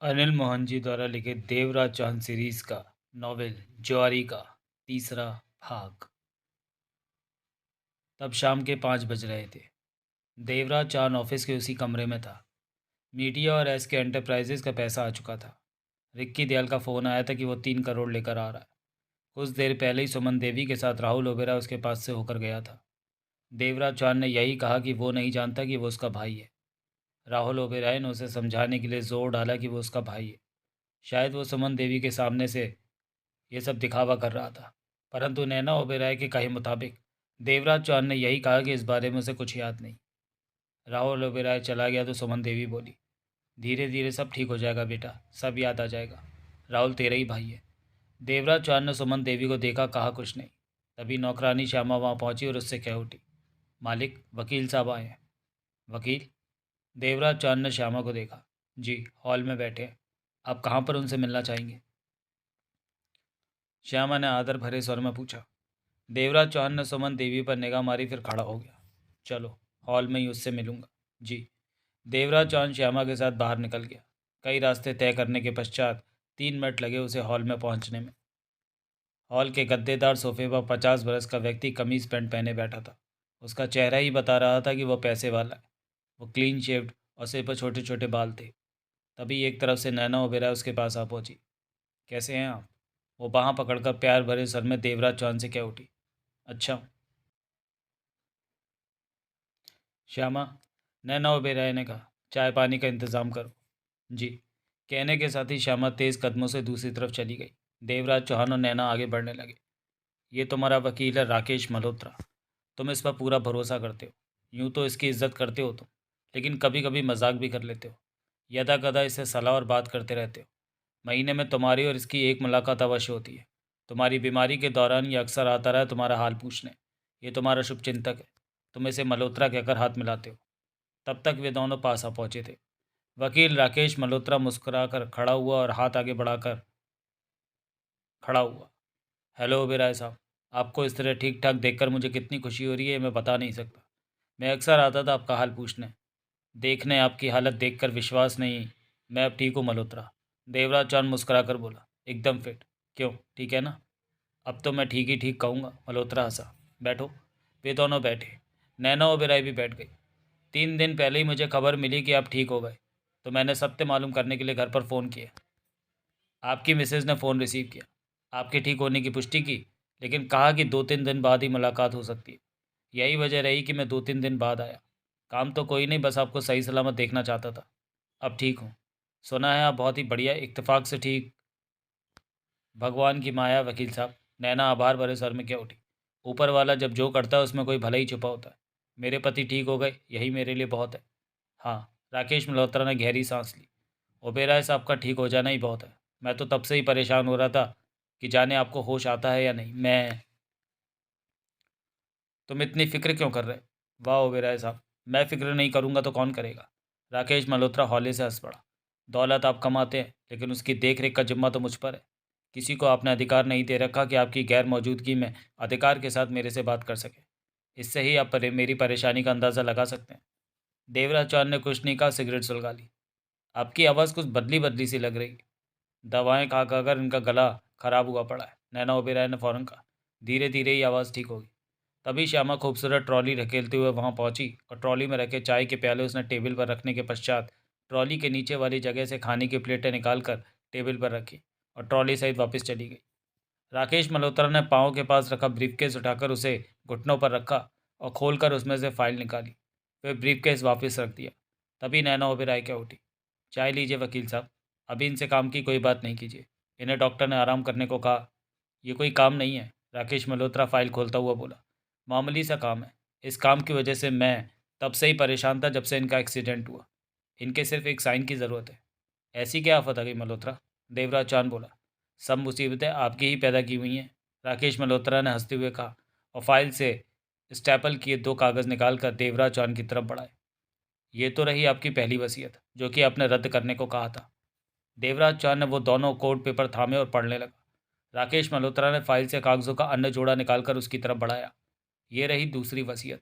अनिल मोहन जी द्वारा लिखित देवराज चांद सीरीज का नॉवेल ज्वारी का तीसरा भाग। तब शाम के 5 बज रहे थे। देवराज चांद ऑफिस के उसी कमरे में था। मीडिया और एस के एंटरप्राइजेज का पैसा आ चुका था। रिक्की दयाल का फ़ोन आया था कि वो 3 करोड़ लेकर आ रहा है। कुछ देर पहले ही सुमन देवी के साथ राहुल ओबेरा उसके पास से होकर गया था। देवराज चांद ने यही कहा कि वो नहीं जानता कि वो उसका भाई है। राहुल ओबेराय ने उसे समझाने के लिए जोर डाला कि वो उसका भाई है। शायद वो सुमन देवी के सामने से ये सब दिखावा कर रहा था। परंतु नैना ओबेरॉय के कहे मुताबिक देवराज चौहान ने यही कहा कि इस बारे में उसे कुछ याद नहीं। राहुल ओबेरॉय चला गया तो सुमन देवी बोली, धीरे धीरे सब ठीक हो जाएगा बेटा, सब याद आ जाएगा। राहुल तेरा ही भाई है। देवराज चौहान ने सुमन देवी को देखा, कहा कुछ नहीं। तभी नौकरानी श्यामा वहाँ पहुंची और उससे कह उठी, मालिक वकील साहब आए हैं। वकील? देवराज चौहान ने श्यामा को देखा। जी, हॉल में बैठे हैं। आप कहाँ पर उनसे मिलना चाहेंगे? श्यामा ने आदर भरे स्वर में पूछा। देवराज चौहान ने सुमन देवी पर निगाह मारी, फिर खड़ा हो गया। चलो, हॉल में ही उससे मिलूंगा। जी। देवराज चौहान श्यामा के साथ बाहर निकल गया। कई रास्ते तय करने के पश्चात 3 मिनट लगे उसे हॉल में पहुंचने में। हॉल के गद्देदार सोफे पर 50 बरस का व्यक्ति कमीज पैंट पहने बैठा था। उसका चेहरा ही बता रहा था कि वह पैसे वाला है। वो क्लीन शेव्ड और सिर पर छोटे छोटे बाल थे। तभी एक तरफ से नैना ओबेरॉय उसके पास आ पहुंची। कैसे हैं आप? वो बाहाँ पकड़कर प्यार भरे सर में देवराज चौहान से कह उठी। अच्छा। श्यामा, नैना ओबेरॉय ने कहा, चाय पानी का इंतज़ाम करो। जी। कहने के साथ ही श्यामा तेज़ कदमों से दूसरी तरफ चली गई। देवराज चौहान और नैना आगे बढ़ने लगे। ये तुम्हारा वकील है राकेश मल्होत्रा। तुम इस पर पूरा भरोसा करते हो। यूं तो इसकी इज्जत करते हो तुम, लेकिन कभी कभी मजाक भी कर लेते हो। यदा कदा इससे सलाह और बात करते रहते हो। महीने में तुम्हारी और इसकी एक मुलाकात अवश्य होती है। तुम्हारी बीमारी के दौरान ये अक्सर आता रहा तुम्हारा हाल पूछने। ये तुम्हारा शुभचिंतक है। तुम इसे मल्होत्रा कहकर हाथ मिलाते हो। तब तक वे दोनों पास आ पहुंचे थे। वकील राकेश मल्होत्रा मुस्कुराकर खड़ा हुआ और हाथ आगे बढ़ाकर खड़ा हुआ। हेलो ओबेराय साहब, आपको इस तरह ठीक ठाक देखकर मुझे कितनी खुशी हो रही है मैं बता नहीं सकता। मैं अक्सर आता था आपका हाल पूछने, देखने आपकी हालत देखकर विश्वास नहीं। मैं अब ठीक हूँ मल्होत्रा। देवराज चांद मुस्कुराकर बोला, एकदम फिट। क्यों, ठीक है ना? अब तो मैं ठीक ही ठीक कहूँगा, मल्होत्रा हंसा। बैठो। वे दोनों बैठे। नैना ओबेराय भी बैठ गई। 3 दिन पहले ही मुझे खबर मिली कि आप ठीक हो गए, तो मैंने सत्य मालूम करने के लिए घर पर फ़ोन किया। आपकी मिसेज़ ने फ़ोन रिसीव किया, आपके ठीक होने की पुष्टि की, लेकिन कहा कि 2-3 दिन बाद ही मुलाकात हो सकती है। यही वजह रही कि मैं 2-3 दिन बाद आया। काम तो कोई नहीं, बस आपको सही सलामत देखना चाहता था। अब ठीक हूँ। सुना है आप बहुत ही बढ़िया इत्तेफाक से ठीक। भगवान की माया वकील साहब। नैना आभार भरे स्वर में क्या उठी। ऊपर वाला जब जो करता है उसमें कोई भला ही छुपा होता है। मेरे पति ठीक हो गए, यही मेरे लिए बहुत है। हाँ। राकेश मल्होत्रा ने गहरी सांस ली। ओबेराय साहब का ठीक हो जाना ही बहुत है। मैं तो तब से ही परेशान हो रहा था कि जाने आपको होश आता है या नहीं। तुम इतनी फिक्र क्यों कर रहे? वाह ओबेराय साहब, मैं फिक्र नहीं करूँगा तो कौन करेगा? राकेश मल्होत्रा हौले से हंस पड़ा। दौलत आप कमाते हैं, लेकिन उसकी देख रेख का जिम्मा तो मुझ पर है। किसी को आपने अधिकार नहीं दे रखा कि आपकी गैर मौजूदगी में अधिकार के साथ मेरे से बात कर सके। इससे ही आप मेरी परेशानी का अंदाज़ा लगा सकते हैं। देवराज चौहान ने कुछ नहीं कहा, सिगरेट सुलगा ली। आपकी आवाज़ कुछ बदली बदली सी लग रही। दवाएं खा कर इनका गला खराब हुआ पड़ा है, नैना ओबेराय ने फ़ौरन कहा। धीरे धीरे ही आवाज़ ठीक होगी। तभी श्यामा खूबसूरत ट्रॉली धकेलते हुए वहां पहुंची और ट्रॉली में रखे चाय के प्याले उसने टेबल पर रखने के पश्चात ट्रॉली के नीचे वाली जगह से खाने की प्लेटें निकालकर टेबल पर रखी और ट्रॉली सहित वापस चली गई। राकेश मल्होत्रा ने पाँव के पास रखा ब्रीफकेस उठाकर उसे घुटनों पर रखा और खोलकर उसमें से फाइल निकाली। फिर ब्रीफकेस वापस रख दिया। तभी नैना ओबेराय क्या उठी। चाय लीजिए वकील साहब, अभी इनसे काम की कोई बात नहीं कीजिए। इन्हें डॉक्टर ने आराम करने को कहा। ये कोई काम नहीं है, राकेश मल्होत्रा फाइल खोलता हुआ बोला। मामूली सा काम है। इस काम की वजह से मैं तब से ही परेशान था जब से इनका एक्सीडेंट हुआ। इनके सिर्फ एक साइन की ज़रूरत है। ऐसी क्या आफत आ गई मल्होत्रा? देवराज चांद बोला। सब मुसीबतें आपकी ही पैदा की हुई हैं, राकेश मल्होत्रा ने हंसते हुए कहा और फाइल से स्टेपल किए 2 कागज़ निकालकर देवराज चांद की तरफ बढ़ाए। ये तो रही आपकी पहली वसीयत, जो कि आपने रद्द करने को कहा था। देवराज चांद ने वो दोनों कोर्ट पेपर थामे और पढ़ने लगा। राकेश मल्होत्रा ने फाइल से कागज़ों का अन्य जोड़ा निकालकर उसकी तरफ बढ़ाया। ये रही दूसरी वसीयत।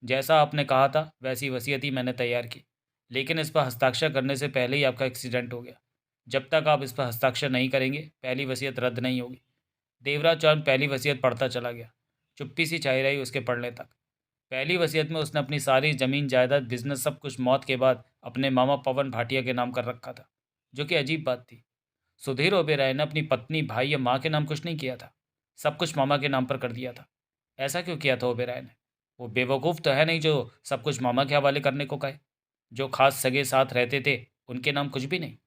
जैसा आपने कहा था वैसी वसीयत ही मैंने तैयार की, लेकिन इस पर हस्ताक्षर करने से पहले ही आपका एक्सीडेंट हो गया। जब तक आप इस पर हस्ताक्षर नहीं करेंगे पहली वसीयत रद्द नहीं होगी। देवराज चौहान पहली वसीयत पढ़ता चला गया। चुप्पी सी छाई रही उसके पढ़ने तक। पहली वसीयत में उसने अपनी सारी ज़मीन जायदाद बिजनेस सब कुछ मौत के बाद अपने मामा पवन भाटिया के नाम कर रखा था, जो कि अजीब बात थी। सुधीर ओबेराय ने अपनी पत्नी, भाई या माँ के नाम कुछ नहीं किया था, सब कुछ मामा के नाम पर कर दिया था। ऐसा क्यों किया था ओबेराय ने? वो बेवकूफ़ तो है नहीं जो सब कुछ मामा के हवाले करने को कहे। जो खास सगे साथ रहते थे उनके नाम कुछ भी नहीं।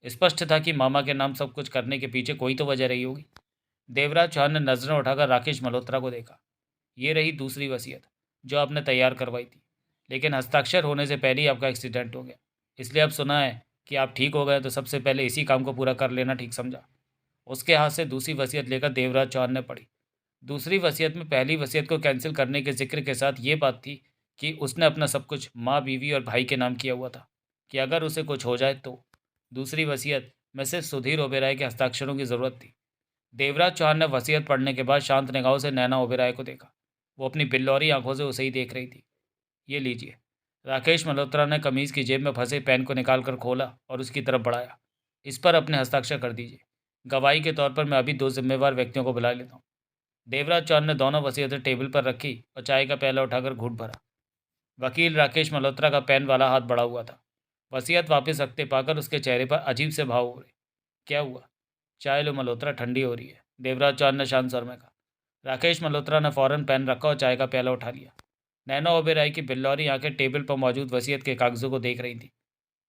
स्पष्ट था कि मामा के नाम सब कुछ करने के पीछे कोई तो वजह रही होगी। देवराज चौहान ने नजरें उठाकर राकेश मल्होत्रा को देखा। ये रही दूसरी वसीयत जो आपने तैयार करवाई थी, लेकिन हस्ताक्षर होने से पहले ही आपका एक्सीडेंट हो गया। इसलिए अब सुना है कि आप ठीक हो गए तो सबसे पहले इसी काम को पूरा कर लेना ठीक समझा। उसके हाथ से दूसरी वसीयत लेकर देवराज चौहान ने पढ़ी। दूसरी वसीयत में पहली वसीयत को कैंसिल करने के जिक्र के साथ ये बात थी कि उसने अपना सब कुछ माँ, बीवी और भाई के नाम किया हुआ था कि अगर उसे कुछ हो जाए तो। दूसरी वसीयत में सिर्फ सुधीर ओबेराय के हस्ताक्षरों की ज़रूरत थी। देवराज चौहान ने वसीयत पढ़ने के बाद शांत निगाहों से नैना ओबेराय को देखा। वो अपनी बिल्लौरी आंखों से उसे ही देख रही थी। ये लीजिए। राकेश मल्होत्रा ने कमीज़ की जेब में फंसे पेन को निकालकर खोला और उसकी तरफ बढ़ाया। इस पर अपने हस्ताक्षर कर दीजिए। गवाही के तौर पर मैं अभी 2 जिम्मेवार व्यक्तियों को बुला लेता हूँ। देवराज चौहान ने दोनों वसीयतें टेबल पर रखी और चाय का प्याला उठाकर घूंट भरा। वकील राकेश मल्होत्रा का पेन वाला हाथ बढ़ा हुआ था। वसीयत वापस रखते पाकर उसके चेहरे पर अजीब से भाव उभरे। क्या हुआ? चाय लो मल्होत्रा, ठंडी हो रही है, देवराज चौहान ने शांत स्वर में कहा। राकेश मल्होत्रा ने फौरन पेन रखा और चाय का प्याला उठा लिया। नैना ओबेराय की बिल्लौरी आंखें टेबल पर मौजूद वसीयत के कागजों को देख रही थी।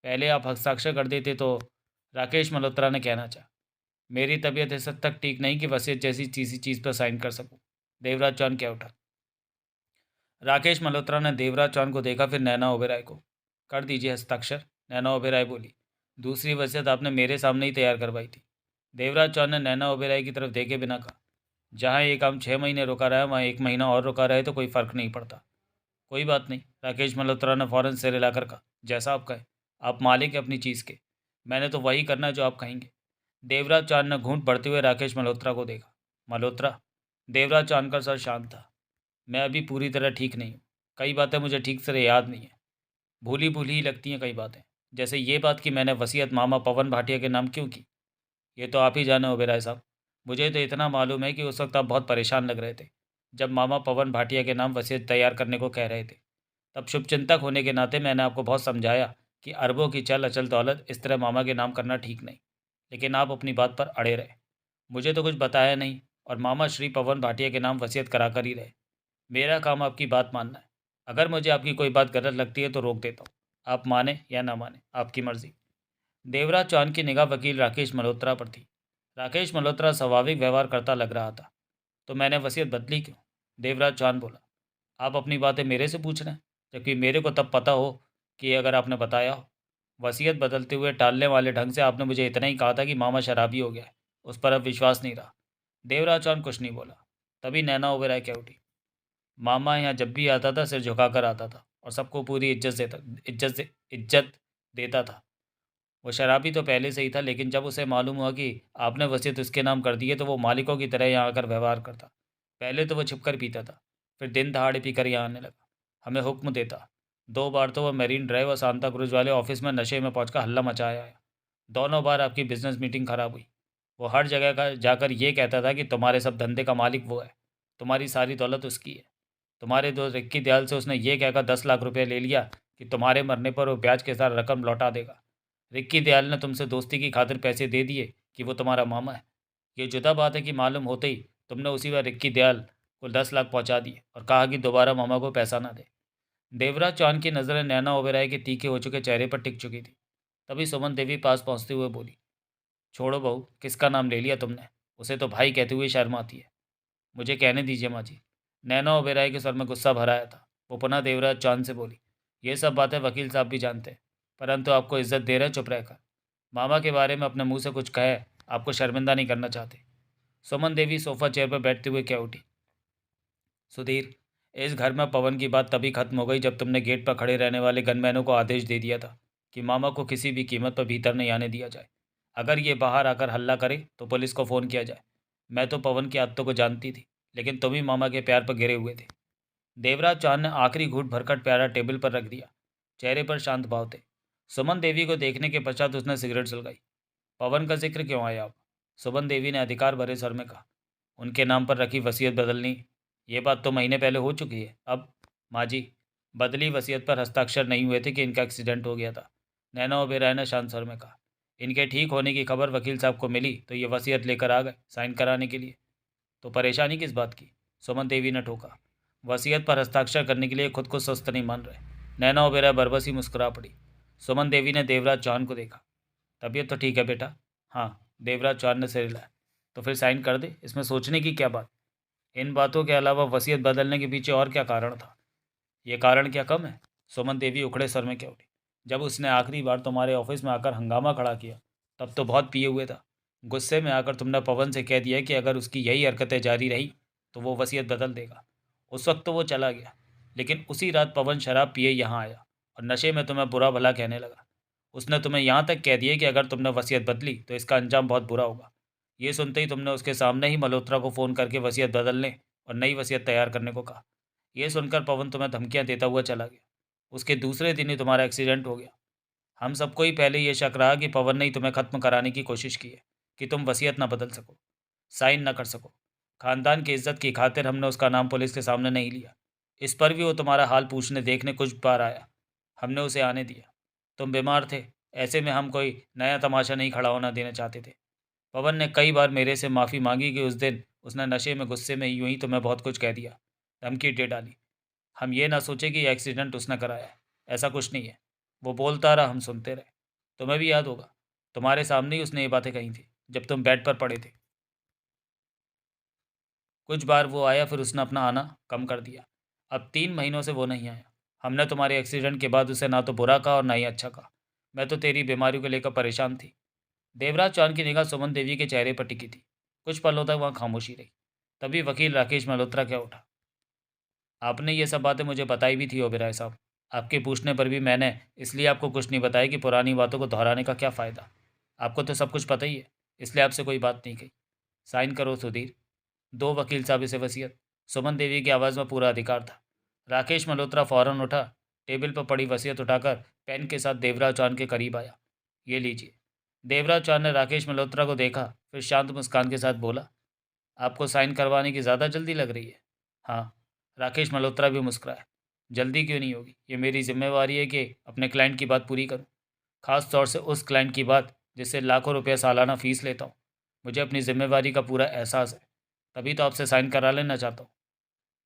पहले आप हस्ताक्षर कर देते तो, राकेश मल्होत्रा ने कहना चाहा। मेरी तबीयत इस हद तक ठीक नहीं कि वसीयत जैसी चीज़ी चीज़ पर साइन कर सकूं। देवराज चौहान क्या उठा। राकेश मल्होत्रा ने देवराज चौहान को देखा, फिर नैना ओबेराय को। कर दीजिए हस्ताक्षर, नैना ओबेराय बोली। दूसरी वसीयत आपने मेरे सामने ही तैयार करवाई थी। देवराज चौहान ने नैना ओबेराय की तरफ देखे बिना कहा। जहाँ ये काम 6 महीने रुका रहा है वहाँ 1 महीना और रुका रहे तो कोई फ़र्क नहीं पड़ता। कोई बात नहीं, राकेश मल्होत्रा ने फौरन सिर हिलाकर कहा। जैसा आप कहें, आप मालिक हैं अपनी चीज़ के, मैंने तो वही करना जो आप कहेंगे। देवराज चौहान ने घूंट बढ़ते हुए राकेश मल्होत्रा को देखा। मल्होत्रा। देवराज चौहान का सर शांत था। मैं अभी पूरी तरह ठीक नहीं हूँ। कई बातें मुझे ठीक से याद नहीं है, भूली भूली ही लगती हैं कई बातें। जैसे ये बात कि मैंने वसीयत मामा पवन भाटिया के नाम क्यों की, ये तो आप ही जाने ओबेराय साहब। मुझे तो इतना मालूम है कि उस वक्त आप बहुत परेशान लग रहे थे जब मामा पवन भाटिया के नाम वसीयत तैयार करने को कह रहे थे। तब शुभचिंतक होने के नाते मैंने आपको बहुत समझाया कि अरबों की चल अचल दौलत इस तरह मामा के नाम करना ठीक नहीं, लेकिन आप अपनी बात पर अड़े रहे। मुझे तो कुछ बताया नहीं और मामा श्री पवन भाटिया के नाम वसीयत करा कर ही रहे। मेरा काम आपकी बात मानना है। अगर मुझे आपकी कोई बात गलत लगती है तो रोक देता हूँ। आप माने या ना माने, आपकी मर्जी। देवराज चौहान की निगाह वकील राकेश मल्होत्रा पर थी। राकेश मल्होत्रा स्वाभाविक व्यवहार करता लग रहा था। तो मैंने वसीयत बदली क्यों? देवराज चौहान बोला। आप अपनी बातें मेरे से पूछ रहे हैं, जबकि मेरे को तब पता हो कि अगर आपने बताया हो। वसीयत बदलते हुए टालने वाले ढंग से आपने मुझे इतना ही कहा था कि मामा शराबी हो गया है, उस पर अब विश्वास नहीं रहा। देवराज चौहान कुछ नहीं बोला। तभी नैना ओबेराय कह उठी। मामा यहाँ जब भी आता था सिर झुकाकर आता था और सबको पूरी इज्जत देता था। वो शराबी तो पहले से ही था, लेकिन जब उसे मालूम हुआ कि आपने वसीयत उसके नाम कर दी है तो वो मालिकों की तरह यहाँ आकर व्यवहार करता। पहले तो वो छिपकर पीता था, फिर दिन दहाड़े पीकर यहाँ आने लगा, हमें हुक्म देता। 2 बार तो वह मेरीन ड्राइव और सांता क्रूज वाले ऑफिस में नशे में पहुंचकर हल्ला मचाया आया। दोनों बार आपकी बिजनेस मीटिंग खराब हुई। वो हर जगह का जाकर ये कहता था कि तुम्हारे सब धंधे का मालिक वो है, तुम्हारी सारी दौलत उसकी है। तुम्हारे दोस्त रिक्की दयाल से उसने ये कहकर 10 लाख रुपये ले लिया कि तुम्हारे मरने पर वो ब्याज के साथ रकम लौटा देगा। रिक्की दयाल ने तुमसे दोस्ती की खातिर पैसे दे दिए कि वो तुम्हारा मामा है। ये जुदा बात है कि मालूम होते ही तुमने उसी बार रिक्की दयाल को 10 लाख पहुंचा दिए और कहा कि दोबारा मामा को पैसा ना दे। देवराज चौहान की नज़रें नैना ओबेराय के तीखे हो चुके चेहरे पर टिक चुकी थी। तभी सुमन देवी पास पहुंचते हुए बोली। छोड़ो बहू, किसका नाम ले लिया तुमने? उसे तो भाई कहते हुए शर्म आती है। मुझे कहने दीजिए माँ जी। नैना ओबेराय के सर में गुस्सा भरा आया था। वो पुनः देवराज चौहान से बोली। ये सब बातें वकील साहब भी जानते हैं, परंतु आपको इज्जत दे रहे चुप रहकर। मामा के बारे में अपने मुंह से कुछ कहे, आपको शर्मिंदा नहीं करना चाहते। सुमन देवी सोफा चेयर पर बैठते हुए क्या उठी। सुधीर, इस घर में पवन की बात तभी खत्म हो गई जब तुमने गेट पर खड़े रहने वाले गनमैनों को आदेश दे दिया था कि मामा को किसी भी कीमत पर भीतर नहीं आने दिया जाए। अगर ये बाहर आकर हल्ला करे तो पुलिस को फ़ोन किया जाए। मैं तो पवन की आदतों को जानती थी, लेकिन तुम ही मामा के प्यार पर गिरे हुए थे। देवराज चौहान ने आखिरी घूंट भरकर प्यारा टेबल पर रख दिया। चेहरे पर शांत भाव थे। सुमन देवी को देखने के पश्चात उसने सिगरेट सुलगाई। पवन का जिक्र क्यों आया अब? सुमन देवी ने अधिकार भरे स्वर में कहा। उनके नाम पर रखी वसीयत बदलनी, ये बात तो महीने पहले हो चुकी है। अब माँ जी, बदली वसीयत पर हस्ताक्षर नहीं हुए थे कि इनका एक्सीडेंट हो गया था, नैना ओबेरॉय ने शांत स्वर में कहा। इनके ठीक होने की खबर वकील साहब को मिली तो ये वसीयत लेकर आ गए साइन कराने के लिए। तो परेशानी किस बात की? सुमन देवी ने ठोका। वसीयत पर हस्ताक्षर करने के लिए खुद को स्वस्थ नहीं मान रहे। नैना ओबेरॉय बरबसी मुस्कुरा पड़ी। सुमन देवी ने देवराज चौहान को देखा। तबीयत तो ठीक है बेटा? हाँ, देवराज चौहान ने सिर हिलाया। तो फिर साइन कर दे, इसमें सोचने की क्या बात? इन बातों के अलावा वसीयत बदलने के पीछे और क्या कारण था? ये कारण क्या कम है? सुमन देवी उखड़े सर में क्या उठी। जब उसने आखिरी बार तुम्हारे ऑफिस में आकर हंगामा खड़ा किया तब तो बहुत पिए हुए था। गुस्से में आकर तुमने पवन से कह दिया कि अगर उसकी यही हरकतें जारी रही तो वो वसीयत बदल देगा। उस वक्त तो वो चला गया, लेकिन उसी रात पवन शराब पिए यहाँ आया और नशे में तुम्हें बुरा भला कहने लगा। उसने तुम्हें यहाँ तक कह दिया कि अगर तुमने वसीयत बदली तो इसका अंजाम बहुत बुरा होगा। ये सुनते ही तुमने उसके सामने ही मल्होत्रा को फ़ोन करके वसीयत बदलने और नई वसीयत तैयार करने को कहा। यह सुनकर पवन तुम्हें धमकियां देता हुआ चला गया। उसके दूसरे दिन ही तुम्हारा एक्सीडेंट हो गया। हम सबको ही पहले यह शक रहा कि पवन ने ही तुम्हें खत्म कराने की कोशिश की है कि तुम वसीयत ना बदल सको, साइन ना कर सको। खानदान की इज्जत की खातिर हमने उसका नाम पुलिस के सामने नहीं लिया। इस पर भी वो तुम्हारा हाल पूछने देखने कुछ बार आया। हमने उसे आने दिया। तुम बीमार थे, ऐसे में हम कोई नया तमाशा नहीं खड़ा होना देना चाहते थे। पवन ने कई बार मेरे से माफ़ी मांगी कि उस दिन उसने नशे में गुस्से में यूं ही तुम्हें बहुत कुछ कह दिया, धमकी दे डाली। हम ये ना सोचे कि यह एक्सीडेंट उसने कराया है। ऐसा कुछ नहीं है। वो बोलता रहा, हम सुनते रहे। तुम्हें भी याद होगा, तुम्हारे सामने ही उसने ये बातें कही थी जब तुम बेड पर पड़े थे। कुछ बार वो आया, फिर उसने अपना आना कम कर दिया। अब 3 महीनों से वो नहीं आया। हमने तुम्हारे एक्सीडेंट के बाद उसे ना तो बुरा कहा और ना ही अच्छा कहा। मैं तो तेरी बीमारी को लेकर परेशान थी। देवराज चौहान की निगाह सुमन देवी के चेहरे पर टिकी थी। कुछ पलों तक वहाँ खामोशी रही। तभी वकील राकेश मल्होत्रा क्या उठा। आपने ये सब बातें मुझे बताई भी थी ओबेरॉय साहब। आपके पूछने पर भी मैंने इसलिए आपको कुछ नहीं बताया कि पुरानी बातों को दोहराने का क्या फ़ायदा। आपको तो सब कुछ पता ही है, इसलिए आपसे कोई बात नहीं कही। साइन करो सुधीर। दो वकील साहब इसे वसीयत। सुमन देवी की आवाज़ में पूरा अधिकार था। राकेश मल्होत्रा फौरन उठा, टेबल पर पड़ी वसीयत उठाकर पेन के साथ देवराज चौहान के करीब आया। ये लीजिए। देवराज चौहान ने राकेश मल्होत्रा को देखा, फिर शांत मुस्कान के साथ बोला, आपको साइन करवाने की ज़्यादा जल्दी लग रही है? हाँ। राकेश मल्होत्रा भी मुस्कुराया। जल्दी क्यों नहीं होगी? ये मेरी जिम्मेवारी है कि अपने क्लाइंट की बात पूरी करूं, खास तौर से उस क्लाइंट की बात जिससे लाखों रुपये सालाना फीस लेता हूँ। मुझे अपनी जिम्मेवारी का पूरा एहसास है, तभी तो आपसे साइन करा लेना चाहता हूँ।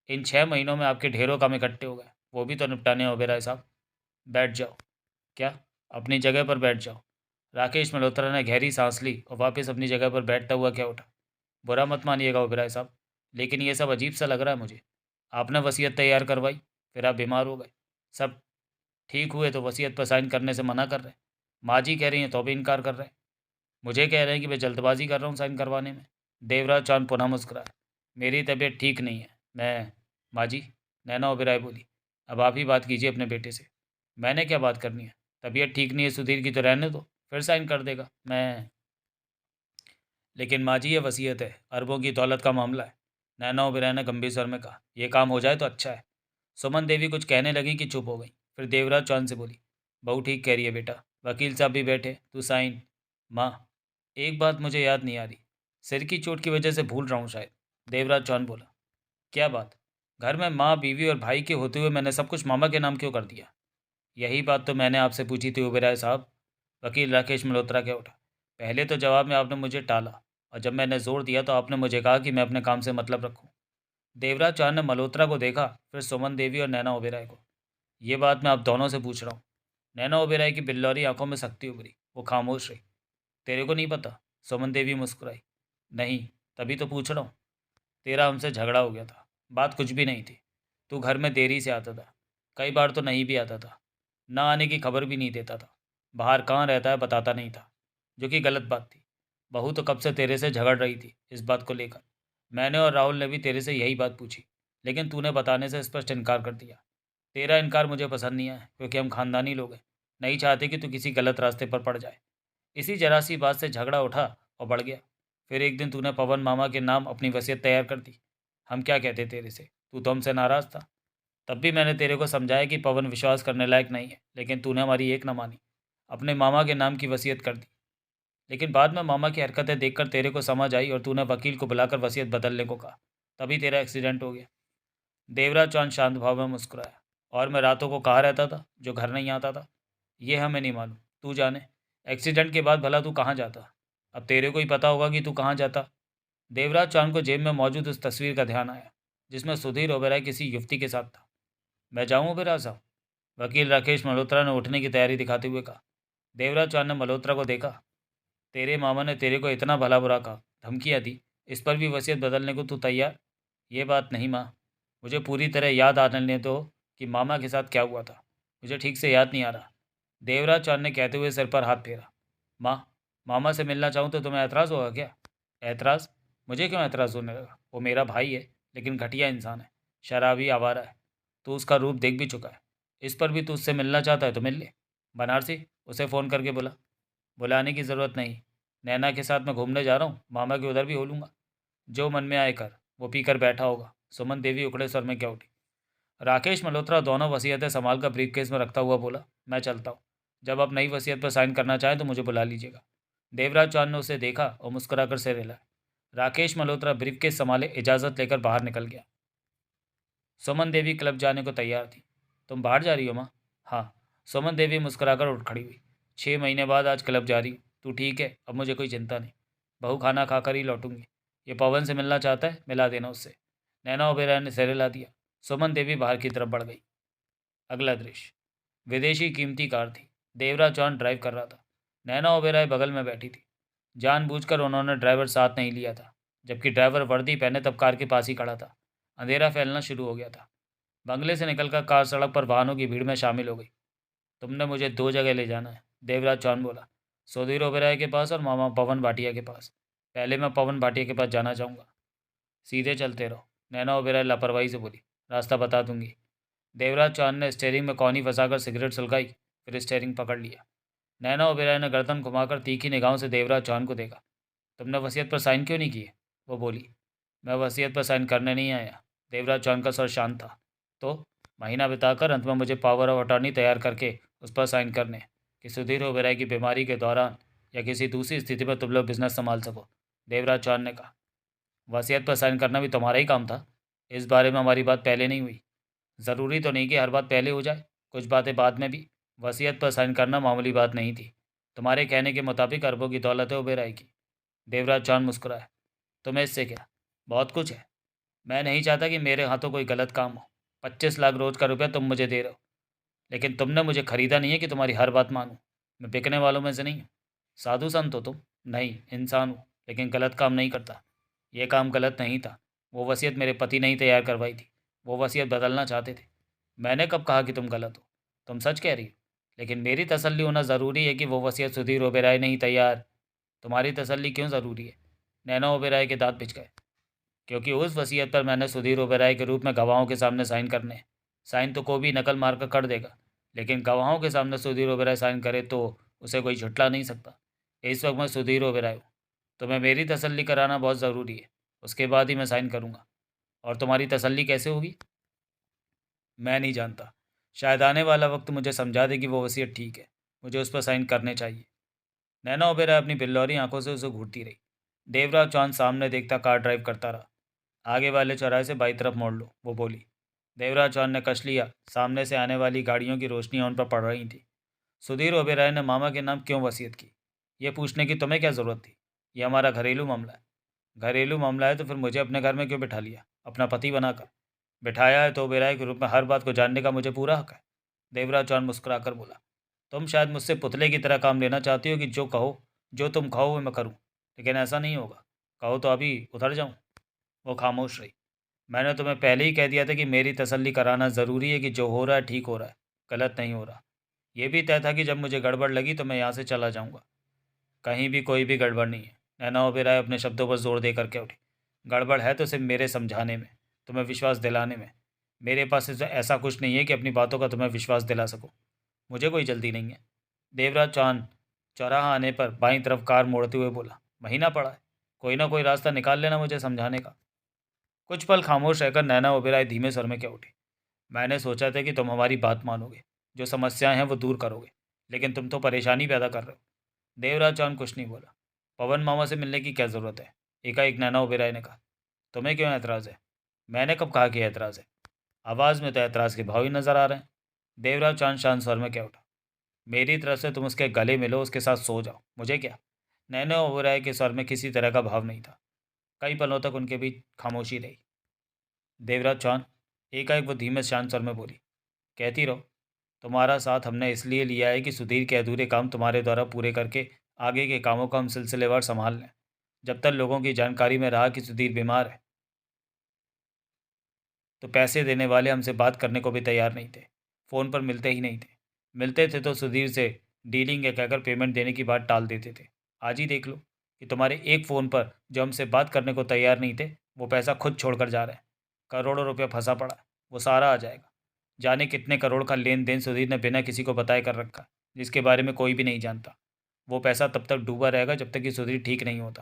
इन 6 महीनों में आपके ढेरों काम इकट्ठे हो गए, वो भी तो निपटाने हैं ओबेरॉय साहब। बैठ जाओ। क्या? अपनी जगह पर बैठ जाओ। राकेश मल्होत्रा ने गहरी सांस ली और वापस अपनी जगह पर बैठता हुआ क्या उठा। बुरा मत मानिएगा ओबेरॉय साहब, लेकिन ये सब अजीब सा लग रहा है मुझे। आपने वसीयत तैयार करवाई, फिर आप बीमार हो गए, सब ठीक हुए तो वसीयत पर साइन करने से मना कर रहे हैं। माँ जी कह रही हैं तो भी इनकार कर रहे हैं। मुझे कह रहे हैं कि मैं जल्दबाजी कर रहा हूँ साइन करवाने में। देवराज चांद पुनः मुस्कुराया। मेरी तबीयत ठीक नहीं है, मैं। माँ जी, नैना ओबेरॉय बोली, अब आप ही बात कीजिए अपने बेटे से। मैंने क्या बात करनी है? तबीयत ठीक नहीं है सुधीर की तो रहने दो, फिर साइन कर देगा। मैं। लेकिन माँ जी, ये वसीयत है, अरबों की दौलत का मामला है। नैना ओबेरॉय ने गंभीर स्वर में कहा, यह काम हो जाए तो अच्छा है। सुमन देवी कुछ कहने लगी कि चुप हो गई। फिर देवराज चौहान से बोली, बहू ठीक कह रही है बेटा, वकील साहब भी बैठे, तू साइन। माँ, एक बात मुझे याद नहीं आ रही। सिर की चोट की वजह से भूल रहा हूँ शायद। देवराज चौहान बोला। क्या बात? घर में माँ, बीवी और भाई के होते हुए मैंने सब कुछ मामा के नाम क्यों कर दिया? यही बात तो मैंने आपसे पूछी थी ओबेरॉय साहब। वकील राकेश मल्होत्रा क्या उठा। पहले तो जवाब में आपने मुझे टाला, और जब मैंने जोर दिया तो आपने मुझे कहा कि मैं अपने काम से मतलब रखूं। देवराज चौहान ने मल्होत्रा को देखा, फिर सुमन देवी और नैना ओबेरॉय को। ये बात मैं आप दोनों से पूछ रहा हूँ। नैना ओबेरॉय की बिल्लौरी आंखों में सख्ती उभरी। वो खामोश रही। तेरे को नहीं पता? सुमन देवी मुस्कुराई। नहीं, तभी तो पूछ रहा हूँ। तेरा हमसे झगड़ा हो गया था, बात कुछ भी नहीं थी। तू घर में देरी से आता था, कई बार तो नहीं भी आता था। ना आने की खबर भी नहीं देता था। बाहर कहाँ रहता है बताता नहीं था, जो कि गलत बात थी। बहू तो कब से तेरे से झगड़ रही थी इस बात को लेकर। मैंने और राहुल ने भी तेरे से यही बात पूछी, लेकिन तूने बताने से स्पष्ट इनकार कर दिया। तेरा इनकार मुझे पसंद नहीं आया, क्योंकि हम खानदानी लोग हैं, नहीं चाहते कि तू किसी गलत रास्ते पर पड़ जाए। इसी जरा सी बात से झगड़ा उठा और बढ़ गया। फिर एक दिन तूने पवन मामा के नाम अपनी वसीयत तैयार कर दी। हम क्या कहते तेरे से? तू तो हमसे नाराज़ था। तब भी मैंने तेरे को समझाया कि पवन विश्वास करने लायक नहीं है, लेकिन तूने हमारी एक न मानी, अपने मामा के नाम की वसीयत कर दी। लेकिन बाद में मामा की हरकतें देखकर तेरे को समझ आई और तूने वकील को बुलाकर वसीयत बदलने को कहा, तभी तेरा एक्सीडेंट हो गया। देवराज चौंद शांत भाव में मुस्कुराया। और मैं रातों को कहाँ रहता था जो घर नहीं आता था? ये हमें नहीं मालूम, तू जाने। एक्सीडेंट के बाद भला तू कहाँ जाता? अब तेरे को ही पता होगा कि तू कहाँ जाता। देवराज चांद को जेब में मौजूद उस तस्वीर का ध्यान आया जिसमें सुधीर ओबेराय किसी युवती के साथ था। मैं जाऊँ ओबेराय साहब? वकील राकेश मल्होत्रा ने उठने की तैयारी दिखाते हुए कहा। देवराज चांद ने मल्होत्रा को देखा। तेरे मामा ने तेरे को इतना भला बुरा कहा, धमकियाँ दी, इस पर भी वसीयत बदलने को तू तैयार? ये बात नहीं माँ, मुझे पूरी तरह याद आने दो कि मामा के साथ क्या हुआ था। मुझे ठीक से याद नहीं आ रहा। देवराज चांद ने कहते हुए सिर पर हाथ फेरा। माँ, मामा से मिलना चाहूँ तो तुम्हें ऐतराज़ होगा क्या? ऐतराज़? मुझे क्यों ऐतराज़ होने लगा? वो मेरा भाई है, लेकिन घटिया इंसान है, शराबी, आवारा है। तू उसका रूप देख भी चुका है। इस पर भी तू उससे मिलना चाहता है तो मिल ले। बनारसी, उसे फ़ोन करके बुला। बुलाने की ज़रूरत नहीं, नैना के साथ मैं घूमने जा रहा हूँ, मामा के उधर भी हो लूँगा। जो मन में आए कर। वो पीकर बैठा होगा। सुमन देवी उखड़े स्वर में क्या उठी। राकेश मल्होत्रा दोनों वसीयतें संभाल कर ब्रीफकेस में रखता हुआ बोला, मैं चलता हूँ। जब आप नई वसीयत पर साइन करना चाहें तो मुझे बुला लीजिएगा। देवराज चौहान ने उसे देखा और मुस्कुराकर सिर हिलाया। राकेश मल्होत्रा ब्रीफकेस संभाले इजाज़त लेकर बाहर निकल गया। सुमन देवी क्लब जाने को तैयार थी। तुम बाहर जा रही हो माँ? हाँ। सुमन देवी मुस्कुराकर उठ खड़ी हुई। 6 महीने बाद आज क्लब जा रही हूँ। तू ठीक है? अब मुझे कोई चिंता नहीं। बहू खाना खाकर ही लौटूंगी। ये पवन से मिलना चाहता है, मिला देना उससे। नैना ओबेरॉय ने सिर हिला दिया। सुमन देवी बाहर की तरफ बढ़ गई। अगला दृश्य। विदेशी कीमती कार थी। देवराज चौहान ड्राइव कर रहा था। नैना ओबेरॉय बगल में बैठी थी। जानबूझकर उन्होंने ड्राइवर साथ नहीं लिया था। जबकि ड्राइवर वर्दी पहने तब कार के पास ही खड़ा था। अंधेरा फैलना शुरू हो गया था। बंगले से निकलकर कार सड़क पर वाहनों की भीड़ में शामिल हो गई। तुमने मुझे 2 जगह ले जाना है, देवराज चौहान बोला। सुधीर ओबेरॉय के पास और मामा पवन भाटिया के पास। पहले मैं पवन भाटिया के पास जाना चाहूँगा। सीधे चलते रहो, नैना ओबेरॉय लापरवाही से बोली। रास्ता बता दूंगी। देवराज चौहान ने स्टेयरिंग में कौनी फंसाकर सिगरेट सुलगाई, फिर स्टेयरिंग पकड़ लिया। नैना ओबेरॉय ने गर्दन घुमाकर तीखी निगाहों से देवराज चौहान को देखा। तुमने वसीयत पर साइन क्यों नहीं किए? वो बोली। मैं वसीयत पर साइन करने नहीं आया। देवराज चौहान का स्वर शांत था। तो महीना बिताकर अंत में मुझे पावर ऑफ अटॉर्नी तैयार करके उस पर साइन करने कि सुधीर ओबेरॉय की बीमारी के दौरान या किसी दूसरी स्थिति में तुम लोग बिजनेस संभाल सको, देवराज चौहान ने कहा। वसीयत पर साइन करना भी तुम्हारा ही काम था। इस बारे में हमारी बात पहले नहीं हुई? ज़रूरी तो नहीं कि हर बात पहले हो जाए, कुछ बातें बाद में भी। वसीयत पर साइन करना मामूली बात नहीं थी। तुम्हारे कहने के मुताबिक अरबों की दौलत है ओबेरॉय की। देवराज चौहान मुस्कुराया। तुम्हें इससे क्या? बहुत कुछ है। मैं नहीं चाहता कि मेरे हाथों कोई गलत काम हो। 25 लाख रोज का रुपया तुम मुझे दे रहे हो, लेकिन तुमने मुझे खरीदा नहीं है कि तुम्हारी हर बात मानूं। मैं बिकने वालों में से नहीं हूँ। साधु संत हो तुम? नहीं, इंसान हूँ, लेकिन गलत काम नहीं करता। यह काम गलत नहीं था। वो वसीयत मेरे पति ने ही तैयार करवाई थी। वो वसीयत बदलना चाहते थे। मैंने कब कहा कि तुम गलत हो? तुम सच कह रही हो, लेकिन मेरी तसल्ली होना ज़रूरी है कि वो वसीयत सुधीर ओबेरॉय ने ही तैयार। तुम्हारी तसल्ली क्यों ज़रूरी है? नैना ओबेरॉय के दांत पिच गए। क्योंकि उस वसीयत पर मैंने सुधीर ओबेरॉय के रूप में गवाहों के सामने साइन करने हैं। साइन तो कोई भी नकल मार कर देगा, लेकिन गवाहों के सामने सुधीर ओबेरॉय साइन करे तो उसे कोई झुठला नहीं सकता। इस वक्त मैं सुधीर ओबेरॉय हूँ। तुम्हें मेरी तसल्ली कराना बहुत ज़रूरी है, उसके बाद ही मैं साइन करूँगा। और तुम्हारी तसल्ली कैसे होगी? मैं नहीं जानता। शायद आने वाला वक्त मुझे समझा दे कि वो वसीयत ठीक है। मुझे उस पर साइन करने चाहिए। नैना ओबेरॉय अपनी बिल्लौरी आंखों से उसे घूरती रही। देवराज चौहान सामने देखता कार ड्राइव करता रहा। आगे वाले चौराहे से बाई तरफ मोड़ लो, वो बोली। देवराज चौहान ने कश लिया। सामने से आने वाली गाड़ियों की रोशनियां उन पर पड़ रही थी। सुधीर ओबेरॉय ने मामा के नाम क्यों वसीयत की? ये पूछने की तुम्हें क्या ज़रूरत थी? ये हमारा घरेलू मामला है। घरेलू मामला है तो फिर मुझे अपने घर में क्यों बिठा लिया, अपना पति बनाकर? बिठाया है तो ओबेरॉय के रूप में हर बात को जानने का मुझे पूरा हक है। देवराज चौहान मुस्कुराकर बोला। तुम शायद मुझसे पुतले की तरह काम लेना चाहती हो कि जो कहो, जो तुम कहो वो मैं करूं, लेकिन ऐसा नहीं होगा। कहो तो अभी उतर जाऊं? वो खामोश रही। मैंने तुम्हें पहले ही कह दिया था कि मेरी तसल्ली कराना ज़रूरी है कि जो हो रहा है ठीक हो रहा है, गलत नहीं हो रहा। यह भी तय था कि जब मुझे गड़बड़ लगी तो मैं यहाँ से चला जाऊँगा। कहीं भी कोई भी गड़बड़ नहीं है। नैना ओबेरॉय अपने शब्दों पर जोर दे करके उठी। गड़बड़ है तो सिर्फ मेरे समझाने में, तुम्हें विश्वास दिलाने में। मेरे पास ऐसा कुछ नहीं है कि अपनी बातों का तुम्हें विश्वास दिला सकूं। मुझे कोई जल्दी नहीं है। देवराज चौहान चौराहा आने पर बाईं तरफ कार मोड़ते हुए बोला। महीना पड़ा है, कोई ना कोई रास्ता निकाल लेना मुझे समझाने का। कुछ पल खामोश रहकर नैना ओबेरॉय धीमे स्वर में क्या उठी। मैंने सोचा था कि तुम हमारी बात मानोगे, जो समस्याएं हैं वो दूर करोगे, लेकिन तुम तो परेशानी पैदा कर रहे हो। देवराज चौहान कुछ नहीं बोला। पवन मामा से मिलने की क्या ज़रूरत है? एकाएक नैना ओबेरॉय ने कहा। तुम्हें क्यों एतराज़ है? मैंने कब कहा कि एतराज़ है? आवाज़ में तो ऐतराज़ के भाव ही नजर आ रहे हैं। देवराज चांद शांत स्वर में कह उठा। मेरी तरफ से तुम उसके गले मिलो, उसके साथ सो जाओ, मुझे क्या? नैना ओबेरॉय के स्वर में किसी तरह का भाव नहीं था। कई पलों तक उनके बीच खामोशी रही। देवराज चौहान, एकाएक वो धीमे शांत स्वर में बोली, कहती रहो। तुम्हारा साथ हमने इसलिए लिया है कि सुधीर के अधूरे काम तुम्हारे द्वारा पूरे करके आगे के कामों को हम सिलसिलेवार संभाल लें। जब तक लोगों की जानकारी में रहा कि सुधीर बीमार है, तो पैसे देने वाले हमसे बात करने को भी तैयार नहीं थे। फ़ोन पर मिलते ही नहीं थे। मिलते थे तो सुधीर से डीलिंग या कहकर पेमेंट देने की बात टाल देते थे। आज ही देख लो कि तुम्हारे एक फ़ोन पर जो हमसे बात करने को तैयार नहीं थे, वो पैसा खुद छोड़कर जा रहे हैं। करोड़ों रुपया फंसा पड़ा है, वो सारा आ जाएगा। जाने कितने करोड़ का लेन देन सुधीर ने बिना किसी को बताए कर रखा, जिसके बारे में कोई भी नहीं जानता। वो पैसा तब तक डूबा रहेगा जब तक कि सुधीर ठीक नहीं होता।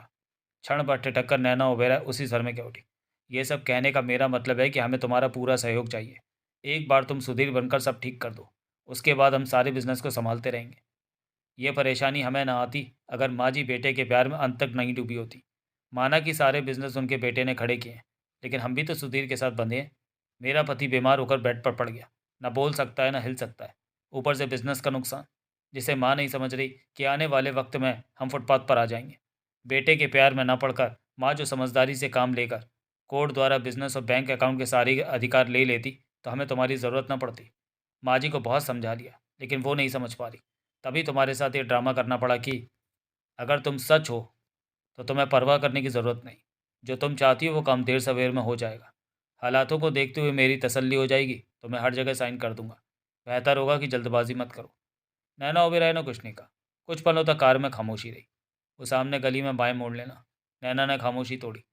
क्षण भर ठिठक कर नैना ओबेरॉय उसी स्वर में कह उठी, ये सब कहने का मेरा मतलब है कि हमें तुम्हारा पूरा सहयोग चाहिए। एक बार तुम सुधीर बनकर सब ठीक कर दो, उसके बाद हम सारे बिजनेस को संभालते रहेंगे। ये परेशानी हमें ना आती अगर माँ जी बेटे के प्यार में अंत तक नहीं डूबी होती। माना कि सारे बिजनेस उनके बेटे ने खड़े किए हैं, लेकिन हम भी तो सुधीर के साथ बंधे हैं। मेरा पति बीमार होकर बेड पर पड़ गया, ना बोल सकता है ना हिल सकता है। ऊपर से बिजनेस का नुकसान, जिसे माँ नहीं समझ रही कि आने वाले वक्त में हम फुटपाथ पर आ जाएंगे। बेटे के प्यार में ना पड़कर माँ जो समझदारी से काम लेकर कोर्ट द्वारा बिजनेस और बैंक अकाउंट के सारे अधिकार ले लेती, तो हमें तुम्हारी ज़रूरत ना पड़ती। माँ जी को बहुत समझा लिया, लेकिन वो नहीं समझ पा रही। तभी तुम्हारे साथ ये ड्रामा करना पड़ा कि अगर तुम सच हो तो तुम्हें परवाह करने की ज़रूरत नहीं। जो तुम चाहती हो वो काम देर सवेर में हो जाएगा। हालातों को देखते हुए मेरी तसल्ली हो जाएगी तो मैं हर जगह साइन कर दूंगा। बेहतर होगा कि जल्दबाजी मत करो। नैना ओबेरॉय ने कुछ नहीं कहा। कुछ पलों तक कार में खामोशी रही। वो सामने गली में बाएं मोड़ लेना। नैना ने खामोशी तोड़ी।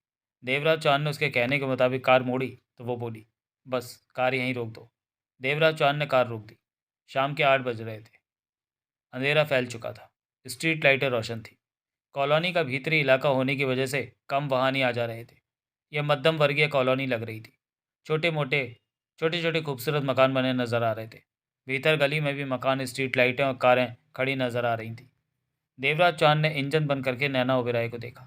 देवराज चौहान ने उसके कहने के मुताबिक कार मोड़ी तो वो बोली, बस कार यहीं रोक दो। देवराज चौहान ने कार रोक दी। शाम के 8 बज रहे थे। अंधेरा फैल चुका था। स्ट्रीट लाइटें रोशन थी। कॉलोनी का भीतरी इलाका होने की वजह से कम वाहन आ जा रहे थे। यह मध्यम वर्गीय कॉलोनी लग रही थी। छोटे मोटे छोटे छोटे खूबसूरत मकान बने नजर आ रहे थे। भीतर गली में भी मकान, स्ट्रीट लाइटें और कारें खड़ी नजर आ रही थी। देवराज चौहान ने इंजन बंद करके नैना ओबेरॉय को देखा।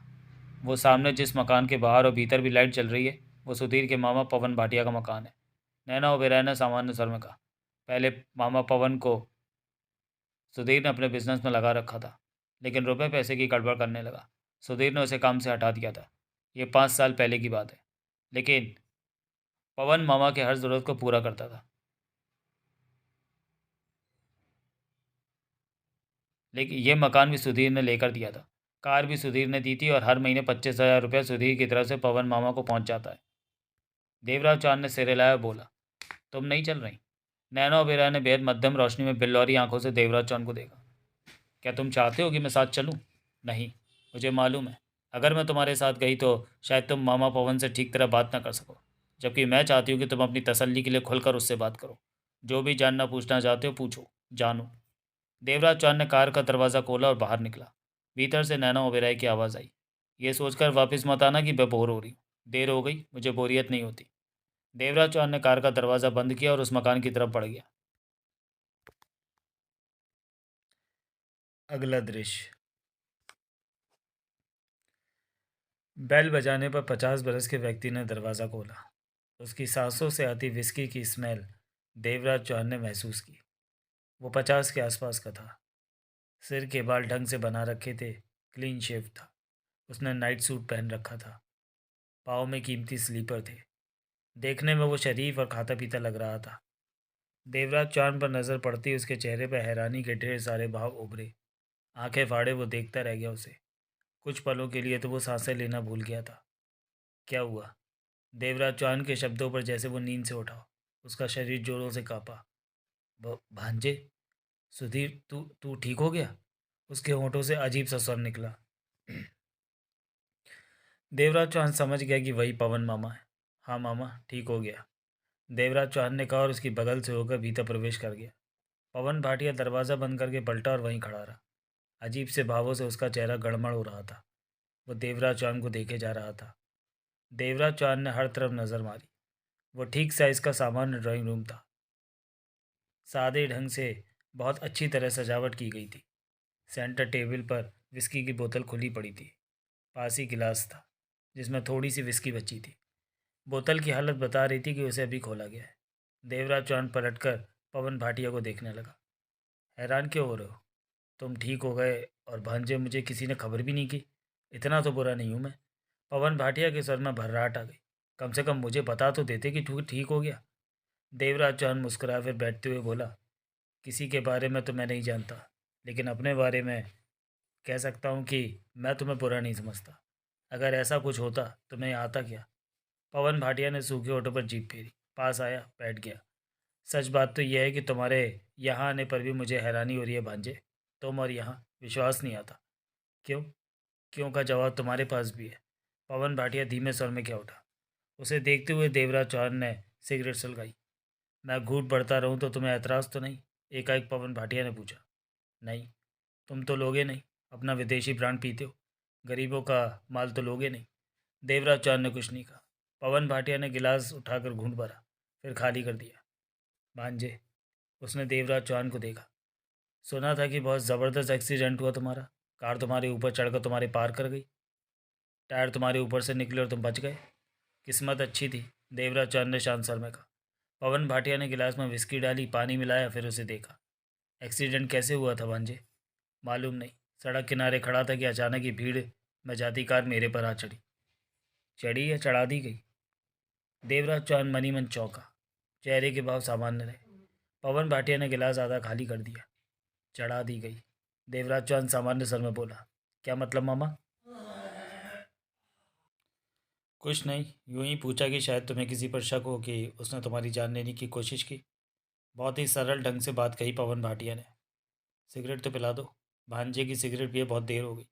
वो सामने जिस मकान के बाहर और भीतर भी लाइट जल रही है, वो सुधीर के मामा पवन भाटिया का मकान है। नैना ओबेरॉय ने सामान्य स्वर में कहा। पहले मामा पवन को सुधीर ने अपने बिजनेस में लगा रखा था, लेकिन रुपए पैसे की गड़बड़ करने लगा। सुधीर ने उसे काम से हटा दिया था। ये 5 साल पहले की बात है। लेकिन पवन मामा के हर ज़रूरत को पूरा करता था। लेकिन ये मकान भी सुधीर ने लेकर दिया था। कार भी सुधीर ने दी थी और हर महीने 25,000 रुपये सुधीर की तरफ से पवन मामा को पहुंच जाता है। देवराज चांद ने सिर हिलाया और बोला, तुम नहीं चल रही? नैना ओबेरॉय ने बेहद मध्यम रोशनी में बिल्लौरी आंखों से देवराज चौहान को देखा। क्या तुम चाहते हो कि मैं साथ चलूं? नहीं, मुझे मालूम है अगर मैं तुम्हारे साथ गई तो शायद तुम मामा पवन से ठीक तरह बात ना कर सको। जबकि मैं चाहती हूँ कि तुम अपनी तसल्ली के लिए खुलकर उससे बात करो। जो भी जानना पूछना चाहते हो पूछो, जानो। देवराज चौहान ने कार का दरवाज़ा खोला और बाहर निकला। भीतर से नैना ओबेरॉय की आवाज़ आई, ये सोचकर वापस मत आना कि मैं बोर हो रही हूँ। देर हो गई, मुझे बोरियत नहीं होती। देवराज चौहान ने कार का दरवाज़ा बंद किया और उस मकान की तरफ बढ़ गया। अगला दृश्य। बेल बजाने पर 50 बरस के व्यक्ति ने दरवाज़ा खोला। उसकी सांसों से आती विस्की की स्मेल देवराज चौहान ने महसूस की। वो 50 के आसपास का था। सिर के बाल ढंग से बना रखे थे, क्लीन शेव था। उसने नाइट सूट पहन रखा था। पाँव में कीमती स्लीपर थे। देखने में वो शरीफ और खाता पीता लग रहा था। देवराज चौहान पर नज़र पड़ती उसके चेहरे पर हैरानी के ढेर सारे भाव उभरे। आंखें फाड़े वो देखता रह गया उसे। कुछ पलों के लिए तो वो सांसें लेना भूल गया था। क्या हुआ? देवराज चौहान के शब्दों पर जैसे वो नींद से उठा। उसका शरीर जोरों से कांपा। भांजे, सुधीर, तू तू ठीक हो गया? उसके होंठों से अजीब सा स्वर निकला। देवराज चौहान समझ गया कि वही पवन मामा है। हाँ मामा, ठीक हो गया, देवराज चौहान ने कहा और उसकी बगल से होकर भीतर प्रवेश कर गया। पवन भाटिया दरवाज़ा बंद करके पलटा और वहीं खड़ा रहा। अजीब से भावों से उसका चेहरा गड़बड़ हो रहा था। वो देवराज चौहान को देखे जा रहा था। देवराज चौहान ने हर तरफ नज़र मारी। वो ठीक साइज का सामान्य ड्राइंग रूम था। सादे ढंग से बहुत अच्छी तरह सजावट की गई थी। सेंटर टेबल पर विस्की की बोतल खुली पड़ी थी। पास ही गिलास था जिसमें थोड़ी सी विस्की बची थी। बोतल की हालत बता रही थी कि उसे अभी खोला गया है। देवराज चौहान पलटकर पवन भाटिया को देखने लगा। हैरान क्यों हो रहे हो? तुम ठीक हो गए और भांजे मुझे किसी ने खबर भी नहीं की। इतना तो बुरा नहीं हूँ मैं। पवन भाटिया के सर में भर्राहट आ गई। कम से कम मुझे बता तो देते कि तू ठीक हो गया। देवराज चौहान मुस्कुरा फिर बैठते हुए बोला, किसी के बारे में तो मैं नहीं जानता, लेकिन अपने बारे में कह सकता हूँ कि मैं तुम्हें बुरा नहीं समझता। अगर ऐसा कुछ होता तो मैं यहाँ आता क्या? पवन भाटिया ने सूखे होठों पर जीभ फेरी, पास आया, बैठ गया। सच बात तो यह है कि तुम्हारे यहाँ आने पर भी मुझे हैरानी हो रही है भांजे। तुम और यहाँ विश्वास नहीं आता। क्यों? क्यों का जवाब तुम्हारे पास भी है। पवन भाटिया धीमे स्वर में क्या उठा। उसे देखते हुए देवराज चौहान ने सिगरेट सुलगाई। मैं घूट बढ़ता रहूं तो तुम्हें ऐतराज़ तो नहीं? एकाएक पवन भाटिया ने पूछा। नहीं, तुम तो लोगे नहीं। अपना विदेशी ब्रांड पीते हो, गरीबों का माल तो लोगे नहीं। देवराज चौहान ने कुछ नहीं कहा। पवन भाटिया ने गिलास उठाकर घूंट भरा, फिर खाली कर दिया। भांजे, उसने देवराज चौहान को देखा। सुना था कि बहुत ज़बरदस्त एक्सीडेंट हुआ तुम्हारा। कार तुम्हारे ऊपर चढ़कर तुम्हारे पार कर गई। टायर तुम्हारे ऊपर से निकले और तुम बच गए। किस्मत अच्छी थी। देवराज चौहान ने शांत स्वर में कहा। पवन भाटिया ने गिलास में विस्की डाली, पानी मिलाया, फिर उसे देखा। एक्सीडेंट कैसे हुआ था भांजे? मालूम नहीं। सड़क किनारे खड़ा था कि अचानक ही भीड़ में जाती कार मेरे पर आ चढ़ी। चढ़ी या चढ़ा दी गई? देवराज चौहान मनी मन चौंका। चेहरे के भाव सामान्य रहे। पवन भाटिया ने गिलास आधा खाली कर दिया। चढ़ा दी गई। देवराज चौहान सामान्य स्वर में बोला। क्या मतलब मामा? कुछ नहीं, यूं ही पूछा कि शायद तुम्हें किसी पर शक हो कि उसने तुम्हारी जान लेने की कोशिश की। बहुत ही सरल ढंग से बात कही पवन भाटिया ने। सिगरेट तो पिला दो। भांजे की सिगरेट पिए बहुत देर हो गई।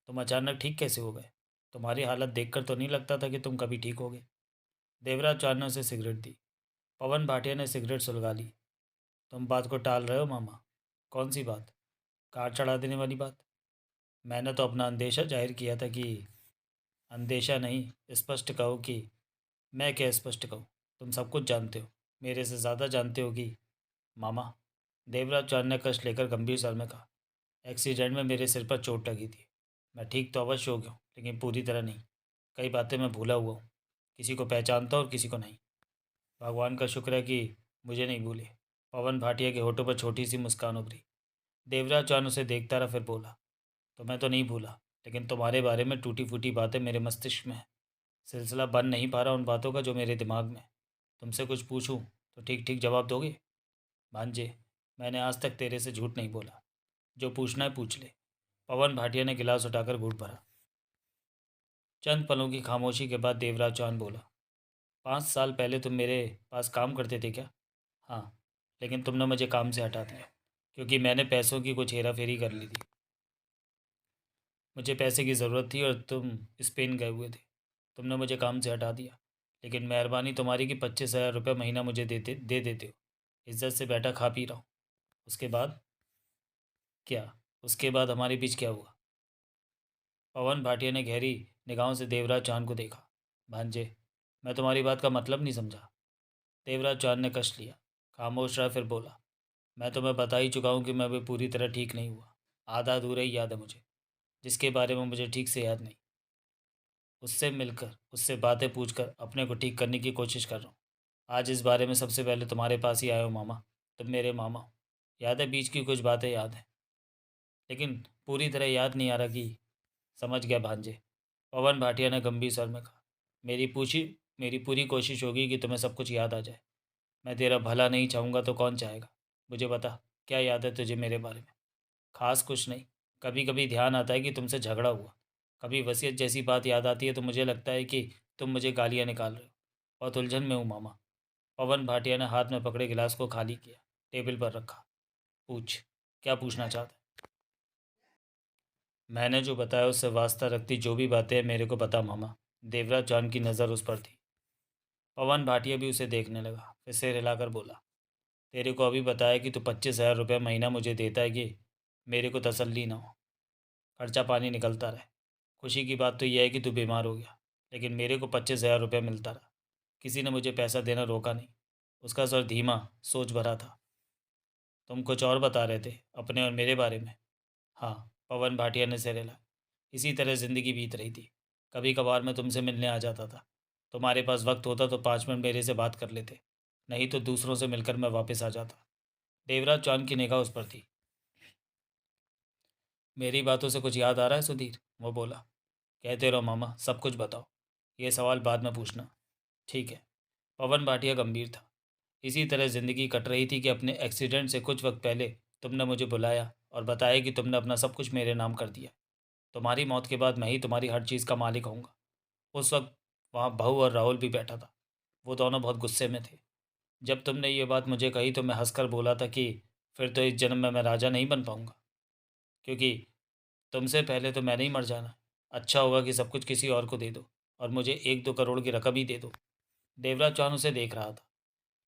तुम अचानक ठीक कैसे हो गए? तुम्हारी हालत देखकर तो नहीं लगता था कि तुम कभी ठीक होगे। देवराज चौहान ने उसे सिगरेट दी। पवन भाटिया ने सिगरेट सुलगा ली। तुम बात को टाल रहे हो मामा। कौन सी बात? कार चढ़ा देने वाली बात। मैंने तो अपना अंदेशा जाहिर किया था कि अंदेशा नहीं, स्पष्ट कहो कि मैं क्या स्पष्ट कहूँ। तुम सब कुछ जानते हो, मेरे से ज़्यादा जानते हो कि मामा। देवराज चौहान ने कष्ट लेकर गंभीर स्वर में कहा। एक्सीडेंट में मेरे सिर पर चोट लगी थी। मैं ठीक तो अवश्य हो गया हूँ, लेकिन पूरी तरह नहीं। कई बातें मैं भूला हुआ हूँ। किसी को पहचानता और किसी को नहीं। भगवान का शुक्र है कि मुझे नहीं भूले। पवन भाटिया के होठों पर छोटी सी मुस्कान उभरी। देवराज चौहान उसे देखता रहा, फिर बोला। तो मैं तो नहीं भूला, लेकिन तुम्हारे बारे में टूटी फूटी बातें मेरे मस्तिष्क में है। सिलसिला बन नहीं पा रहा उन बातों का जो मेरे दिमाग में है। तुमसे कुछ पूछूं तो ठीक ठीक जवाब दोगे? भांजे, मैंने आज तक तेरे से झूठ नहीं बोला। जो पूछना है पूछ ले। पवन भाटिया ने गिलास उठाकर घूंट भरा। चंद पलों की खामोशी के बाद देवराज चौहान बोला। 5 साल पहले तुम मेरे पास काम करते थे क्या? हाँ, लेकिन तुमने मुझे काम से हटा दिया क्योंकि मैंने पैसों की कुछ हेरा फेरी कर ली थी। मुझे पैसे की ज़रूरत थी और तुम स्पेन गए हुए थे। तुमने मुझे काम से हटा दिया, लेकिन मेहरबानी तुम्हारी कि 25,000 रुपये महीना मुझे दे देते हो। इज्जत से बैठा खा पी रहा हूँ। उसके बाद क्या? उसके बाद हमारे बीच क्या हुआ? पवन भाटिया ने गहरी निगाहों से देवराज चौहान को देखा। भांजे, मैं तुम्हारी बात का मतलब नहीं समझा। देवराज चौहान ने कष्ट लिया, खामोश रहा, फिर बोला। मैं तुम्हें बता ही चुका हूँ कि मैं अभी पूरी तरह ठीक नहीं हुआ। आधा अधूरा ही याद है मुझे, जिसके बारे में मुझे ठीक से याद नहीं। उससे मिलकर, उससे बातें पूछकर अपने को ठीक करने की कोशिश कर रहा हूँ। आज इस बारे में सबसे पहले तुम्हारे पास ही आया हूँ मामा। तुम मेरे मामा हो। याद है, बीच की कुछ बातें याद हैं, लेकिन पूरी तरह याद नहीं आ रहा कि। समझ गया भांजे। पवन भाटिया ने गंभीर स्वर में कहा। मेरी पूछी मेरी पूरी कोशिश होगी कि तुम्हें सब कुछ याद आ जाए। मैं तेरा भला नहीं चाहूँगा तो कौन चाहेगा? मुझे बता, क्या याद है तुझे मेरे बारे में? खास कुछ नहीं। कभी कभी ध्यान आता है कि तुमसे झगड़ा हुआ। कभी वसीयत जैसी बात याद आती है तो मुझे लगता है कि तुम मुझे गालियाँ निकाल रहे हो। बहुत उलझन में हूँ मामा। पवन भाटिया ने हाथ में पकड़े गिलास को खाली किया, टेबल पर रखा। पूछ, क्या पूछना चाहता है? मैंने जो बताया उससे वास्ता रखती जो भी बातें हैं मेरे को बता मामा। देवराज जॉन की नज़र उस पर थी। पवन भाटिया भी उसे देखने लगा, फिर सिर हिलाकर बोला। तेरे को अभी बताया कि तू 25,000 रुपये महीना मुझे देता है कि मेरे को तसल्ली ना हो, खर्चा पानी निकलता रहे। खुशी की बात तो यह है कि तू बीमार हो गया, लेकिन मेरे को 25,000 रुपये मिलता रहा। किसी ने मुझे पैसा देना रोका नहीं। उसका स्वर धीमा, सोच भरा था। तुम कुछ और बता रहे थे, अपने और मेरे बारे में? हाँ, पवन भाटिया ने सिर हिलाया। इसी तरह ज़िंदगी बीत रही थी। कभी कभार मैं तुमसे मिलने आ जाता था। तुम्हारे पास वक्त होता तो 5 मिनट मेरे से बात कर लेते, नहीं तो दूसरों से मिलकर मैं वापस आ जाता। देवराज चांद की निगाह उस पर थी। मेरी बातों से कुछ याद आ रहा है सुधीर? वो बोला। कहते रहो मामा, सब कुछ बताओ। ये सवाल बाद में पूछना। ठीक है। पवन भाटिया गंभीर था। इसी तरह ज़िंदगी कट रही थी कि अपने एक्सीडेंट से कुछ वक्त पहले तुमने मुझे बुलाया और बताया कि तुमने अपना सब कुछ मेरे नाम कर दिया। तुम्हारी मौत के बाद मैं ही तुम्हारी हर चीज़ का मालिक होऊंगा। उस वक्त वहाँ बहू और राहुल भी बैठा था। वो दोनों बहुत गुस्से में थे। जब तुमने ये बात मुझे कही तो मैं हंसकर बोला था कि फिर तो इस जन्म में मैं राजा नहीं बन पाऊंगा, क्योंकि तुमसे पहले तो मैंने ही मर जाना। अच्छा होगा कि सब कुछ किसी और को दे दो और मुझे 1-2 करोड़ की रकम ही दे दो। देवराज चौहान उसे देख रहा था,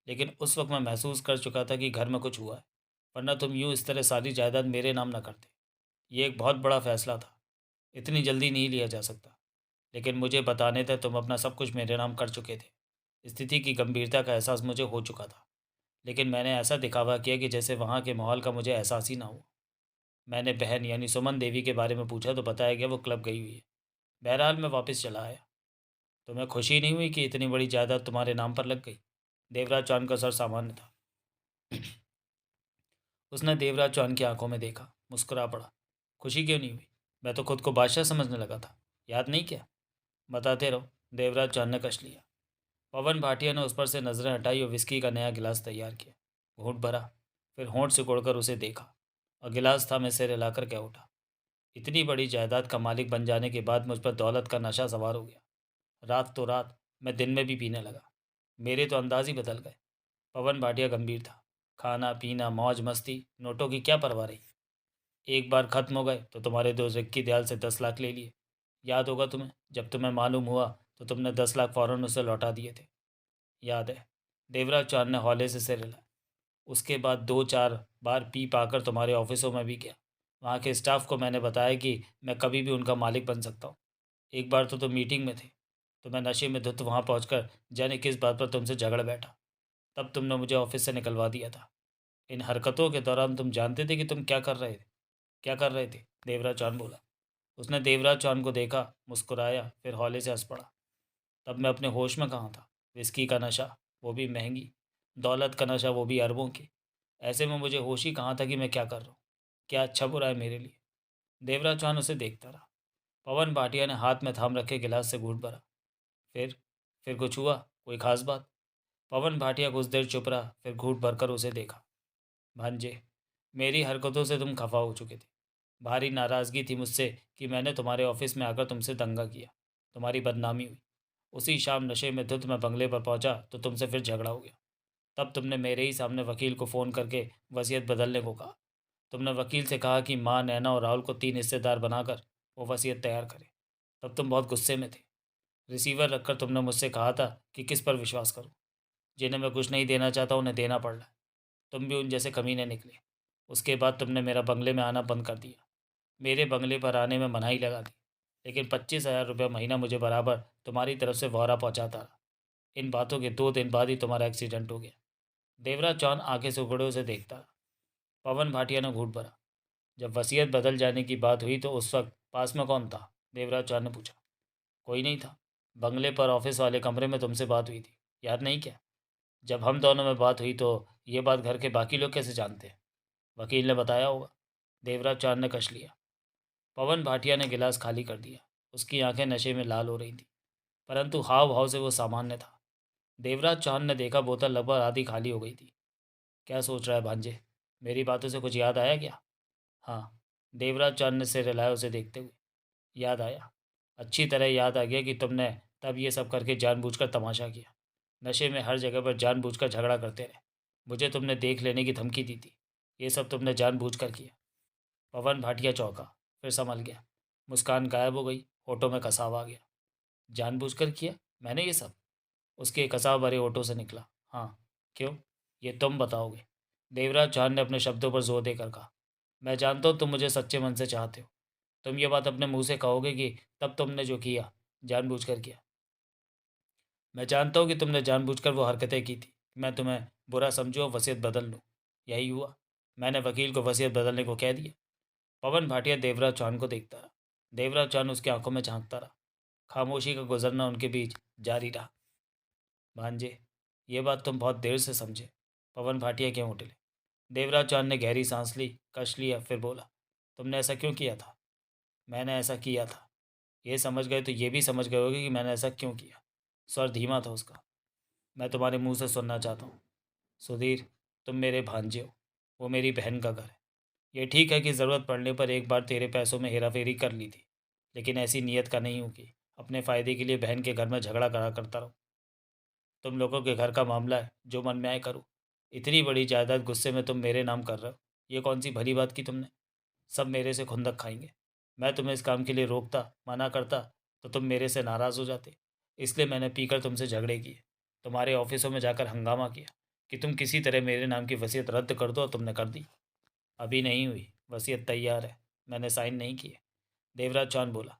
लेकिन उस वक्त मैं महसूस कर चुका था कि घर में कुछ हुआ है, वरना तुम यूँ इस तरह सारी जायदाद मेरे नाम न करते। ये एक बहुत बड़ा फैसला था, इतनी जल्दी नहीं लिया जा सकता। लेकिन मुझे बताने तक तुम अपना सब कुछ मेरे नाम कर चुके थे। स्थिति की गंभीरता का एहसास मुझे हो चुका था, लेकिन मैंने ऐसा दिखावा किया कि जैसे वहाँ के माहौल का मुझे एहसास ही ना हुआ। मैंने बहन यानी सुमन देवी के बारे में पूछा तो बताया गया वो क्लब गई हुई है। बहरहाल मैं वापस चला आया। तुम्हें खुशी नहीं हुई कि इतनी बड़ी जायदाद तुम्हारे नाम पर लग गई? देवराज चौहान का सर सामान्य था। उसने देवराज चौहान की आंखों में देखा, मुस्कुरा पड़ा। खुशी क्यों नहीं हुई? मैं तो खुद को बादशाह समझने लगा था। याद नहीं क्या? बताते रहो। देवराज चौहान ने कश लिया। पवन भाटिया ने उस पर से नजरें हटाई और विस्की का नया गिलास तैयार किया। घूंट भरा, फिर होंठ सिकोड़कर उसे देखा और गिलास था में सिर हिलाकर कह उठा। इतनी बड़ी जायदाद का मालिक बन जाने के बाद मुझ पर दौलत का नशा सवार हो गया। रात तो रात, मैं दिन में भी पीने लगा। मेरे तो अंदाज ही बदल गए। पवन भाटिया गंभीर था। खाना पीना मौज मस्ती, नोटों की क्या परवाह रही। एक बार खत्म हो गए तो तुम्हारे दोस्त रिक्की दयाल से 10 लाख ले लिए। याद होगा तुम्हें, जब तुम्हें मालूम हुआ तो तुमने 10 लाख फौरन उसे लौटा दिए थे। याद है। देवराज चांद ने हौले से सिर हिलाया। उसके बाद 2-4 बार पी पाकर तुम्हारे ऑफिसों में भी गया। वहाँ के स्टाफ को मैंने बताया कि मैं कभी भी उनका मालिक बन सकता हूँ। एक बार तो तुम मीटिंग में थे, तो मैं नशे में धुत वहाँ पहुँचकर जाने किस बात पर तुमसे झगड़ बैठा। तब तुमने मुझे ऑफिस से निकलवा दिया था। इन हरकतों के दौरान तुम जानते थे कि तुम क्या कर रहे थे? क्या कर रहे थे? देवराज चौहान बोला। उसने देवराज चौहान को देखा, मुस्कुराया, फिर हौले से हंस पड़ा। तब मैं अपने होश में कहाँ था? विस्की का नशा, वो भी महंगी। दौलत का नशा, वो भी अरबों की। ऐसे में मुझे होश ही कहाँ था कि मैं क्या कर रहा हूँ, क्या अच्छा बुरा है मेरे लिए। देवराज चौहान उसे देखता रहा। पवन भाटिया ने हाथ में थाम रखे गिलास से घूंट भरा। फिर फिर कुछ हुआ? कोई खास बात? पवन भाटिया कुछ देर चुप रहा, फिर घूंट भरकर उसे देखा। भांजे, मेरी हरकतों से तुम खफा हो चुके थे। भारी नाराज़गी थी मुझसे कि मैंने तुम्हारे ऑफिस में आकर तुमसे दंगा किया। तुम्हारी बदनामी हुई। उसी शाम नशे में धुत मैं बंगले पर पहुंचा तो तुमसे फिर झगड़ा हो गया। तब तुमने मेरे ही सामने वकील को फ़ोन करके वसीयत बदलने को कहा। तुमने वकील से कहा कि माँ, नैना और राहुल को 3 हिस्सेदार बनाकर वो वसीयत तैयार करे। तब तुम बहुत गुस्से में थे। रिसीवर रखकर तुमने मुझसे कहा था कि किस पर विश्वास करूं। जिन्हें मैं कुछ नहीं देना चाहता उन्हें देना पड़ रहा है। तुम भी उन जैसे कमीने निकले। उसके बाद तुमने मेरा बंगले में आना बंद कर दिया। मेरे बंगले पर आने में मनाही लगा दी, लेकिन 25,000 रुपये महीना मुझे बराबर तुम्हारी तरफ से वहरा पहुंचाता रहा। इन बातों के 2 दिन बाद ही तुम्हारा एक्सीडेंट हो गया। देवराज चौहान आंखें से उगड़े उसे देखता रहा। पवन भाटिया ने घूट भरा। जब वसीयत बदल जाने की बात हुई तो उस वक्त पास में कौन था? देवराज चौहान ने पूछा। कोई नहीं था। बंगले पर ऑफिस वाले कमरे में तुमसे बात हुई थी। याद नहीं क्या? जब हम दोनों में बात हुई तो ये बात घर के बाकी लोग कैसे जानते हैं? वकील ने बताया होगा। देवराज चौहान ने कश लिया। पवन भाटिया ने गिलास खाली कर दिया। उसकी आंखें नशे में लाल हो रही थी, परंतु हाव भाव से वो सामान्य था। देवराज चौहान ने देखा बोतल लगभग आधी खाली हो गई थी। क्या सोच रहा है भांजे? मेरी बातों से कुछ याद आया क्या? हाँ। देवराज चौहान ने सिर हिलाया उसे देखते हुए। याद आया। अच्छी तरह याद आ गया कि तुमने तब ये सब करके जानबूझकर तमाशा किया। नशे में हर जगह पर जानबूझकर झगड़ा करते रहे। मुझे तुमने देख लेने की धमकी दी थी। ये सब तुमने जानबूझकर किया। पवन भाटिया चौंका, फिर संभल गया। मुस्कान गायब हो गई, होठों में कसाव आ गया। जानबूझकर किया मैंने ये सब? उसके कसाव भरे होठों से निकला। हाँ। क्यों? ये तुम बताओगे। देवराज चौहान ने अपने शब्दों पर जोर देकर कहा। मैं जानता हूँ तुम मुझे सच्चे मन से चाहते हो। तुम ये बात अपने मुंह से कहोगे कि तब तुमने जो किया जानबूझकर किया। मैं जानता हूँ कि तुमने जानबूझकर वो हरकतें की थी। मैं तुम्हें बुरा समझूँ और वसीयत बदल लूँ। यही हुआ। मैंने वकील को वसीयत बदलने को कह दिया। पवन भाटिया देवराज चौहान को देखता रहा। देवराज चौहान उसकी आंखों में झांकता रहा। खामोशी का गुजरना उनके बीच जारी रहा। भांजे, ये बात तुम बहुत देर से समझे। पवन भाटिया क्यों उठे? देवराज चौहान ने गहरी सांस ली, कश लिया, फिर बोला, तुमने ऐसा क्यों किया था? मैंने ऐसा किया था। ये समझ गए तो ये भी समझ गए होगे कि मैंने ऐसा क्यों किया। स्वर धीमा था उसका। मैं तुम्हारे मुंह से सुनना चाहता हूँ। सुधीर, तुम मेरे भांजे हो। वो मेरी बहन का घर है। ये ठीक है कि ज़रूरत पड़ने पर एक बार तेरे पैसों में हेरा फेरी कर ली थी, लेकिन ऐसी नीयत का नहीं हूँ कि अपने फ़ायदे के लिए बहन के घर में झगड़ा करा करता रहूँ। तुम लोगों के घर का मामला है, जो मन में आए करो। इतनी बड़ी जायदाद गुस्से में तुम मेरे नाम कर रहे हो, ये कौन सी भली बात की तुमने? सब मेरे से खुंदक खाएंगे। मैं तुम्हें इस काम के लिए रोकता, मना करता, तो तुम मेरे से नाराज़ हो जाते। इसलिए मैंने पीकर तुमसे झगड़े किए, तुम्हारे ऑफिसों में जाकर हंगामा किया कि तुम किसी तरह मेरे नाम की वसीयत रद्द कर दो, और तुमने कर दी। अभी नहीं हुई, वसीयत तैयार है, मैंने साइन नहीं किए। देवराज चौहान बोला,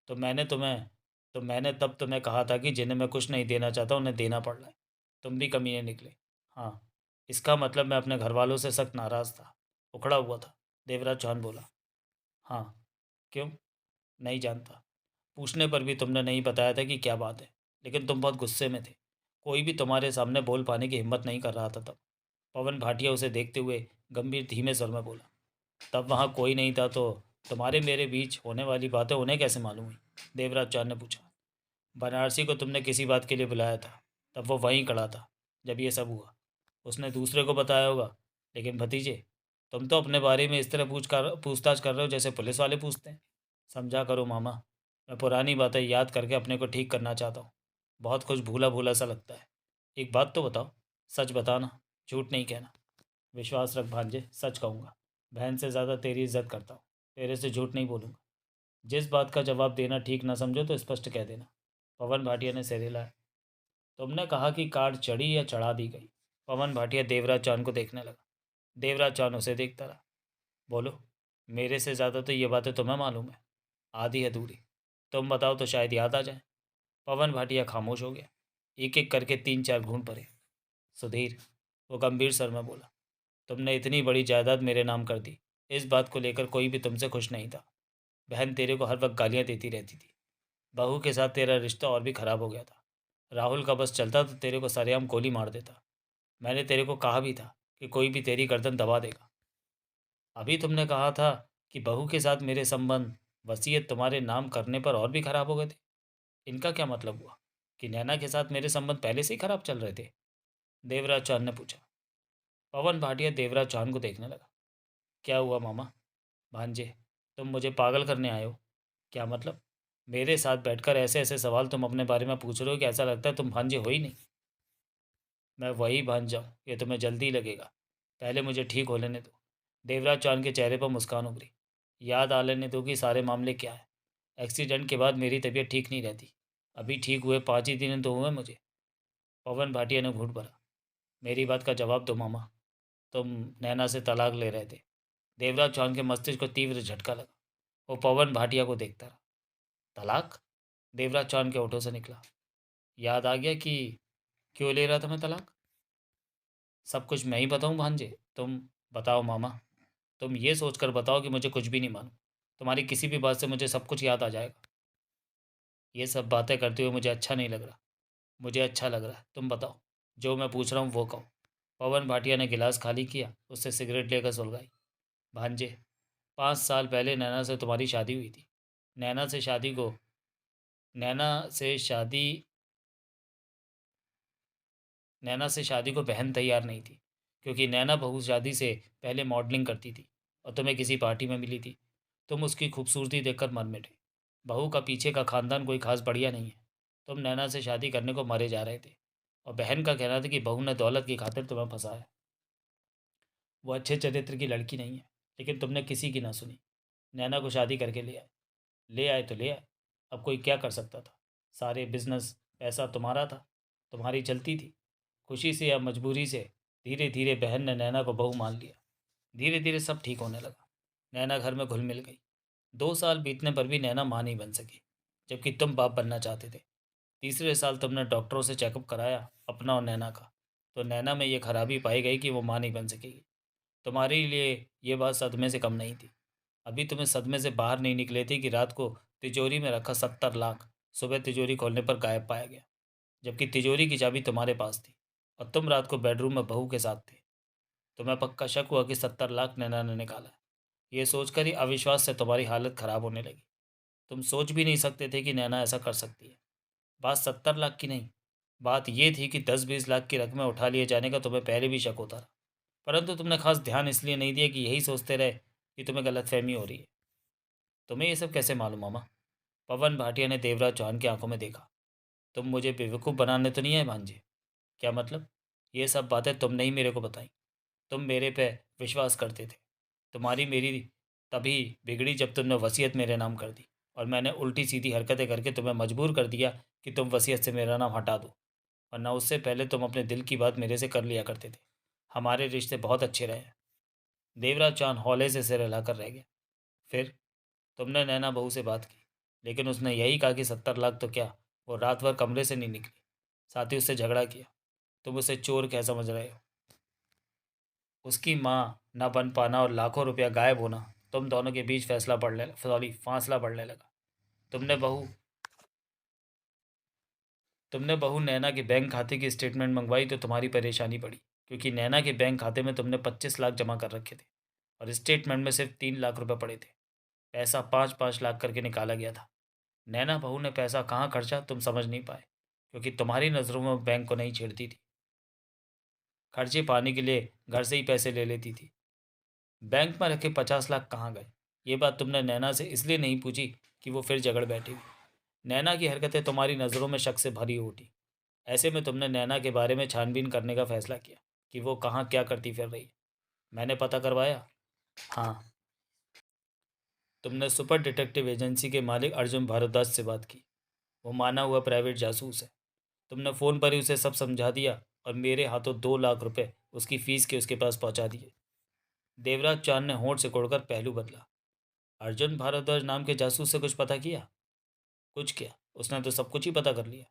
तो मैंने तुम्हें तो मैंने तब तुम्हें कहा था कि जिन्हें मैं कुछ नहीं देना चाहता उन्हें देना पड़ रहा है। तुम भी कमीने निकले। हाँ, इसका मतलब मैं अपने घर वालों से सख्त नाराज़ था, उखड़ा हुआ था। देवराज चौहान बोला, हाँ। क्यों? नहीं जानता। पूछने पर भी तुमने नहीं बताया था कि क्या बात है, लेकिन तुम बहुत गुस्से में थे। कोई भी तुम्हारे सामने बोल पाने की हिम्मत नहीं कर रहा था तब। पवन भाटिया उसे देखते हुए गंभीर धीमे स्वर में बोला, तब वहाँ कोई नहीं था तो तुम्हारे मेरे बीच होने वाली बातें उन्हें कैसे मालूम हुई? देवराज चौहान ने पूछा। बनारसी को तुमने किसी बात के लिए बुलाया था, तब वो वहीं खड़ा था जब ये सब हुआ। उसने दूसरे को बताया होगा, लेकिन भतीजे, तुम तो अपने बारे में इस तरह पूछताछ कर रहे हो जैसे पुलिस वाले पूछते हैं। समझा करो मामा, मैं पुरानी बातें याद करके अपने को ठीक करना चाहता हूँ। बहुत कुछ भूला भूला सा लगता है। एक बात तो बताओ, सच बताना, झूठ नहीं कहना। विश्वास रख भांजे, सच कहूँगा। बहन से ज़्यादा तेरी इज्जत करता हूँ, तेरे से झूठ नहीं बोलूँगा। जिस बात का जवाब देना ठीक ना समझो तो स्पष्ट कह देना। पवन भाटिया ने सिर हिलाया। तुमने कहा कि कार चढ़ी या चढ़ा दी गई? पवन भाटिया देवराज चौहान को देखने लगा। देवराज चौहान उसे देखता रहा। बोलो, मेरे से ज़्यादा तो ये बातें तुम्हें मालूम है, आधी अधूरी। तुम बताओ तो शायद याद आ जाए। पवन भाटिया खामोश हो गया। एक एक करके तीन चार घूंट भरे। सुधीर, वो गंभीर स्वर में बोला, तुमने इतनी बड़ी जायदाद मेरे नाम कर दी, इस बात को लेकर कोई भी तुमसे खुश नहीं था। बहन तेरे को हर वक्त गालियाँ देती रहती थी। बहू के साथ तेरा रिश्ता और भी खराब हो गया था। राहुल का बस चलता तो तेरे को सरेआम गोली मार देता। मैंने तेरे को कहा भी था कि कोई भी तेरी गर्दन दबा देगा। अभी तुमने कहा था कि बहू के साथ मेरे संबंध वसीयत तुम्हारे नाम करने पर और भी खराब हो गए थे। इनका क्या मतलब हुआ? कि नैना के साथ मेरे संबंध पहले से ही खराब चल रहे थे? देवराज चौहान ने पूछा। पवन भाटिया देवराज चौहान को देखने लगा। क्या हुआ मामा? भांजे, तुम मुझे पागल करने आए हो? क्या मतलब? मेरे साथ बैठकर ऐसे ऐसे सवाल तुम अपने बारे में पूछ रहे हो कि ऐसा लगता है तुम भांजे हो ही नहीं। मैं वही भांजा हूँ, ये तुम्हें जल्दी लगेगा। पहले मुझे ठीक हो लेने दो। देवराज चौहान के चेहरे पर मुस्कान उभरी। याद आ लेने दो कि सारे मामले क्या है। एक्सीडेंट के बाद मेरी तबीयत ठीक नहीं रहती। अभी ठीक हुए 5 ही दिन तो हुए मुझे। पवन भाटिया ने घूंट भरा। मेरी बात का जवाब दो मामा। तुम नैना से तलाक ले रहे थे। देवराज चौहान के मस्तिष्क को तीव्र झटका लगा। वो पवन भाटिया को देखता रहा। तलाक? देवराज चौहान के होठों से निकला। याद आ गया कि क्यों ले रहा था मैं तलाक? सब कुछ मैं ही बताऊं भांजे? तुम बताओ मामा। तुम ये सोचकर बताओ कि मुझे कुछ भी नहीं मालूम। तुम्हारी किसी भी बात से मुझे सब कुछ याद आ जाएगा। ये सब बातें करते हुए मुझे अच्छा नहीं लग रहा। मुझे अच्छा लग रहा है, तुम बताओ। जो मैं पूछ रहा हूँ वो कहो। पवन भाटिया ने गिलास खाली किया, उससे सिगरेट लेकर सुलगाई। भांजे, 5 साल पहले नैना से शादी को नैना से शादी नैना से शादी को बहन तैयार नहीं थी, क्योंकि नैना बहू शादी से पहले मॉडलिंग करती थी और तुम्हें किसी पार्टी में मिली थी। तुम उसकी खूबसूरती देखकर मर मिटे। बहू का पीछे का खानदान कोई खास बढ़िया नहीं है। तुम नैना से शादी करने को मरे जा रहे थे, और बहन का कहना था कि बहू ने दौलत की खातिर तुम्हें फंसाया। वो अच्छे चरित्र की लड़की नहीं है, लेकिन तुमने किसी की ना सुनी। नैना को शादी करके ले आए तो ले आए। अब कोई क्या कर सकता था? सारे बिजनेस, पैसा तुम्हारा था, तुम्हारी चलती थी। खुशी से या मजबूरी से धीरे धीरे बहन ने नैना को बहू मान लिया। धीरे धीरे सब ठीक होने लगा। नैना घर में घुल मिल गई। 2 साल बीतने पर भी नैना माँ नहीं बन सकी, जबकि तुम बाप बनना चाहते थे। तीसरे साल तुमने डॉक्टरों से चेकअप कराया, अपना और नैना का। तो नैना में ये खराबी पाई गई कि वो माँ नहीं बन सकेगी। तुम्हारे लिए ये बात सदमे से कम नहीं थी। अभी तुम्हें सदमे से बाहर नहीं निकले थे कि रात को तिजोरी में रखा 70 लाख सुबह तिजोरी खोलने पर गायब पाया गया, जबकि तिजोरी की चाबी तुम्हारे पास थी और तुम रात को बेडरूम में बहू के साथ थे। तुम्हें पक्का शक हुआ कि 70 लाख नैना ने निकाला है। ये सोचकर ही अविश्वास से तुम्हारी हालत खराब होने लगी। तुम सोच भी नहीं सकते थे कि नैना ऐसा कर सकती है। बात 70 लाख की नहीं, बात यह थी कि 10-20 लाख की रकमें उठा लिए जाने का तुम्हें पहले भी शक होता रहा, परंतु तुमने खास ध्यान इसलिए नहीं दिया कि यही सोचते रहे कि तुम्हें गलतफहमी हो रही है। तुम्हें ये सब कैसे मालूम मामा? पवन भाटिया ने देवराज चौहान की आंखों में देखा। तुम मुझे बेवकूफ़ बनाने तो नहीं है भांजे? क्या मतलब? ये सब बातें तुमने ही मेरे को बताई। तुम मेरे पे विश्वास करते थे। तुम्हारी मेरी तभी बिगड़ी जब तुमने वसीयत मेरे नाम कर दी और मैंने उल्टी सीधी हरकतें करके तुम्हें मजबूर कर दिया कि तुम वसीयत से मेरा नाम हटा दो, वरना उससे पहले तुम अपने दिल की बात मेरे से कर लिया करते थे। हमारे रिश्ते बहुत अच्छे रहे हैं। देवराज चांद हौले से सिर हिलाकर रह गया। फिर तुमने नैना बहू से बात की, लेकिन उसने यही कहा कि 70 लाख तो क्या, वो रात भर कमरे से नहीं निकली। साथ ही उससे झगड़ा किया। तुम उसे चोर क्या समझ रहे हो? उसकी माँ न बन पाना और लाखों रुपया गायब होना तुम दोनों के बीच फासला बढ़ने लगा। तुमने बहू तुमने बहू नैना के बैंक खाते की स्टेटमेंट मंगवाई तो तुम्हारी परेशानी बढ़ी, क्योंकि नैना के बैंक खाते में तुमने 25 लाख जमा कर रखे थे और स्टेटमेंट में सिर्फ 3 लाख रुपए पड़े थे। पैसा 5-5 लाख करके निकाला गया था। नैना बहू ने पैसा कहाँ खर्चा तुम समझ नहीं पाए, क्योंकि तुम्हारी नज़रों में वो बैंक को नहीं छेड़ती थी। खर्चे पाने के लिए घर से ही पैसे ले लेती थी। बैंक में रखे 50 लाख कहाँ गए, ये बात तुमने नैना से इसलिए नहीं पूछी कि वो फिर झगड़ बैठी हुई। नैना की हरकतें तुम्हारी नज़रों में शक से भरी उठी। ऐसे में तुमने नैना के बारे में छानबीन करने का फैसला किया कि वो कहाँ क्या करती फिर रही है। मैंने पता करवाया। हाँ, तुमने सुपर डिटेक्टिव एजेंसी के मालिक अर्जुन भारद्वाज से बात की। वो माना हुआ प्राइवेट जासूस है। तुमने फ़ोन पर ही उसे सब समझा दिया और मेरे हाथों 2 लाख रुपए उसकी फीस के उसके पास पहुंचा दिए। देवराज चांद ने होंठ सिकोड़कर पहलू बदला। अर्जुन भारद्वाज नाम के जासूस से कुछ पता किया? कुछ क्या, उसने तो सब कुछ ही पता कर लिया।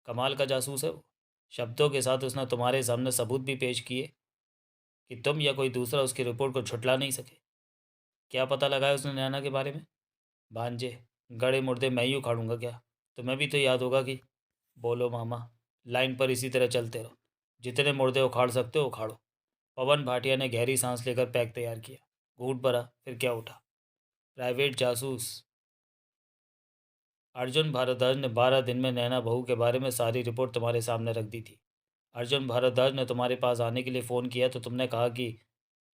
कमाल का जासूस है वो। शब्दों के साथ उसने तुम्हारे सामने सबूत भी पेश किए कि तुम या कोई दूसरा उसकी रिपोर्ट को झुठला नहीं सके। क्या पता लगाया उसने नैना के बारे में? भांजे, गड़े मुर्दे मैं ही उखाड़ूंगा क्या? तुम्हें भी तो याद होगा कि। बोलो मामा, लाइन पर इसी तरह चलते रहो। जितने मुर्दे उखाड़ सकते हो उखाड़ो। पवन भाटिया ने गहरी सांस लेकर पैक तैयार किया। घूंट भरा, फिर क्या उठा? प्राइवेट जासूस अर्जुन भारद्वाज ने 12 दिन में नैना बहू के बारे में सारी रिपोर्ट तुम्हारे सामने रख दी थी। अर्जुन भारद्वाज ने तुम्हारे पास आने के लिए फ़ोन किया तो तुमने कहा कि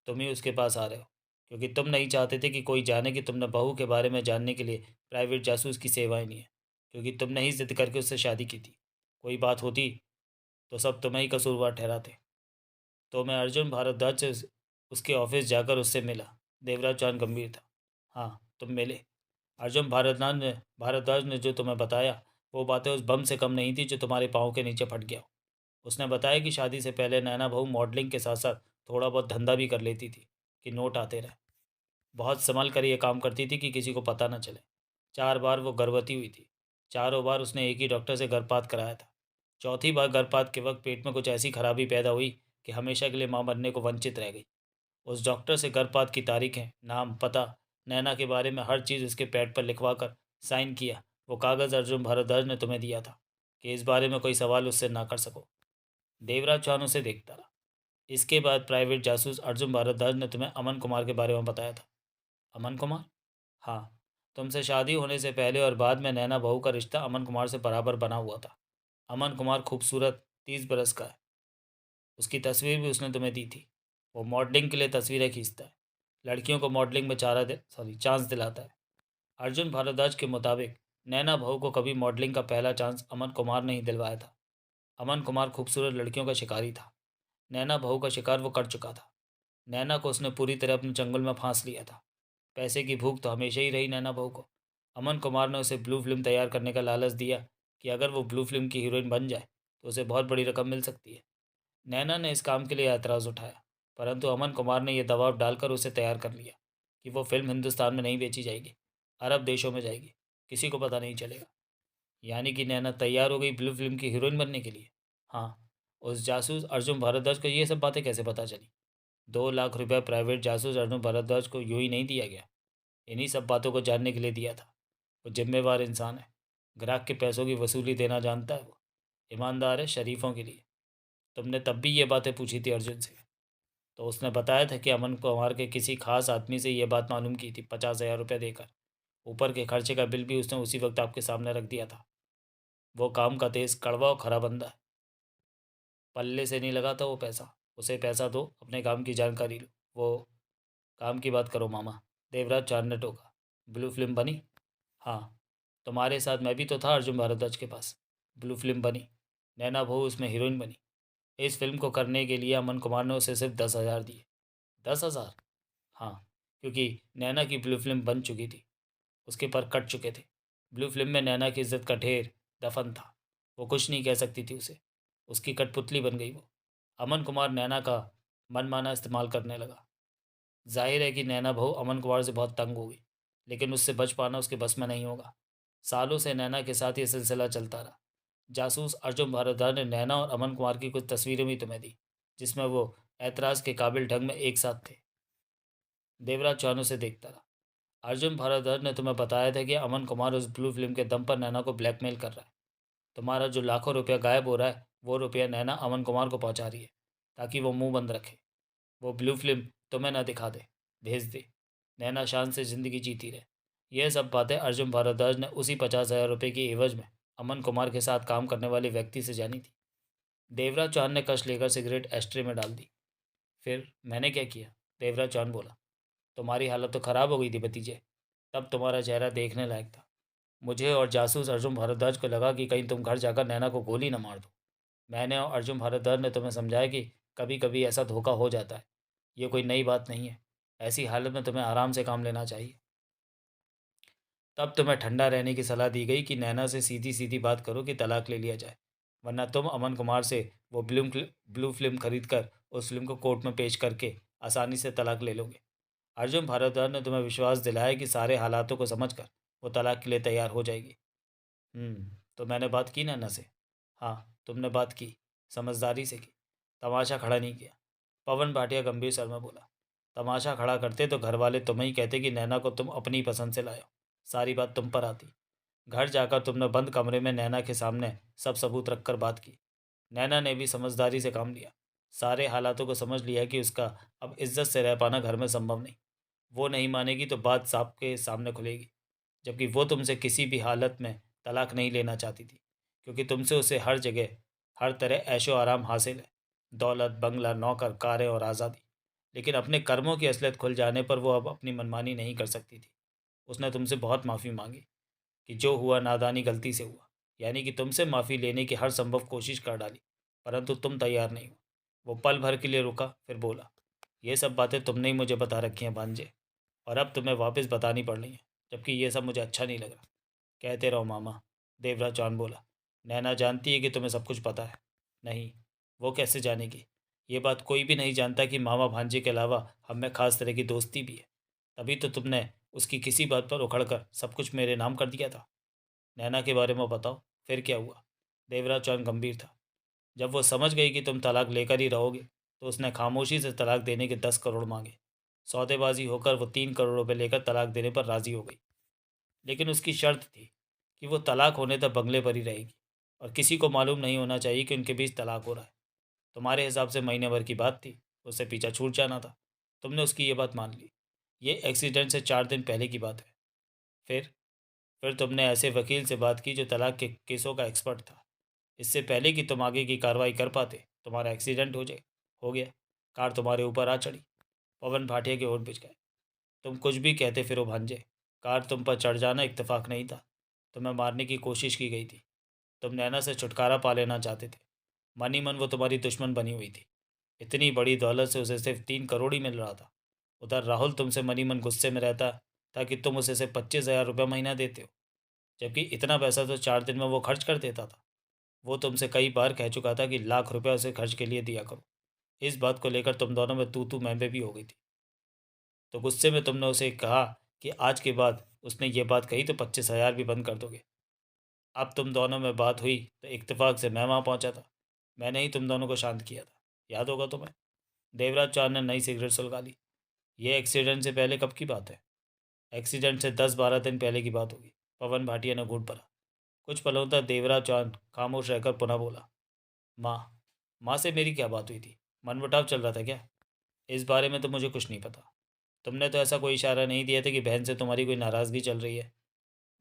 तुम ही उसके पास आ रहे हो, क्योंकि तुम नहीं चाहते थे कि कोई जाने कि तुमने बहू के बारे में जानने के लिए प्राइवेट जासूस की सेवाएं ली हैं, क्योंकि तुमने ही जिद करके उससे शादी की थी। कोई बात होती तो सब तुम्हें ही कसूरवार ठहराते। तो मैं अर्जुन भारद्वाज से उसके ऑफिस जाकर उससे मिला। देवराज चांद गंभीर था। हाँ, तुम मिले। अर्जुन भारद्वाज ने जो तुम्हें बताया, वो बातें उस बम से कम नहीं थी जो तुम्हारे पाँव के नीचे फट गया। उसने बताया कि शादी से पहले नैना बहू मॉडलिंग के साथ साथ थोड़ा बहुत धंधा भी कर लेती थी कि नोट आते रहे। बहुत संभल कर ये काम करती थी कि किसी को पता न चले। 4 बार वो गर्भवती हुई थी। चारों बार उसने एक ही डॉक्टर से गर्भपात कराया था। चौथी बार गर्भपात के वक्त पेट में कुछ ऐसी खराबी पैदा हुई कि हमेशा के लिए मां बनने को वंचित रह गई। उस डॉक्टर से गर्भपात की तारीखें, नाम, पता, नैना के बारे में हर चीज़ उसके पैड पर लिखवा कर साइन किया। वो कागज़ अर्जुन भारद्वाज ने तुम्हें दिया था कि इस बारे में कोई सवाल उससे ना कर सको। देवराज चौहान उसे देखता रहा। इसके बाद प्राइवेट जासूस अर्जुन भारद्वाज ने तुम्हें अमन कुमार के बारे में बताया था। अमन कुमार? हाँ, तुमसे शादी होने से पहले और बाद में नैना बहू का रिश्ता अमन कुमार से बराबर बना हुआ था। अमन कुमार खूबसूरत, 30 बरस का है। उसकी तस्वीर भी उसने तुम्हें दी थी। वो मॉडलिंग के लिए तस्वीरें खींचता है, लड़कियों को मॉडलिंग में चांस दिलाता है। अर्जुन भारद्वाज के मुताबिक नैना बहू को कभी मॉडलिंग का पहला चांस अमन कुमार ने ही दिलवाया था। अमन कुमार खूबसूरत लड़कियों का शिकारी था। नैना बहू का शिकार वो कर चुका था। नैना को उसने पूरी तरह अपने चंगुल में फांस लिया था। पैसे की भूख तो हमेशा ही रही नैना बहू को। अमन कुमार ने उसे ब्लू फिल्म तैयार करने का लालच दिया कि अगर वो ब्लू फिल्म की हीरोइन बन जाए तो उसे बहुत बड़ी रकम मिल सकती है। नैना ने इस काम के लिए ऐतराज़ उठाया, परंतु अमन कुमार ने यह दबाव डालकर उसे तैयार कर लिया कि वो फिल्म हिंदुस्तान में नहीं बेची जाएगी, अरब देशों में जाएगी, किसी को पता नहीं चलेगा। यानी कि नैना तैयार हो गई ब्लू फिल्म की हीरोइन बनने के लिए। हाँ, उस जासूस अर्जुन भारद्वाज को ये सब बातें कैसे पता चली? 2 लाख रुपया प्राइवेट जासूस अर्जुन भारद्वाज को यूं ही नहीं दिया गया। इन्हीं सब बातों को जानने के लिए दिया था। वो जिम्मेवार इंसान है, ग्राहक के पैसों की वसूली देना जानता है। वो ईमानदार है शरीफों के लिए। तुमने तब भी ये बातें पूछी थी अर्जुन से, तो उसने बताया था कि अमन कुमार के किसी खास आदमी से ये बात मालूम की थी 50,000 रुपये देकर। ऊपर के खर्चे का बिल भी उसने उसी वक्त आपके सामने रख दिया था। वो काम का तेज, कड़वा और खरा बंदा है। पल्ले से नहीं लगा था वो पैसा। उसे पैसा दो, अपने काम की जानकारी लो। वो काम की बात करो मामा, देवराज चांद ने टोका। ब्लू फिल्म बनी? हाँ, तुम्हारे साथ मैं भी तो था अर्जुन भारद्वाज के पास। ब्लू फिल्म बनी, नैना बहू उसमें हीरोइन बनी। इस फिल्म को करने के लिए अमन कुमार ने उसे सिर्फ 10,000 दिए। 10,000? हाँ, क्योंकि नैना की ब्लू फिल्म बन चुकी थी, उसके पर कट चुके थे। ब्लू फिल्म में नैना की इज्जत का ढेर दफन था। वो कुछ नहीं कह सकती थी उसे। उसकी कठपुतली बन गई वो। अमन कुमार नैना का मनमाना इस्तेमाल करने लगा। जाहिर है कि नैना बहू अमन कुमार से बहुत तंग होगी, लेकिन उससे बच पाना उसके बस में नहीं होगा। सालों से नैना के साथ ये सिलसिला चलता रहा। जासूस अर्जुन भारद्वाज ने नैना और अमन कुमार की कुछ तस्वीरें भी तुम्हें दी, जिसमें वो ऐतराज़ के काबिल ढंग में एक साथ थे। देवराज चानू से देखता रहा। अर्जुन भारद्वाज ने तुम्हें बताया था कि अमन कुमार उस ब्लू फिल्म के दम पर नैना को ब्लैकमेल कर रहा है। तुम्हारा जो लाखों रुपया गायब हो रहा है, वो रुपया नैना अमन कुमार को पहुंचा रही है, ताकि वो मुंह बंद रखे, वो ब्लू फिल्म तुम्हें ना दिखा दे, भेज दे। नैना शान से ज़िंदगी जीती रहे। यह सब बातें अर्जुन भारद्वाज ने उसी 50,000 रुपये की एवज में अमन कुमार के साथ काम करने वाले व्यक्ति से जानी थी। देवराज चौहान ने कश लेकर सिगरेट एस्ट्रे में डाल दी। फिर मैंने क्या किया? देवराज चौहान बोला। तुम्हारी हालत तो ख़राब हो गई थी भतीजे। तब तुम्हारा चेहरा देखने लायक था। मुझे और जासूस अर्जुन भारद्वाज को लगा कि कहीं तुम घर जाकर नैना को गोली न मार दो। मैंने और अर्जुन भारद्वाज ने तुम्हें समझाया कि कभी कभी ऐसा धोखा हो जाता है। ये कोई नई बात नहीं है। ऐसी हालत में तुम्हें आराम से काम लेना चाहिए। तब तुम्हें ठंडा रहने की सलाह दी गई कि नैना से सीधी सीधी बात करो कि तलाक ले लिया जाए, वरना तुम अमन कुमार से वो ब्लू फिल्म खरीद कर उस फिल्म को कोर्ट में पेश करके आसानी से तलाक ले लोगे। अर्जुन भारद्वाज ने तुम्हें विश्वास दिलाया कि सारे हालातों को समझकर वो तलाक के लिए तैयार हो जाएगी। तो मैंने बात की नैना से। हाँ, तुमने बात की, समझदारी से की, तमाशा खड़ा नहीं किया। पवन भाटिया गंभीर स्वर में बोला। तमाशा खड़ा करते तो घर वाले तुम्हें ही कहते कि नैना को तुम अपनी पसंद से लाए हो। सारी बात तुम पर आती। घर जाकर तुमने बंद कमरे में नैना के सामने सब सबूत रखकर बात की। नैना ने भी समझदारी से काम लिया। सारे हालातों को समझ लिया कि उसका अब इज्जत से रह पाना घर में संभव नहीं। वो नहीं मानेगी तो बात साहब के सामने खुलेगी। जबकि वो तुमसे किसी भी हालत में तलाक नहीं लेना चाहती थी, क्योंकि तुमसे उसे हर जगह हर तरह ऐशो आराम हासिल है। दौलत, बंगला, नौकर, कारें और आज़ादी। लेकिन अपने कर्मों की असलियत खुल जाने पर वो अब अपनी मनमानी नहीं कर सकती थी। उसने तुमसे बहुत माफ़ी मांगी कि जो हुआ नादानी गलती से हुआ, यानी कि तुमसे माफ़ी लेने की हर संभव कोशिश कर डाली, परंतु तुम तैयार नहीं हो। वो पल भर के लिए रुका, फिर बोला, ये सब बातें तुमने ही मुझे बता रखी हैं भांजे, और अब तुम्हें वापस बतानी पड़ रही हैं, जबकि ये सब मुझे अच्छा नहीं लग रहा। कहते रहो मामा, देवराज चौहान बोला। नैना जानती है कि तुम्हें सब कुछ पता है। नहीं, वो कैसे जानेगी? ये बात कोई भी नहीं जानता कि मामा भांजे के अलावा हम में खास तरह की दोस्ती भी है। तभी तो तुमने उसकी किसी बात पर उखड़कर सब कुछ मेरे नाम कर दिया था। नैना के बारे में बताओ, फिर क्या हुआ? देवराज चौहान गंभीर था। जब वो समझ गई कि तुम तलाक लेकर ही रहोगे, तो उसने खामोशी से तलाक देने के 10 करोड़ मांगे। सौदेबाजी होकर वो 3 करोड़ रुपये लेकर तलाक देने पर राजी हो गई। लेकिन उसकी शर्त थी कि वो तलाक होने तक बंगले पर ही रहेगी, और किसी को मालूम नहीं होना चाहिए कि उनके बीच तलाक हो रहा है। तुम्हारे हिसाब से महीने भर की बात थी, उससे पीछा छूट जाना था। तुमने उसकी ये बात मान ली। ये एक्सीडेंट से 4 दिन पहले की बात है। फिर फिर तुमने ऐसे वकील से बात की जो तलाक के केसों का एक्सपर्ट था। इससे पहले कि तुम आगे की कार्रवाई कर पाते, तुम्हारा एक्सीडेंट हो गया। कार तुम्हारे ऊपर आ चढ़ी। पवन भाटिया के होठ बिछ गए। तुम कुछ भी कहते फिरो भांजे, कार तुम पर चढ़ जाना इत्तेफाक नहीं था। तुम्हें मारने की कोशिश की गई थी। तुम नैना से छुटकारा पा लेना चाहते थे। मन ही मन वो तुम्हारी दुश्मन बनी हुई थी। इतनी बड़ी दौलत से उसे सिर्फ 3 करोड़ ही मिल रहा था। उधर राहुल तुमसे मन ही मन गुस्से में रहता था कि तुम उसे सिर्फ 25,000 रुपये महीना देते हो, जबकि इतना पैसा तो 4 दिन में वो खर्च कर देता था। वो तुमसे कई बार कह चुका था कि लाख रुपया उसे खर्च के लिए दिया करो। इस बात को लेकर तुम दोनों में तू मैं भी हो गई थी। तो गुस्से में तुमने उसे कहा कि आज के बाद उसने ये बात कही तो 25,000 भी बंद कर दोगे। अब तुम दोनों में बात हुई तो इत्तेफाक से मैं वहाँ पहुँचा था। मैंने ही तुम दोनों को शांत किया था। याद होगा तुम्हें? देवराज चौहान ने नई सिगरेट सुलगा ली। ये एक्सीडेंट से पहले कब की बात है? एक्सीडेंट से 10-12 दिन पहले की बात होगी। पवन भाटिया ने घूट भरा। कुछ पलों तक देवराज चौहान खामोश रहकर पुनः बोला, माँ, माँ से मेरी क्या बात हुई थी? मनमुटाव चल रहा था क्या? इस बारे में तो मुझे कुछ नहीं पता। तुमने तो ऐसा कोई इशारा नहीं दिया था कि बहन से तुम्हारी कोई नाराज़गी चल रही है।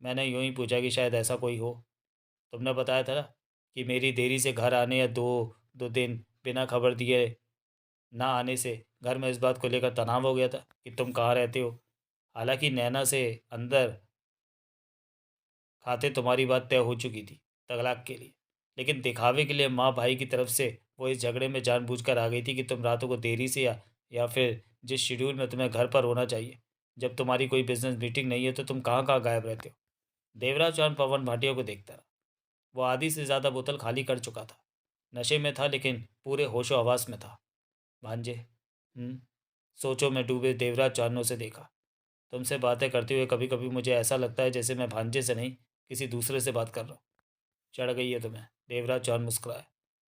मैंने यूं ही पूछा कि शायद ऐसा कोई हो। तुमने बताया था ना कि मेरी देरी से घर आने या दो दो दिन बिना खबर दिए ना आने से घर में इस बात को लेकर तनाव हो गया था कि तुम कहाँ रहते हो। हालांकि नैना से अंदर खाते तुम्हारी बात तय हो चुकी थी तलाक के लिए, लेकिन दिखावे के लिए माँ भाई की तरफ से वो इस झगड़े में जानबूझकर आ गई थी कि तुम रातों को देरी से या फिर जिस शेड्यूल में तुम्हें घर पर होना चाहिए, जब तुम्हारी कोई बिजनेस मीटिंग नहीं है तो तुम कहाँ कहाँ गायब रहते हो। देवराज चौहान पवन भाटिया को देखता रहा। वो आधी से ज़्यादा बोतल खाली कर चुका था। नशे में था लेकिन पूरे होशो हवास में था। भांजे, सोचो में डूबे देवराज चौहान ने उसे देखा। तुमसे बातें करते हुए कभी कभी मुझे ऐसा लगता है जैसे मैं भांजे से नहीं किसी दूसरे से बात कर रहा हूँ। चढ़ गई है तुम्हें? देवराज चौहान मुस्कुराया।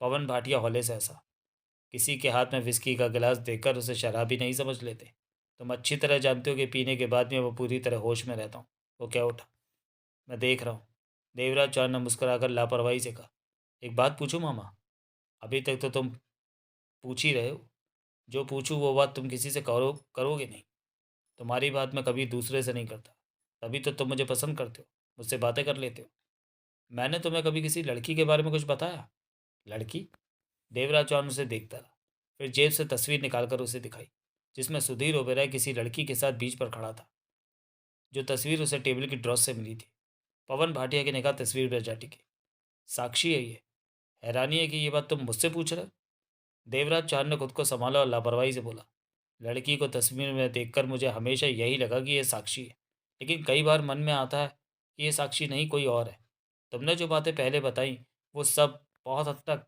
पवन भाटिया हौले से हंसा। किसी के हाथ में विस्की का गिलास देखकर उसे शराबी नहीं समझ लेते। तुम अच्छी तरह जानते हो कि पीने के बाद में वो पूरी तरह होश में रहता हूँ। वो क्या उठा? मैं देख रहा हूँ। देवराज चौहान ने मुस्कुराकर लापरवाही से कहा। एक बात पूछूं मामा? अभी तक तो तुम पूछ ही रहे हो। जो पूछूं वो बात तुम किसी से करोगे नहीं। तुम्हारी बात मैं कभी दूसरे से नहीं करता। तभी तो तुम मुझे पसंद करते हो, मुझसे बातें कर लेते हो। मैंने तुम्हें कभी किसी लड़की के बारे में कुछ बताया? लड़की? देवराज चौहान उसे देखता रहा। फिर जेब से तस्वीर निकालकर उसे दिखाई, जिसमें सुधीर ओबेरॉय किसी लड़की के साथ बीच पर खड़ा था। जो तस्वीर उसे टेबल की ड्रॉस से मिली थी। पवन भाटिया की निगाह तस्वीर पर जा टिकी। साक्षी है ये? हैरानी है कि ये बात तुम मुझसे पूछ रहे हो। देवराज चौहान ने खुद को संभाला और लापरवाही से बोला, लड़की को तस्वीर में देखकर मुझे हमेशा यही लगा कि ये साक्षी है, लेकिन कई बार मन में आता है कि ये साक्षी नहीं कोई और है। तुमने जो बातें पहले बताई वो सब बहुत हद तक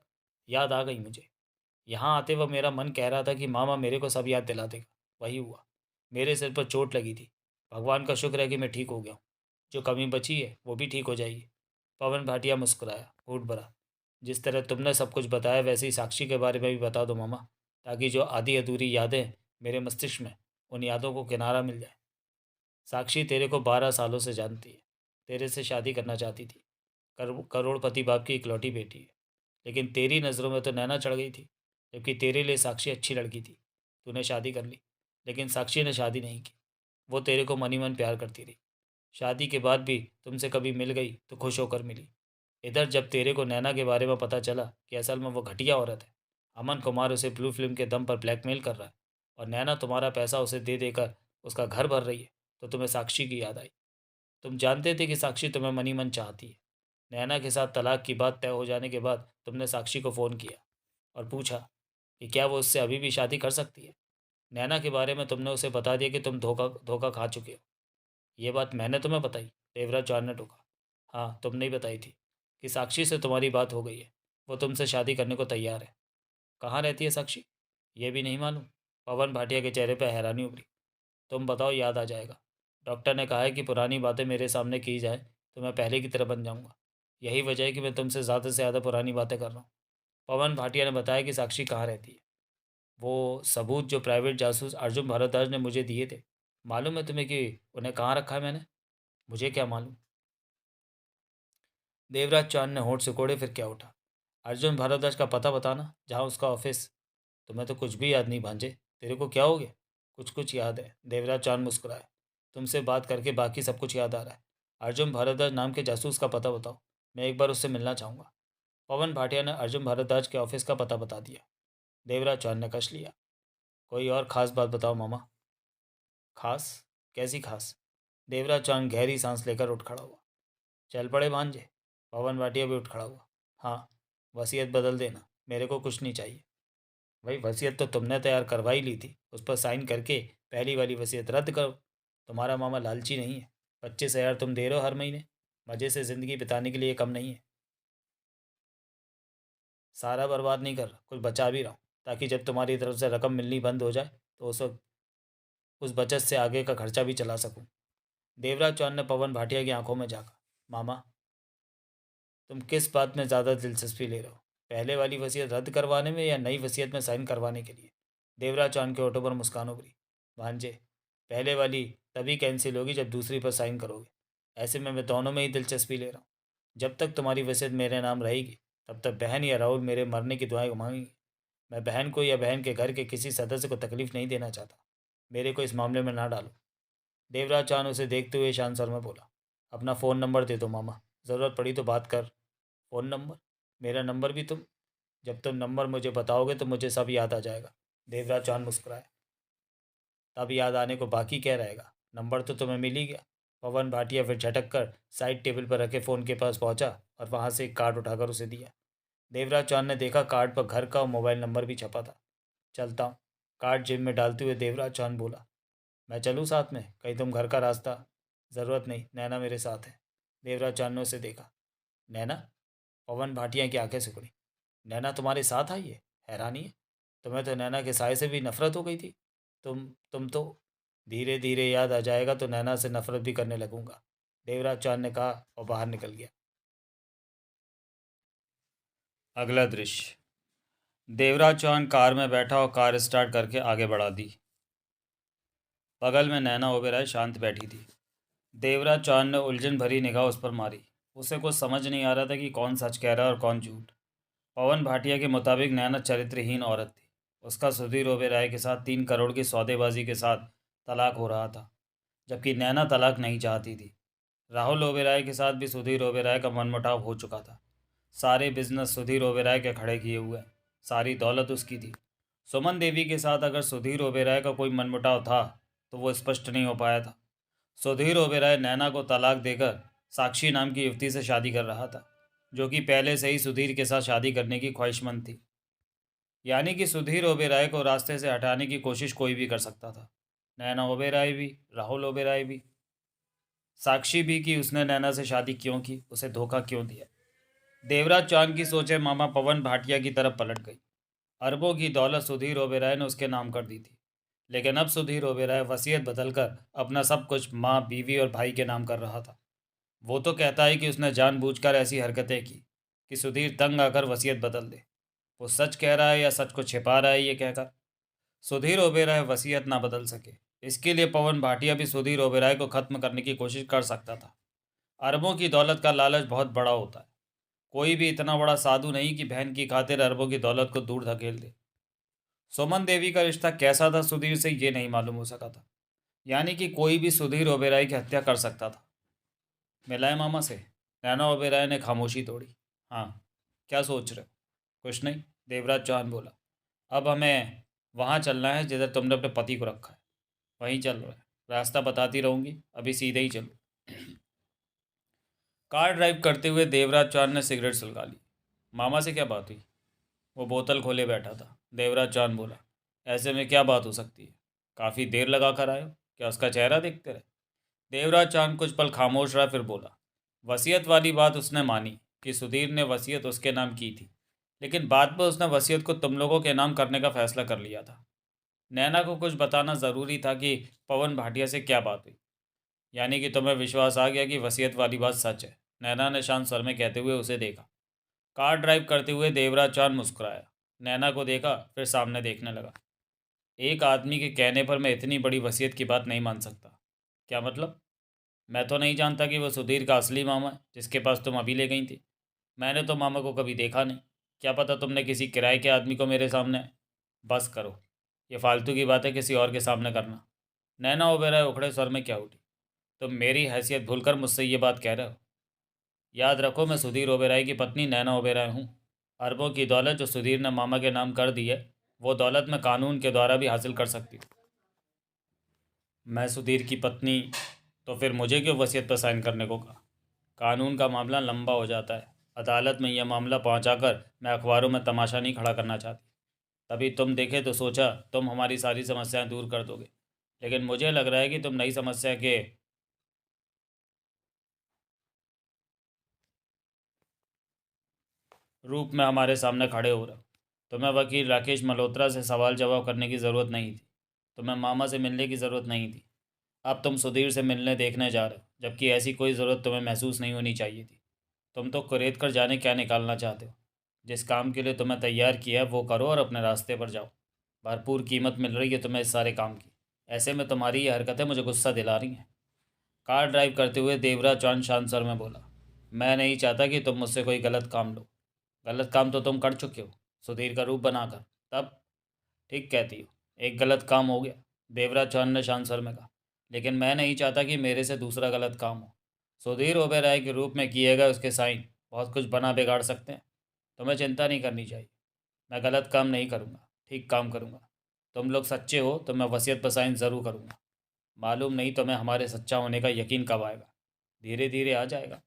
याद आ गई मुझे। यहाँ आते वक्त मेरा मन कह रहा था कि मामा मेरे को सब याद दिला देगा। वही हुआ। मेरे सिर पर चोट लगी थी। भगवान का शुक्र है कि मैं ठीक हो गया हूँ। जो कमी बची है वो भी ठीक हो जाएगी। पवन भाटिया मुस्कुराया, घूट भरा। जिस तरह तुमने सब कुछ बताया वैसे ही साक्षी के बारे में भी बता दो मामा, ताकि जो आधी अधूरी यादें मेरे मस्तिष्क में, उन यादों को किनारा मिल जाए। साक्षी तेरे को 12 सालों से जानती है। तेरे से शादी करना चाहती थी। करोड़पति बाप की इकलौती बेटी है। लेकिन तेरी नज़रों में तो नैना चढ़ गई थी, जबकि तेरे लिए साक्षी अच्छी लड़की थी। तूने शादी कर ली, लेकिन साक्षी ने शादी नहीं की। वो तेरे को मनी मन प्यार करती रही। शादी के बाद भी तुमसे कभी मिल गई तो खुश होकर मिली। इधर जब तेरे को नैना के बारे में पता चला कि असल में वो घटिया औरत है, अमन कुमार उसे ब्लू फिल्म के दम पर ब्लैकमेल कर रहा है, और नैना तुम्हारा पैसा उसे दे देकर उसका घर भर रही है, तो तुम्हें साक्षी की याद आई। तुम जानते थे कि साक्षी तुम्हें मनी मन चाहती है। नैना के साथ तलाक की बात तय हो जाने के बाद तुमने साक्षी को फ़ोन किया और पूछा कि क्या वो उससे अभी भी शादी कर सकती है। नैना के बारे में तुमने उसे बता दिया कि तुम धोखा धोखा खा चुके हो। ये बात मैंने तुम्हें बताई? देवराज चौहान ने टोका। हाँ, तुमने ही बताई थी कि साक्षी से तुम्हारी बात हो गई है। वो तुमसे शादी करने को तैयार है। कहाँ रहती है साक्षी? ये भी नहीं मालूम? पवन भाटिया के चेहरे पर हैरानी उभरी। तुम बताओ, याद आ जाएगा। डॉक्टर ने कहा है कि पुरानी बातें मेरे सामने की जाए तो मैं पहले की तरह बन जाऊंगा। यही वजह है कि मैं तुमसे ज़्यादा से ज़्यादा पुरानी बातें कर रहा हूँ। पवन भाटिया ने बताया कि साक्षी कहाँ रहती है। वो सबूत जो प्राइवेट जासूस अर्जुन भारद्वाज ने मुझे दिए थे, मालूम है तुम्हें कि उन्हें कहाँ रखा है मैंने? मुझे क्या मालूम? देवराज चौहान ने होंठ सिकोड़े, फिर क्या उठा। अर्जुन भारद्वाज का पता बताना, जहाँ उसका ऑफिस। तुम्हें तो कुछ भी याद नहीं भांजे। तेरे को क्या हो गया? कुछ कुछ याद है। देवराज चांद मुस्कुराया। तुमसे बात करके बाकी सब कुछ याद आ रहा है। अर्जुन भारद्वाज नाम के जासूस का पता बताओ। मैं एक बार उससे मिलना चाहूँगा। पवन भाटिया ने अर्जुन भारद्वाज के ऑफिस का पता बता दिया। देवराज चौहान ने कश लिया। कोई और खास बात बताओ मामा। खास? कैसी खास? देवराज चौहान गहरी सांस लेकर उठ खड़ा हुआ। चल पड़े भांजे। पवन भाटिया भी उठ खड़ा हुआ। हाँ, वसीयत बदल देना, मेरे को कुछ नहीं चाहिए। भाई, वसीयत तो तुमने तैयार करवा ही ली थी, उस पर साइन करके पहली वाली वसीयत रद्द करो। तुम्हारा मामा लालची नहीं है। 25,000 तुम दे रहे हो हर महीने। मज़े से ज़िंदगी बिताने के लिए कम नहीं है। सारा बर्बाद नहीं कर रहा, कुछ बचा भी रहा हूँ, ताकि जब तुम्हारी तरफ से रकम मिलनी बंद हो जाए तो उस वक्त उस बचत से आगे का खर्चा भी चला सकूँ। देवराज चौहान ने पवन भाटिया की आंखों में झाँका। मामा, तुम किस बात में ज़्यादा दिलचस्पी ले रहे हो? पहले वाली वसीयत रद्द करवाने में या नई वसीयत में साइन करवाने के लिए? देवराज चौहान के होठों पर मुस्कान उभरी। भांजे, पहले वाली तभी कैंसिल होगी जब दूसरी पर साइन करोगे। ऐसे में मैं दोनों में ही दिलचस्पी ले रहा हूँ। जब तक तुम्हारी वसीयत मेरे नाम रहेगी तब तक बहन या राहुल मेरे मरने की दुआएं मांगेंगे। मैं बहन को या बहन के घर के किसी सदस्य को तकलीफ नहीं देना चाहता। मेरे को इस मामले में ना डालो। देवराज चांद उसे देखते हुए शांत स्वर में बोला, अपना फ़ोन नंबर दे दो मामा, ज़रूरत पड़ी तो बात कर। Phone number? मेरा नंबर भी तुम? जब तुम नंबर मुझे बताओगे तो मुझे सब याद आ जाएगा। देवराज चांद मुस्कुराया। तब याद आने को बाकी क्या रहेगा? नंबर तो तुम्हें मिल ही गया। पवन भाटिया फिर झटक कर साइड टेबल पर रखे फ़ोन के पास पहुंचा और वहां से एक कार्ड उठाकर उसे दिया। देवराज चांद ने देखा कार्ड पर घर का और मोबाइल नंबर भी छपा था। चलता हूँ। कार्ड जेब में डालते हुए देवराज चांद बोला, मैं चलूँ साथ में? कहीं तुम घर का रास्ता? ज़रूरत नहीं, नैना मेरे साथ है। देवराज चांद ने उसे देखा। नैना? पवन भाटिया की आंखें सिकुड़ी। नैना तुम्हारे साथ आई है? हैरानी है। तुम्हें तो नैना के साय से भी नफरत हो गई थी। तुम तो धीरे धीरे याद आ जाएगा तो नैना से नफरत भी करने लगूंगा, देवराज चांद ने कहा और बाहर निकल गया। अगला दृश्य। देवराज चांद कार में बैठा और कार स्टार्ट करके आगे बढ़ा दी। बगल में नैना ओबेरॉय शांत बैठी थी। देवराज चांद ने उलझन भरी निगाह उस पर मारी। उसे कुछ समझ नहीं आ रहा था कि कौन सच कह रहा है और कौन झूठ। पवन भाटिया के मुताबिक नैना चरित्रहीन औरत थी। उसका सुधीर ओबेरॉय के साथ 3 करोड़ की सौदेबाजी के साथ तलाक हो रहा था, जबकि नैना तलाक नहीं चाहती थी। राहुल ओबेरॉय के साथ भी सुधीर ओबेरॉय का मनमुटाव हो चुका था। सारे बिजनेस सुधीर ओबेरॉय के खड़े किए हुए, सारी दौलत उसकी थी। सुमन देवी के साथ अगर सुधीर ओबेरॉय का कोई मनमुटाव था तो वो स्पष्ट नहीं हो पाया था। सुधीर ओबेरॉय नैना को तलाक देकर साक्षी नाम की युवती से शादी कर रहा था, जो कि पहले से ही सुधीर के साथ शादी करने की ख्वाहिशमंद थी। यानी कि सुधीर ओबेरॉय को रास्ते से हटाने की कोशिश कोई भी कर सकता था। नैना ओबेरॉय भी, राहुल ओबेरॉय भी, साक्षी भी कि उसने नैना से शादी क्यों की, उसे धोखा क्यों दिया। देवराज चांद की सोचें मामा पवन भाटिया की तरफ पलट गई। अरबों की दौलत सुधीर ओबेरॉय ने उसके नाम कर दी थी, लेकिन अब सुधीर ओबेरॉय वसीयत बदलकर अपना सब कुछ माँ, बीवी और भाई के नाम कर रहा था। वो तो कहता है कि उसने जानबूझकर ऐसी हरकतें की कि सुधीर तंग आकर वसीयत बदल दे। वो सच कह रहा है या सच को छिपा रहा है ये कहकर? सुधीर ओबेरॉय वसीयत ना बदल सके, इसके लिए पवन भाटिया भी सुधीर ओबेरॉय को खत्म करने की कोशिश कर सकता था। अरबों की दौलत का लालच बहुत बड़ा होता है। कोई भी इतना बड़ा साधु नहीं कि बहन की खातिर अरबों की दौलत को दूर धकेल दे। सुमन देवी का रिश्ता कैसा था सुधीर से ये नहीं मालूम हो सका था। यानी कि कोई भी सुधीर ओबेरॉय की हत्या कर सकता था। मिला है मामा से? नैना ओबेरॉय ने खामोशी तोड़ी। हाँ। क्या सोच रहे हो? कुछ नहीं, देवराज चौहान बोला। अब हमें वहाँ चलना है जिधर तुमने अपने पति को रखा है। वहीं चल रहा है। रास्ता बताती रहूंगी, अभी सीधे ही चलो। कार ड्राइव करते हुए देवराज चांद ने सिगरेट सुलगा ली। मामा से क्या बात हुई? वो बोतल खोले बैठा था। देवराज चांद बोला, ऐसे में क्या बात हो सकती है? काफ़ी देर लगा कर आए हो, क्या उसका चेहरा देखते रहे? देवराज चांद कुछ पल खामोश रहा, फिर बोला, वसीयत वाली बात उसने मानी कि सुधीर ने वसीयत उसके नाम की थी, लेकिन बाद में उसने वसीयत को तुम लोगों के नाम करने का फैसला कर लिया था। नैना को कुछ बताना ज़रूरी था कि पवन भाटिया से क्या बात हुई। यानी कि तुम्हें विश्वास आ गया कि वसीयत वाली बात सच है? नैना ने शांत स्वर में कहते हुए उसे देखा। कार ड्राइव करते हुए देवराज चांद मुस्कुराया, नैना को देखा, फिर सामने देखने लगा। एक आदमी के कहने पर मैं इतनी बड़ी वसीयत की बात नहीं मान सकता। क्या मतलब? मैं तो नहीं जानता कि वो सुधीर का असली मामा है जिसके पास तुम अभी ले गई थी। मैंने तो मामा को कभी देखा नहीं। क्या पता तुमने किसी किराए के आदमी को मेरे सामने। बस करो, ये फालतू की बातें किसी और के सामने करना। नैना ओबेरॉय उखड़े स्वर में क्या उठी, तुम मेरी हैसियत भूलकर मुझसे ये बात कह रहे हो? याद रखो, मैं सुधीर ओबेरॉय की पत्नी नैना ओबेरॉय हूँ। अरबों की दौलत जो सुधीर ने मामा के नाम कर दी है, वो दौलत मैं कानून के द्वारा भी हासिल कर सकती हूँ। मैं सुधीर की पत्नी, तो फिर मुझे क्यों वसीयत पर साइन करने को कहा? कानून का मामला लंबा हो जाता है। अदालत में यह मामला पहुंचाकर मैं अखबारों में तमाशा नहीं खड़ा करना चाहती। तभी तुम देखे तो सोचा तुम हमारी सारी समस्याएं दूर कर दोगे, लेकिन मुझे लग रहा है कि तुम नई समस्या के रूप में हमारे सामने खड़े हो रहे हो। तुम्हें वकील राकेश मल्होत्रा से सवाल जवाब करने की ज़रूरत नहीं थी। तुम्हें मामा से मिलने की ज़रूरत नहीं थी। अब तुम सुधीर से मिलने देखने जा रहे हो, जबकि ऐसी कोई ज़रूरत तुम्हें महसूस नहीं होनी चाहिए थी। तुम तो कुरेद कर जाने क्या निकालना चाहते हो। जिस काम के लिए तुम्हें तैयार किया है वो करो और अपने रास्ते पर जाओ। भरपूर कीमत मिल रही है तुम्हें इस सारे काम की। ऐसे में तुम्हारी ये हरकतें मुझे गुस्सा दिला रही हैं। कार ड्राइव करते हुए देवराज चौहान शांत स्वर में बोला, मैं नहीं चाहता कि तुम मुझसे कोई गलत काम लो। गलत काम तो तुम कर चुके हो, सुधीर का रूप बनाकर। तब ठीक कहती हो, एक गलत काम हो गया, देवराज चौहान ने शांत स्वर में कहा। लेकिन मैं नहीं चाहता कि मेरे से दूसरा गलत काम हो। सुधीर ओबेरॉय के रूप में किए गए उसके साइन बहुत कुछ बना बिगाड़ सकते हैं। तुम्हें चिंता नहीं करनी चाहिए। मैं गलत काम नहीं करूँगा, ठीक काम करूँगा। तुम लोग सच्चे हो तो मैं वसीयत पर साइन ज़रूर करूँगा। मालूम नहीं तुम्हें हमारे सच्चा होने का यकीन कब आएगा। धीरे धीरे आ जाएगा।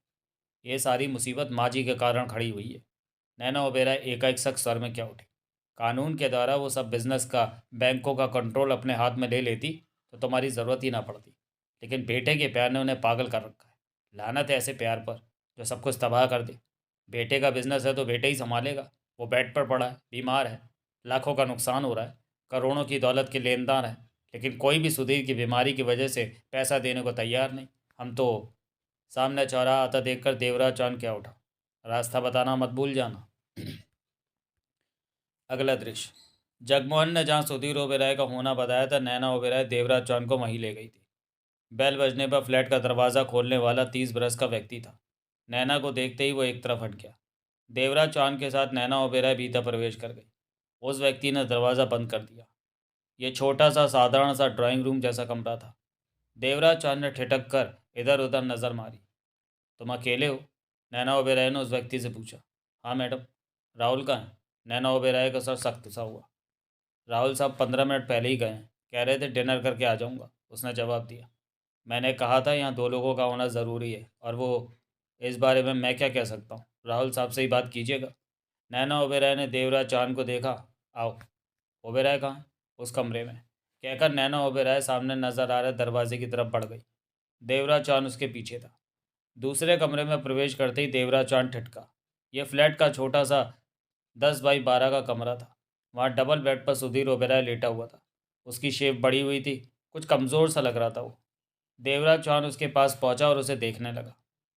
ये सारी मुसीबत माँ जी के कारण खड़ी हुई है। नैना ओबेरॉय एकाएक सख्त स्वर में क्या उठी। कानून के द्वारा वो सब बिजनेस का, बैंकों का कंट्रोल अपने हाथ में ले लेती तो तुम्हारी ज़रूरत ही ना पड़ती। लेकिन बेटे के प्यार ने उन्हें पागल कर रखा है। लानत है ऐसे प्यार पर जो सब कुछ तबाह कर दे। बेटे का बिजनेस है तो बेटे ही संभालेगा। वो बेड पर पड़ा है, बीमार है, लाखों का नुकसान हो रहा है, करोड़ों की दौलत के लेनदार है, लेकिन कोई भी सुधीर की बीमारी की वजह से पैसा देने को तैयार नहीं। हम तो सामने चौराहा आता देखकर देवराज चांद क्या उठा, रास्ता बताना मत भूल जाना। अगला दृश्य, जगमोहन ने जहाँ सुधीर ओबेरॉय का होना बताया था, नैना ओबेरॉय देवराज चांद को वहीं ले गई थी। बेल बजने पर फ्लैट का दरवाज़ा खोलने वाला 30 बरस का व्यक्ति था। नैना को देखते ही वो एक तरफ हट गया। देवराज चांद के साथ नैना ओबेरॉय भीतर प्रवेश कर गई। उस व्यक्ति ने दरवाज़ा बंद कर दिया। ये छोटा सा साधारण सा ड्राइंग रूम जैसा कमरा था। देवराज चांद ने ठिठक कर इधर उधर नज़र मारी। तुम अकेले हो? नैना ओबेरॉय ने उस व्यक्ति से पूछा। हाँ मैडम। राहुल कहाँ है? नैना ओबेरॉय का सर सख्त सा हुआ। राहुल साहब 15 मिनट पहले ही गए हैं, कह रहे थे डिनर करके आ जाऊँगा, उसने जवाब दिया। मैंने कहा था यहाँ 2 लोगों का होना ज़रूरी है, और वो इस बारे में मैं क्या कह सकता हूँ। राहुल साहब से ही बात कीजिएगा। नैना ओबेरॉय ने देवराज चांद को देखा। आओ। ओबेरॉय कहाँ है? उस कमरे में, कहकर नैना ओबेरॉय सामने नजर आ रहे दरवाजे की तरफ बढ़ गई। देवराज चांद उसके पीछे था। दूसरे कमरे में प्रवेश करते ही देवराज चांद ठिठका। यह फ्लैट का छोटा सा 10 बाई 12 का कमरा था। वहाँ डबल बेड पर सुधीर ओबेरॉय लेटा हुआ था। उसकी शेप बड़ी हुई थी, कुछ कमज़ोर सा लग रहा था वो। देवराज चौहान उसके पास पहुंचा और उसे देखने लगा।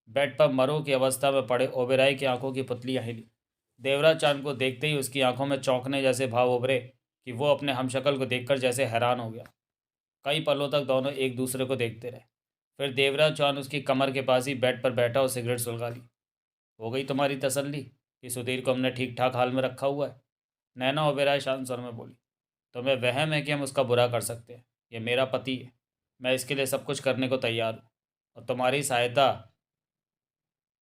बेड पर मरो की अवस्था में पड़े ओबेरॉय की आंखों की पुतलियां हिली। देवराज चांद को देखते ही उसकी आंखों में चौंकने जैसे भाव उभरे कि वो अपने हमशक्ल को देखकर जैसे हैरान हो गया। कई पलों तक दोनों एक दूसरे को देखते रहे। फिर देवराज चौहान उसकी कमर के पास ही बेड पर बैठा और सिगरेट सुलगा ली। हो गई तुम्हारी तसल्ली कि सुधीर को हमने ठीक ठाक हाल में रखा हुआ है? नैना ओबेरॉय शांत स्वर में बोली। तुम्हें वहम है कि हम उसका बुरा कर सकते हैं? ये मेरा पति है, मैं इसके लिए सब कुछ करने को तैयार हूँ। और तुम्हारी सहायता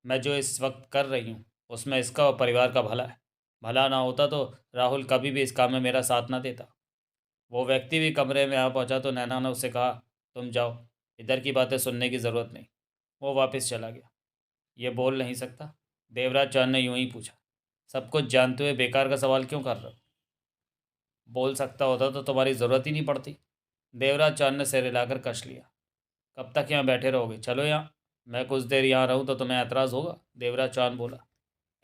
मैं जो इस वक्त कर रही हूँ उसमें इसका और परिवार का भला है। भला ना होता तो राहुल कभी भी इस काम में मेरा साथ ना देता। वो व्यक्ति भी कमरे में आ पहुंचा तो नैना ने उससे कहा, तुम जाओ, इधर की बातें सुनने की ज़रूरत नहीं। वो वापस चला गया। ये बोल नहीं सकता? देवराज चौहान ने यूं ही पूछा। सब कुछ जानते हुए बेकार का सवाल क्यों कर रहे हो? बोल सकता होता तो तुम्हारी ज़रूरत ही नहीं पड़ती। देवराज चौहान ने सिर हिलाकर कश लिया। कब तक यहाँ बैठे रहोगे? चलो यहाँ। मैं कुछ देर यहाँ रहूँ तो तुम्हें ऐतराज़ होगा? देवराज चौहान बोला।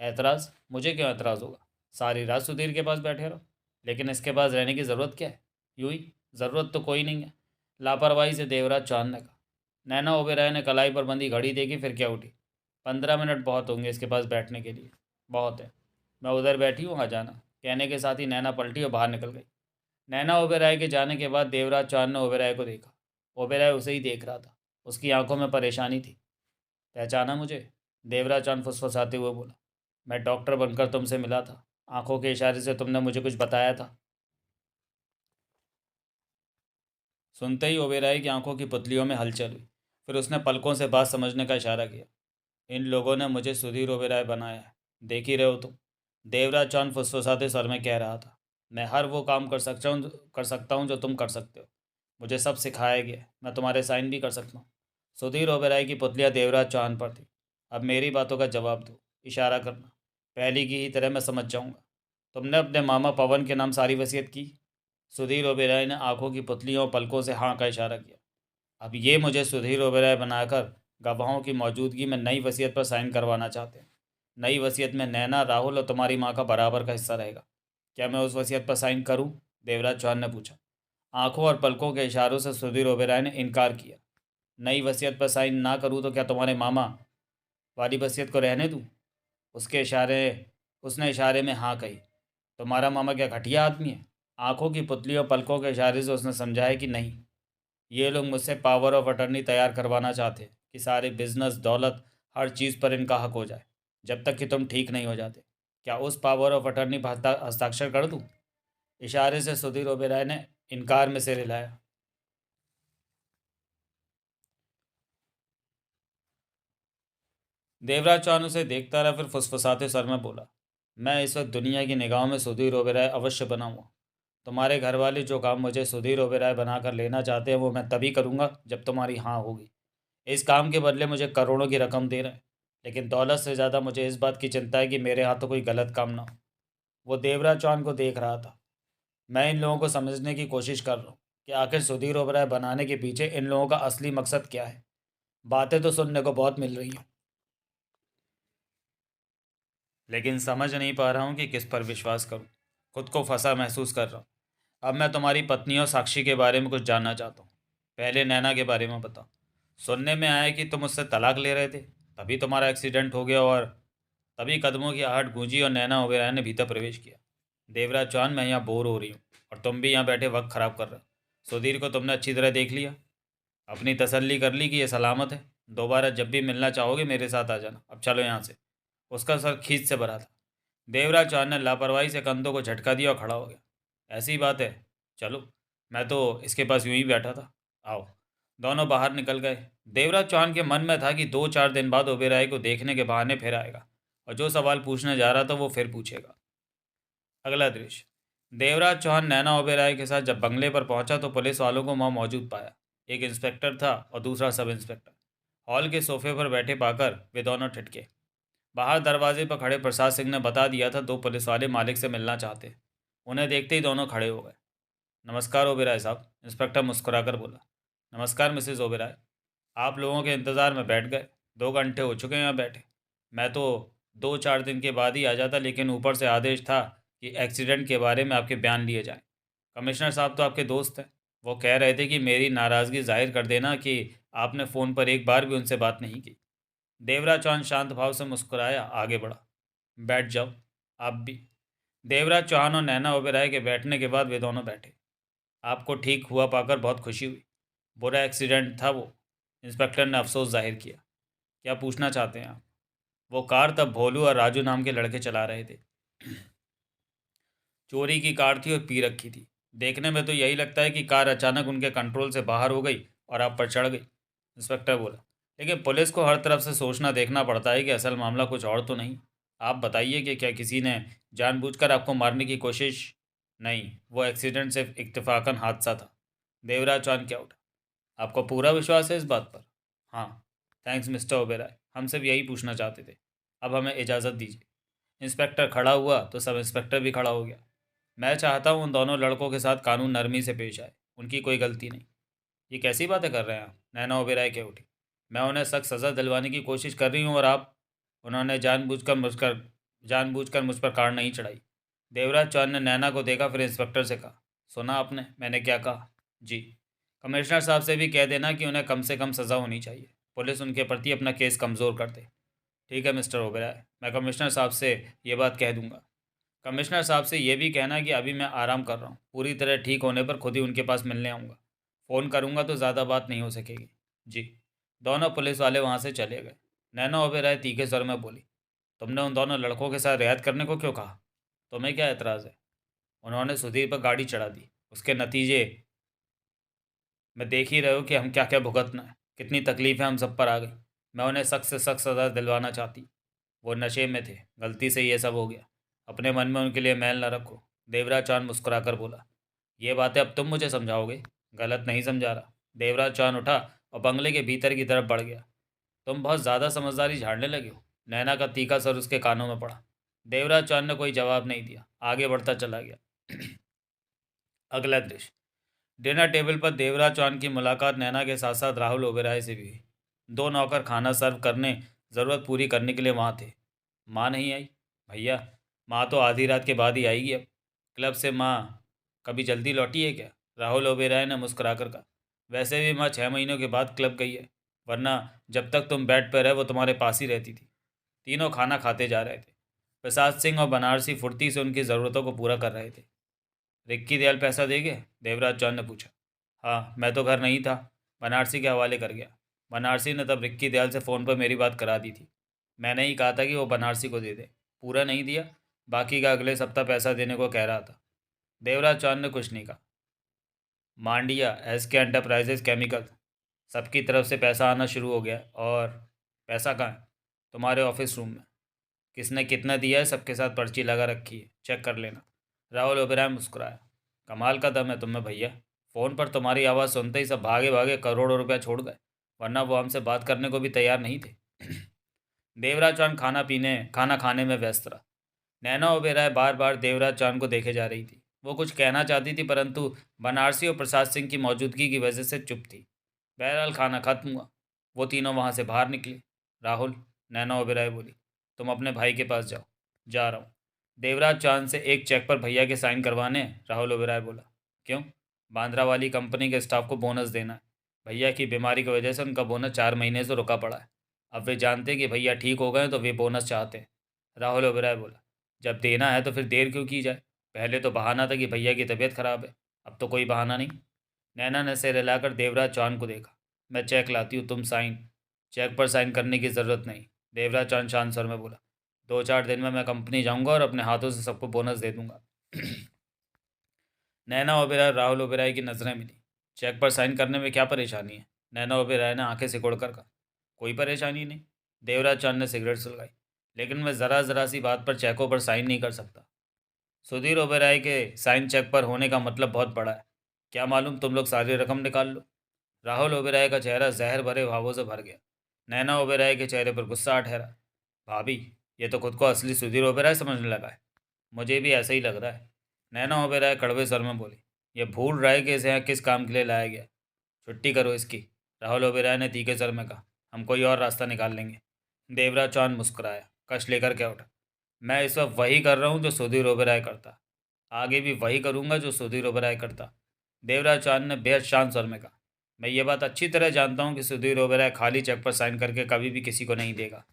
ऐतराज़? मुझे क्यों ऐतराज़ होगा? सारी रात सुधीर के पास बैठे रहो। लेकिन इसके पास रहने की ज़रूरत क्या है? यूं ही। ज़रूरत तो कोई नहीं है, लापरवाही से देवराज चौहान ने कहा। नैना ओबेरॉय ने कलाई पर बंधी घड़ी देखी, फिर क्या उठी। 15 मिनट बहुत होंगे इसके पास बैठने के लिए। बहुत है, मैं उधर बैठी हूँ, आ जाना। कहने के साथ ही नैना पलटी और बाहर निकल गई। नैना ओबेरॉय के जाने के बाद देवराज चौहान ने ओबेरॉय को देखा। ओबेरॉय उसे ही देख रहा था। उसकी आंखों में परेशानी थी। पहचाना मुझे? देवराज चौहान फुसफुसाते हुए बोला। मैं डॉक्टर बनकर तुमसे मिला था। आंखों के इशारे से तुमने मुझे कुछ बताया था। सुनते ही ओबेरॉय की आंखों की पुतलियों में हलचल हुई। फिर उसने पलकों से बात समझने का इशारा किया। इन लोगों ने मुझे सुधीर ओबेरॉय बनाया है, देख ही रहे हो तुम। देवराज चौहान फुसफुसाते स्वर में कह रहा था। मैं हर वो काम कर सकता हूँ जो तुम कर सकते हो। मुझे सब सिखाया गया है। मैं तुम्हारे साइन भी कर सकता हूँ। सुधीर ओबेरॉय की पुतलियाँ देवराज चौहान पर थी। अब मेरी बातों का जवाब दो, इशारा करना। पहली की ही तरह मैं समझ जाऊँगा। तुमने अपने मामा पवन के नाम सारी वसीयत की? सुधीर ओबेरॉय ने आंखों की पुतलियों और पलकों से हाँ का इशारा किया। अब ये मुझे सुधीर ओबेरॉय बनाकर गवाहों की मौजूदगी में नई वसीयत पर साइन करवाना चाहते हैं। नई वसीयत में नैना, राहुल और तुम्हारी माँ का बराबर का हिस्सा रहेगा। क्या मैं उस वसीयत पर साइन करूं? देवराज चौहान ने पूछा। आंखों और पलकों के इशारों से सुधीर ओबेरॉय ने इनकार किया। नई वसीयत पर साइन ना करूं तो क्या तुम्हारे मामा वाली वसीयत को रहने दूं? उसके इशारे उसने इशारे में हाँ कही। तुम्हारा मामा क्या घटिया आदमी है? आंखों की पुतलियों पलकों के इशारे से उसने समझाया कि नहीं, ये लोग मुझसे पावर ऑफ अटर्नी तैयार करवाना चाहते हैं कि सारे बिजनेस, दौलत, हर चीज़ पर इनका हक हो जाए जब तक कि तुम ठीक नहीं हो जाते। क्या उस पावर ऑफ अटर्नी पर हस्ताक्षर कर दूँ? इशारे से सुधीर ओबेरॉय ने इनकार में सिर हिलाया। देवराज चौहान उसे देखता रहा, फिर फुसफुसाते स्वर में बोला, मैं इस वक्त दुनिया की निगाहों में सुधीर ओबेरॉय अवश्य बनाऊंगा। तुम्हारे घर वाले जो काम मुझे सुधीर ओबेरॉय बनाकर लेना चाहते हैं वो मैं तभी करूंगा जब तुम्हारी हाँ होगी। इस काम के बदले मुझे करोड़ों की रकम दे रहे हैं, लेकिन दौलत से ज़्यादा मुझे इस बात की चिंता है कि मेरे हाथों कोई गलत काम ना हो। वो देवराज चौहान को देख रहा था। मैं इन लोगों को समझने की कोशिश कर रहा हूँ कि आखिर सुधीर ओबेरॉय बनाने के पीछे इन लोगों का असली मकसद क्या है। बातें तो सुनने को बहुत मिल रही हैं, लेकिन समझ नहीं पा रहा हूँ कि किस पर विश्वास करूँ। खुद को फंसा महसूस कर रहा हूँ। अब मैं तुम्हारी पत्नी और साक्षी के बारे में कुछ जानना चाहता हूँ। पहले नैना के बारे में बताओ। सुनने में आया कि तुम उससे तलाक ले रहे थे, तभी तुम्हारा एक्सीडेंट हो गया और तभी कदमों की आहट गूंजी और नैना ओबेरॉय ने भीतर प्रवेश किया। देवराज चौहान, मैं यहाँ बोर हो रही हूँ और तुम भी यहाँ बैठे वक्त खराब कर रहे हो। सुधीर को तुमने अच्छी तरह देख लिया, अपनी तसल्ली कर ली कि ये सलामत है। दोबारा जब भी मिलना चाहोगे मेरे साथ आ जाना। अब चलो यहाँ से। उसका सर खींच से भरा था। देवराज चौहान ने लापरवाही से कंधों को झटका दिया और खड़ा हो गया। ऐसी बात है, चलो। मैं तो इसके पास यूं ही बैठा था। आओ। दोनों बाहर निकल गए। देवराज चौहान के मन में था कि 2-4 दिन बाद ओबेरॉय को देखने के बहाने फिर आएगा और जो सवाल पूछने जा रहा था वो फिर पूछेगा। अगला दृश्य। देवराज चौहान नैना ओबेरॉय के साथ जब बंगले पर पहुंचा तो पुलिस वालों को वहां मौजूद पाया। एक इंस्पेक्टर था और दूसरा सब इंस्पेक्टर। हॉल के सोफे पर बैठे पाकर वे दोनों ठिठके। बाहर दरवाजे पर खड़े प्रसाद सिंह ने बता दिया था 2 पुलिस वाले मालिक से मिलना चाहते। उन्हें देखते ही दोनों खड़े हो गए। नमस्कार ओबेरॉय साहब, इंस्पेक्टर मुस्कुराकर बोला। नमस्कार मिसेज ओबेरॉय। आप लोगों के इंतज़ार में बैठ गए। 2 घंटे हो चुके हैं यहाँ बैठे। मैं तो 2-4 दिन के बाद ही आ जाता, लेकिन ऊपर से आदेश था कि एक्सीडेंट के बारे में आपके बयान लिए जाएं। कमिश्नर साहब तो आपके दोस्त हैं। वो कह रहे थे कि मेरी नाराज़गी जाहिर कर देना कि आपने फ़ोन पर एक बार भी उनसे बात नहीं की। देवराज चौहान शांत भाव से मुस्कुराया, आगे बढ़ा। बैठ जाओ। आप भी। देवराज चौहान और नैना ओबेरॉय के बैठने के बाद वे दोनों बैठे। आपको ठीक हुआ पाकर बहुत खुशी हुई। बुरा एक्सीडेंट था वो। इंस्पेक्टर ने अफसोस जाहिर किया। क्या पूछना चाहते हैं आप? वो कार तब भोलू और राजू नाम के लड़के चला रहे थे। चोरी की कार थी और पी रखी थी। देखने में तो यही लगता है कि कार अचानक उनके कंट्रोल से बाहर हो गई और आप पर चढ़ गई। इंस्पेक्टर बोला। लेकिन पुलिस को हर तरफ से सोचना देखना पड़ता है कि असल मामला कुछ और तो नहीं। आप बताइए कि क्या किसी ने जानबूझकर आपको मारने की कोशिश? नहीं, वो एक्सीडेंट सिर्फ इत्तेफाकन हादसा था। देवराज चौहान क्या उठा। आपको पूरा विश्वास है इस बात पर? हाँ। थैंक्स मिस्टर ओबेरॉय, हम सिर्फ यही पूछना चाहते थे। अब हमें इजाज़त दीजिए। इंस्पेक्टर खड़ा हुआ तो सब इंस्पेक्टर भी खड़ा हो गया। मैं चाहता हूँ उन दोनों लड़कों के साथ कानून नरमी से पेश आए। उनकी कोई गलती नहीं। ये कैसी बातें कर रहे हैं आप? नैना ओबेरॉय कह उठी। मैं उन्हें सख्त सज़ा दिलवाने की कोशिश कर रही हूँ और आप? उन्होंने जानबूझकर मुझ पर कार नहीं चढ़ाई। देवराज चौहान ने नैना को देखा, फिर इंस्पेक्टर से कहा, सुना आपने मैंने क्या कहा? जी। कमिश्नर साहब से भी कह देना कि उन्हें कम से कम सज़ा होनी चाहिए। पुलिस उनके प्रति अपना केस कमज़ोर कर दे। ठीक है मिस्टर ओबेरॉय, मैं कमिश्नर साहब से ये बात कह दूंगा। कमिश्नर साहब से ये भी कहना कि अभी मैं आराम कर रहा हूँ। पूरी तरह ठीक होने पर खुद ही उनके पास मिलने आऊँगा। फ़ोन करूँगा तो ज़्यादा बात नहीं हो सकेगी। जी। दोनों पुलिस वाले वहाँ से चले गए। नैना ओबेरॉय तीखे स्वर में बोली, तुमने उन दोनों लड़कों के साथ रियायत करने को क्यों कहा? तुम्हें क्या एतराज़ है? उन्होंने सुधीर पर गाड़ी चढ़ा दी। उसके नतीजे में देख ही रहे हो कि हम क्या क्या भुगतना है। कितनी तकलीफ़ें हम सब पर आ गई। मैं उन्हें सख्त से सख्त सज़ा दिलवाना चाहती। वो नशे में थे, गलती से ये सब हो गया। अपने मन में उनके लिए मैल न रखो। देवराज चौहान मुस्कुराकर बोला। ये बातें अब तुम मुझे समझाओगे? गलत नहीं समझा रहा। देवराज चौहान उठा और बंगले के भीतर की तरफ बढ़ गया। तुम बहुत ज़्यादा समझदारी झाड़ने लगे हो। नैना का तीखा सर उसके कानों में पड़ा। देवराज चौहान ने कोई जवाब नहीं दिया, आगे बढ़ता चला गया। अगला दृश्य। डिनर टेबल पर देवराज चौहान की मुलाकात नैना के साथ साथ राहुल ओबेरॉय से भी हुई। 2 नौकर खाना सर्व करने, ज़रूरत पूरी करने के लिए वहाँ थे। माँ नहीं आई? भैया, माँ तो आधी रात के बाद ही आएगी अब। क्लब से माँ कभी जल्दी लौटी है क्या? राहुल ओबेरॉय ने मुस्कुराकर कहा। वैसे भी माँ 6 महीनों के बाद क्लब गई है, वरना जब तक तुम बेड पर रहे वो तुम्हारे पास ही रहती थी। तीनों खाना खाते जा रहे थे। प्रसाद सिंह और बनारसी फुर्ती से उनकी ज़रूरतों को पूरा कर रहे थे। रिक्की दयाल पैसा देंगे? देवराज चौहान ने पूछा। हाँ, मैं तो घर नहीं था, बनारसी के हवाले कर गया। बनारसी ने तब रिक्की दयाल से फ़ोन पर मेरी बात करा दी थी। मैंने ही कहा था कि वो बनारसी को दे दे। पूरा नहीं दिया, बाकी का अगले सप्ताह पैसा देने को कह रहा था। देवराज चौहान ने कुछ नहीं कहा। मांडिया एसके एंटरप्राइजेज केमिकल, सबकी तरफ से पैसा आना शुरू हो गया। और पैसा कहाँ है? तुम्हारे ऑफिस रूम में। किसने कितना दिया है सबके साथ पर्ची लगा रखी है, चेक कर लेना। राहुल ओबेरॉय मुस्कुराया। कमाल का दम है तुम्हें भैया। फ़ोन पर तुम्हारी आवाज़ सुनते ही सब भागे भागे करोड़ों रुपया छोड़ गए, वरना वो हमसे बात करने को भी तैयार नहीं थे। देवराज चौहान खाना खाने में व्यस्त रहा। नैना ओबेरॉय बार बार देवराज चौहान को देखे जा रही थी। वो कुछ कहना चाहती थी, परंतु बनारसी और प्रसाद सिंह की मौजूदगी की वजह से चुप थी। बहरहाल खाना खत्म हुआ, वो तीनों वहाँ से बाहर निकले। राहुल, नैना ओबेरॉय बोली, तुम अपने भाई के पास जाओ। जा रहा हूँ। देवराज चौहान से एक चेक पर भैया के साइन करवाने हैं, राहुल ओबेरॉय बोला। क्यों? बांद्रा वाली कंपनी के स्टाफ को बोनस देना है। भैया की बीमारी की वजह से उनका बोनस 4 महीने से रुका पड़ा है। अब वे जानते हैं कि भैया ठीक हो गए तो वे बोनस चाहते हैं। राहुल ओबेरॉय बोला, जब देना है तो फिर देर क्यों की जाए? पहले तो बहाना था कि भैया की तबीयत खराब है, अब तो कोई बहाना नहीं। नैना ने सिर हिलाकर देवराज चौहान को देखा। मैं चेक लाती हूँ, तुम साइन। चेक पर साइन करने की ज़रूरत नहीं, देवराज चौहान शांत स्वर में बोला। 2-4 दिन में मैं कंपनी जाऊँगा और अपने हाथों से सबको बोनस दे दूँगा। नैना ओबेरॉय और राहुल ओबेरॉय की नज़रें मिली। चेक पर साइन करने में क्या परेशानी है? नैना ओबेरॉय ने आंखें सिकोड़ कर कहा। कोई परेशानी नहीं। देवराज चौहान ने सिगरेट सुलगाई। लेकिन मैं ज़रा ज़रा सी बात पर चेकों पर साइन नहीं कर सकता। सुधीर ओबेरॉय के साइन चेक पर होने का मतलब बहुत बड़ा है। क्या मालूम तुम लोग सारी रकम निकाल लो। राहुल ओबेरॉय का चेहरा जहर भरे भावों से भर गया। नैना ओबेरॉय के चेहरे पर गुस्सा ठहरा। भाभी, ये तो खुद को असली सुधीर ओबेरॉय समझने लगा है। मुझे भी ऐसा ही लग रहा है, नैना ओबेरॉय कड़वे स्वर में बोली। ये भूल रहा है कि इसे यहाँ किस काम के लिए लाया गया। छुट्टी करो इसकी, राहुल ओबेरॉय ने तीखे स्वर में कहा। हम कोई और रास्ता निकाल लेंगे। देवराज चौहान मुस्कुराया, कश लेकर क्या उठा। मैं इस वक्त वही कर रहा हूँ जो सुधीर ओबेरॉय करता, आगे भी वही करूँगा जो सुधीर ओबेरॉय करता। देवराज चौहान ने बेहद शांत स्वर में कहा। मैं ये बात अच्छी तरह जानता हूँ कि सुधीर ओबेरॉय खाली चेक पर साइन करके कभी भी किसी को नहीं देगा।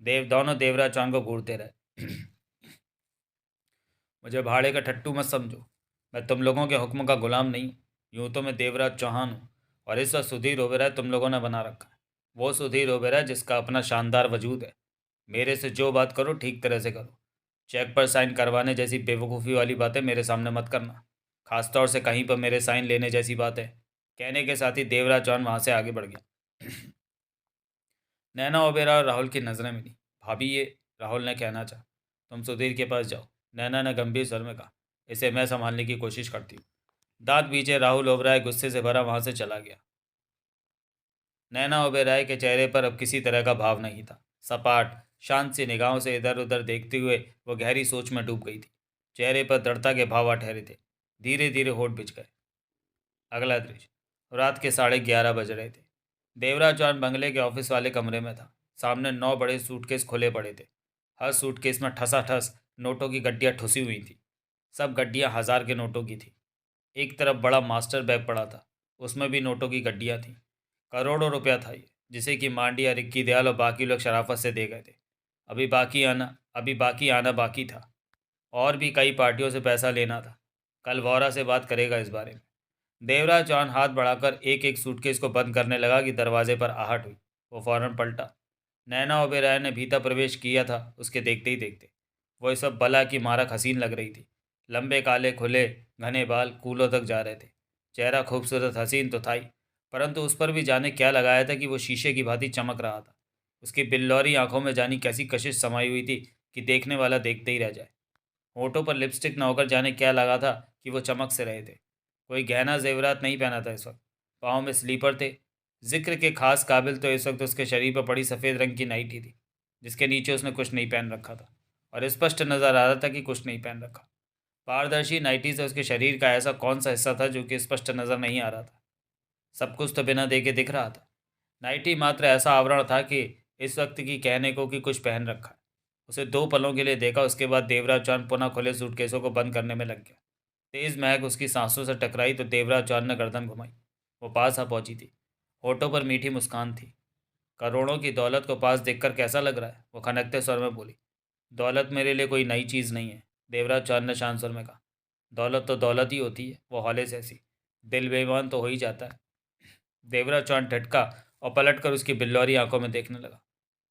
दोनों देवराज चौहान को घूरते रहे। मुझे भाड़े का ठट्टू मत समझो। मैं तुम लोगों के हुक्म का गुलाम नहीं हूँ। यूँ तो मैं देवराज चौहान हूँ, और इस वक्त सुधीर ओबेरॉय तुम लोगों ने बना रखा है। वो सुधीर ओबेरॉय जिसका अपना शानदार वजूद है। मेरे से जो बात करो ठीक तरह से करो। चेक पर साइन करवाने जैसी बेवकूफ़ी वाली बातें मेरे सामने मत करना, खासतौर से कहीं पर मेरे साइन लेने जैसी बातें। कहने के साथ ही देवराज चौहान वहाँ से आगे बढ़ गया। नैना ओबेरॉय और राहुल की नज़रें मिली। भाभी, ये राहुल ने कहना चाहा। तुम सुधीर के पास जाओ, नैना ने गंभीर स्वर में कहा। इसे मैं संभालने की कोशिश करती हूँ। दांत बीचे राहुल ओबेरॉय गुस्से से भरा वहाँ से चला गया। नैना ओबेरॉय के चेहरे पर अब किसी तरह का भाव नहीं था। सपाट शांत सी निगाहों से इधर उधर देखते हुए वो गहरी सोच में डूब गई थी। चेहरे पर दृढ़ता के भाव आ ठहरे थे। धीरे धीरे होठ बिछ गए। अगला दृश्य, रात के 11:30 बज रहे थे। देवराज चौहान बंगले के ऑफिस वाले कमरे में था। सामने 9 बड़े सूटकेस खुले पड़े थे। हर सूटकेस में ठसाठस नोटों की गड्डियाँ ठुसी हुई थी। सब गड्डियाँ 1000 के नोटों की थी। एक तरफ बड़ा मास्टर बैग पड़ा था, उसमें भी नोटों की गड्डियाँ थीं। करोड़ों रुपया था ये, जिसे कि मांडिया, रिक्की दयाल और बाकी लोग शराफत से दे गए थे। अभी बाकी आना बाकी था। और भी कई पार्टियों से पैसा लेना था। कल वोरा से बात करेगा इस बारे में। देवराज चौहान हाथ बढ़ाकर एक एक सूटकेस को बंद करने लगा कि दरवाजे पर आहट हुई। वो फौरन पलटा। नैना ओबेरॉय ने भीतर प्रवेश किया था उसके देखते ही देखते। वो इस सब बला की मारक हसीन लग रही थी। लंबे काले खुले घने बाल कूलों तक जा रहे थे। चेहरा खूबसूरत हसीन तो था ही, परंतु उस पर भी जाने क्या लगाया था कि वो शीशे की भांति चमक रहा था। उसकी बिल्लौरी आंखों में जानी कैसी कशिश समाई हुई थी कि देखने वाला देखते ही रह जाए। होठों पर लिपस्टिक न होकर जाने क्या लगा था कि वो चमक से रहे थे। कोई गहना जेवरात नहीं पहना था इस वक्त। पाँव में स्लीपर थे। जिक्र के खास काबिल तो इस वक्त उसके शरीर पर पड़ी सफ़ेद रंग की नाइटी थी, जिसके नीचे उसने कुछ नहीं पहन रखा था, और स्पष्ट नज़र आ रहा था कि कुछ नहीं पहन रखा। पारदर्शी नाइटी से उसके शरीर का ऐसा कौन सा हिस्सा था जो कि स्पष्ट नज़र नहीं आ रहा था? सब कुछ तो बिना देखे दिख रहा था। नाइटी मात्र ऐसा आवरण था कि इस वक्त की कहने को कि कुछ पहन रखा है। उसे 2 पलों के लिए देखा, उसके बाद देवराज चौहान पुनः खुले सूटकेसों को बंद करने में लग गया। तेज़ महक उसकी सांसों से टकराई तो देवराज चौहान ने गर्दन घुमाई। वो पास आ पहुंची थी। होठों पर मीठी मुस्कान थी। करोड़ों की दौलत को पास देखकर कैसा लग रहा है? वो खनकते स्वर में बोली। दौलत मेरे लिए कोई नई चीज़ नहीं है, देवराज चौहान ने शांत स्वर में कहा। दौलत तो दौलत ही होती है, वो हौले से हंसी। दिल बेईमान तो हो ही जाता है। देवराज चौहान ठटका और पलटकर उसकी बिल्लौरी आंखों में देखने लगा।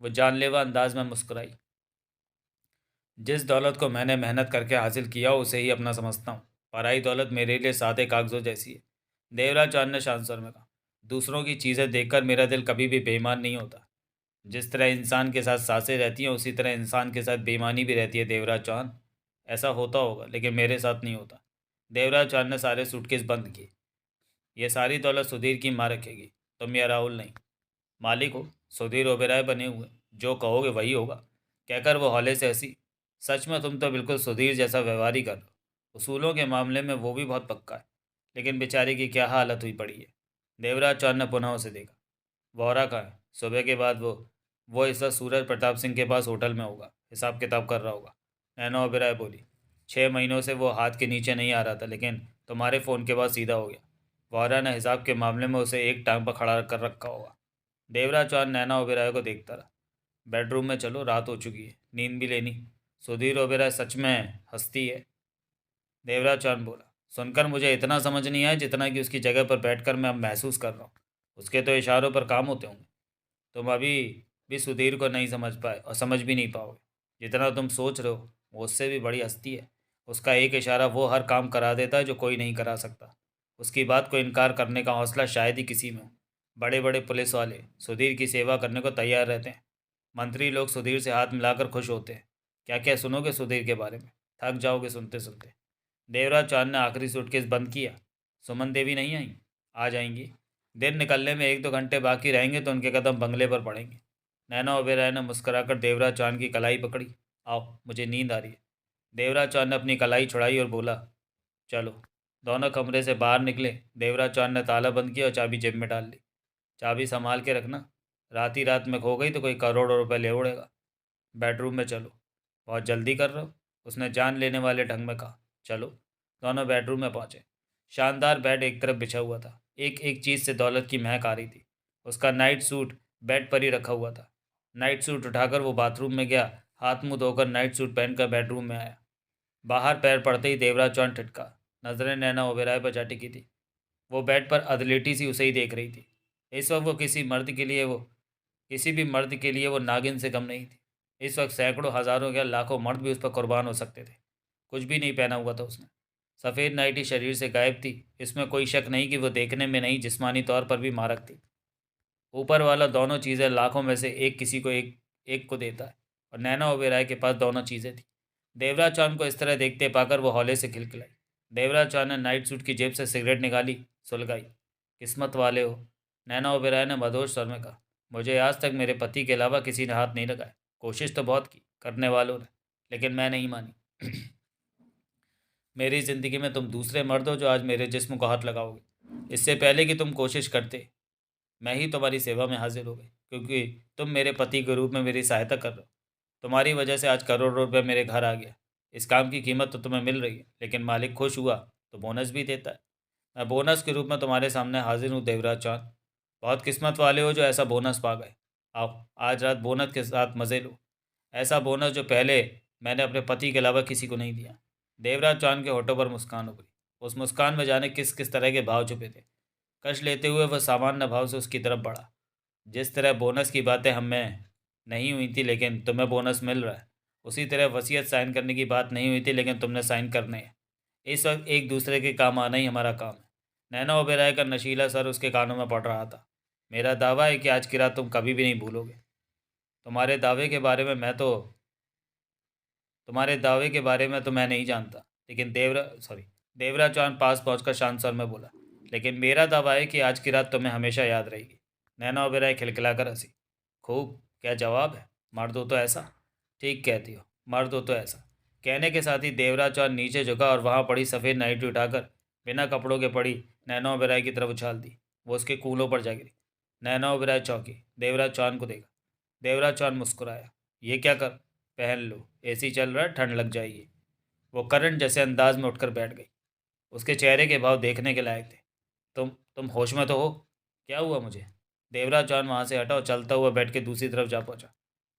वो जानलेवा अंदाज में मुस्कुराई। जिस दौलत को मैंने मेहनत करके हासिल किया उसे ही अपना समझता हूँ। पराई दौलत मेरे लिए सादे कागजों जैसी है। देवराज चौहान ने शांत स्वर में कहा। दूसरों की चीज़ें देखकर मेरा दिल कभी भी बेईमान नहीं होता। जिस तरह इंसान के साथ सांसें रहती हैं उसी तरह इंसान के साथ बेईमानी भी रहती है देवराज चौहान। ऐसा होता होगा लेकिन मेरे साथ नहीं होता। देवराज चौहान ने सारे सूटकेस बंद किए। ये सारी दौलत सुधीर की माँ रखेगी, तुम या राहुल नहीं। मालिक हो, सुधीर ओबेराय बने हुए, जो कहोगे वही होगा, कहकर वो हौले से हंसी। सच में तुम तो बिल्कुल सुधीर जैसा व्यवहार ही कर लो। उसूलों के मामले में वो भी बहुत पक्का है, लेकिन बेचारे की क्या हालत हुई पड़ी है। देवराज चौहान ने पुनः उसे देखा। वोहरा कहाँ है? सुबह के बाद वो इस वक्त सूरज प्रताप सिंह के पास होटल में होगा, हिसाब किताब कर रहा होगा। नैना ओबेराय बोली। 6 महीनों से वो हाथ के नीचे नहीं आ रहा था, लेकिन तुम्हारे फ़ोन के बाद सीधा हो गया। वोहरा ने हिसाब के मामले में उसे एक टांग पर खड़ा कर रखा होगा। देवराज चौहान नैना ओबेराय को देखता रहा। बेडरूम में चलो, रात हो चुकी है, नींद भी लेनी। सुधीर ओबेराय सच में हस्ती है? देवराज चौहान बोला। सुनकर मुझे इतना समझ नहीं आया जितना कि उसकी जगह पर बैठकर मैं अब महसूस कर रहा हूँ। उसके तो इशारों पर काम होते होंगे। तुम अभी भी सुधीर को नहीं समझ पाए और समझ भी नहीं पाओगे। जितना तुम सोच रहे हो वो उससे भी बड़ी हस्ती है। उसका एक इशारा वो हर काम करा देता है जो कोई नहीं करा सकता। उसकी बात को इनकार करने का हौसला शायद ही किसी में हो। बड़े बड़े पुलिस वाले सुधीर की सेवा करने को तैयार रहते हैं। मंत्री लोग सुधीर से हाथ मिलाकर खुश होते हैं। क्या क्या सुनोगे सुधीर के बारे में, थक जाओगे सुनते सुनते। देवराज चौहान ने आखिरी सूटकेस बंद किया। सुमन देवी नहीं आई? आ जाएंगी। दिन निकलने में 1-2 घंटे बाकी रहेंगे तो उनके कदम बंगले पर पड़ेंगे। नैना ओबेरॉय ने मुस्कुराकर देवराज चौहान की कलाई पकड़ी। आओ, मुझे नींद आ रही है। देवराज चौहान ने अपनी कलाई छुड़ाई और बोला, चलो। दोनों कमरे से बाहर निकले। देवराज चौहान ने ताला बंद किया और चाबी जेब में डाल ली। चाबी संभाल के रखना, रात ही रात में खो गई तो कोई करोड़ों रुपए ले उड़ेगा। बेडरूम में चलो। बहुत जल्दी कर रहे हो, उसने जान लेने वाले ढंग में कहा। चलो। दोनों बेडरूम में पहुंचे। शानदार बेड एक तरफ बिछा हुआ था। एक एक चीज़ से दौलत की महक आ रही थी। उसका नाइट सूट बेड पर ही रखा हुआ था। नाइट सूट उठाकर वो बाथरूम में गया। हाथ मुंह धोकर नाइट सूट पहनकर बेडरूम में आया। बाहर पैर पड़ते ही देवराज चौहान ठिठका। नजरें नैना ओबेरॉय पर जा टिकी थी। वो बेड पर अधलेटी सी उसे ही देख रही थी। इस वक्त वो किसी भी मर्द के लिए वो नागिन से कम नहीं थी। इस वक्त सैकड़ों हजारों या लाखों मर्द भी उस पर कुर्बान हो सकते थे। कुछ भी नहीं पहना हुआ था उसने। सफ़ेद नाइटी शरीर से गायब थी। इसमें कोई शक नहीं कि वो देखने में नहीं, जिस्मानी तौर पर भी मारक थी। ऊपर वाला दोनों चीज़ें लाखों में से एक किसी को एक एक को देता है, और नैना ओबेरॉय के पास दोनों चीज़ें थी। देवराज चौहान को इस तरह देखते पाकर वो हौले से खिलखिलाई। देवराज चौहान ने नाइट सूट की जेब से सिगरेट निकाली, सुलगाई। किस्मत वाले हो, नैना ओबेरॉय ने मधोश स्वर में कहा। मुझे आज तक मेरे पति के अलावा किसी ने हाथ नहीं लगाया। कोशिश तो बहुत की करने वालों ने, लेकिन मैं नहीं मानी। मेरी ज़िंदगी में तुम दूसरे मर्द हो जो आज मेरे जिस्म को हाथ लगाओगे। इससे पहले कि तुम कोशिश करते, मैं ही तुम्हारी सेवा में हाजिर हो गई, क्योंकि तुम मेरे पति के रूप में मेरी सहायता कर रहे हो। तुम्हारी वजह से आज करोड़ों रुपए मेरे घर आ गया। इस काम की कीमत तो तुम्हें मिल रही है, लेकिन मालिक खुश हुआ तो बोनस भी देता है। मैं बोनस के रूप में तुम्हारे सामने हाजिर हूँ देवराज चौहान। बहुत किस्मत वाले हो जो ऐसा बोनस पा गए। आओ, आज रात बोनस के साथ मज़े लो। ऐसा बोनस जो पहले मैंने अपने पति के अलावा किसी को नहीं दिया। देवराज चौहान के होठों पर मुस्कान उभरी। उस मुस्कान में जाने किस किस तरह के भाव छुपे थे। कश लेते हुए वह सामान्य भाव से उसकी तरफ बढ़ा। जिस तरह बोनस की बातें हमें नहीं हुई थी लेकिन तुम्हें बोनस मिल रहा है, उसी तरह वसीयत साइन करने की बात नहीं हुई थी लेकिन तुमने साइन करने हैं। इस वक्त एक दूसरे के काम आना ही हमारा काम है। नैना ओबेरॉय का नशीला सर उसके कानों में पड़ रहा था। मेरा दावा है कि आज की रात तुम कभी भी नहीं भूलोगे। तुम्हारे दावे के बारे में मैं तो तुम्हारे दावे के बारे में तो मैं नहीं जानता, लेकिन देवराज चौहान पास पहुंचकर शांत स्वर में बोला। लेकिन मेरा दावा है कि आज की रात तुम्हें हमेशा याद रहेगी। नैना ओबेरॉय खिलखिलाकर हंसी। खूब, क्या जवाब है? मर्द हो तो ऐसा। ठीक कहती हो, मर्द हो तो ऐसा। कहने के साथ ही देवराज चौहान नीचे झुका और वहाँ पड़ी सफ़ेद नाइटी उठाकर बिना कपड़ों के पड़ी नैना ओबेरॉय की तरफ उछाल दी। वो उसके कूलों पर जा गिरी। नैना ओबेरॉय चौंकी, देवराज चौहान को देखा। देवराज चौहान मुस्कुराया। ये क्या कर, पहन लो, एसी चल रहा है, ठंड लग जाएगी। वो करंट जैसे अंदाज में उठकर बैठ गई। उसके चेहरे के भाव देखने के लायक थे। तुम होश में तो हो? क्या हुआ मुझे? देवराज चौहान वहाँ से हटा और चलता हुआ बेड के दूसरी तरफ जा पहुँचा।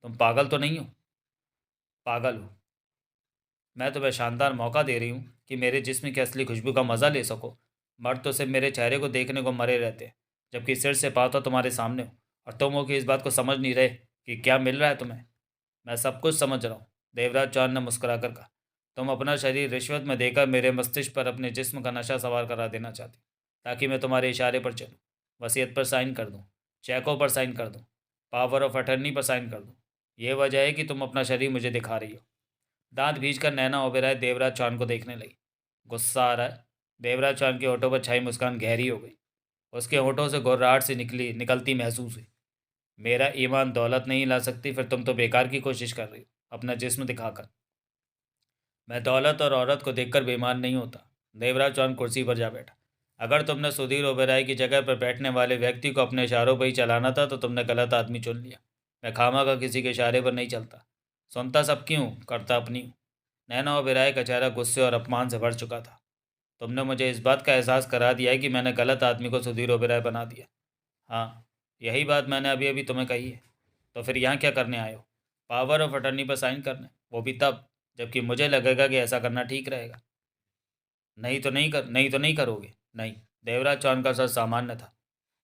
तुम पागल तो नहीं हो? पागल हो। मैं तुम्हें शानदार मौका दे रही हूँ कि मेरे जिस्म की असली खुशबू का मज़ा ले सको। मर्द तो सिर्फ मेरे चेहरे को देखने को मरे रहते हैं, जबकि सिर से पाँव तो तुम्हारे सामने हो, और तुम हो कि इस बात को समझ नहीं रहे कि क्या मिल रहा है तुम्हें। मैं सब कुछ समझ रहा हूँ, देवराज चौहान ने मुस्कुराकर कहा। तुम अपना शरीर रिश्वत में देकर मेरे मस्तिष्क पर अपने जिस्म का नशा सवार करा देना चाहती, ताकि मैं तुम्हारे इशारे पर चलूँ, वसीयत पर साइन कर दूँ, चेकों पर साइन कर दूँ, पावर ऑफ अटर्नी पर साइन कर दूँ। ये वजह है कि तुम अपना शरीर मुझे दिखा रही हो। दांत भींचकर नैना ओबेरॉय देवराज चौहान को देखने लगी। गुस्सा आ रहा है। देवराज चौहान के होठों पर छाई मुस्कान गहरी हो गई। उसके होठों से घुर्राहट से निकलती महसूस हुई। मेरा ईमान दौलत नहीं ला सकती, फिर तुम तो बेकार की कोशिश कर रही हो अपना जिस्म दिखाकर। मैं दौलत और औरत को देखकर बेईमान नहीं होता। देवराज चौहान कुर्सी पर जा बैठा। अगर तुमने सुधीर ओबेरॉय की जगह पर बैठने वाले व्यक्ति को अपने इशारों पर ही चलाना था तो तुमने गलत आदमी चुन लिया। मैं खामा का किसी के इशारे पर नहीं चलता। सुनता सबकी हूँ, करता अपनी हूँ। नैना ओबेरॉय का चेहरा गुस्से और अपमान से भर चुका था। तुमने मुझे इस बात का एहसास करा दिया है कि मैंने गलत आदमी को सुधीर ओबेरॉय बना दिया। हाँ, यही बात मैंने अभी अभी तुम्हें कही है। तो फिर यहाँ क्या करने आए हो? पावर ऑफ अटर्नी पर साइन करने, वो भी तब जबकि मुझे लगेगा कि ऐसा करना ठीक रहेगा। नहीं तो नहीं करोगे। नहीं। देवराज चौहान का सर सामान्य था।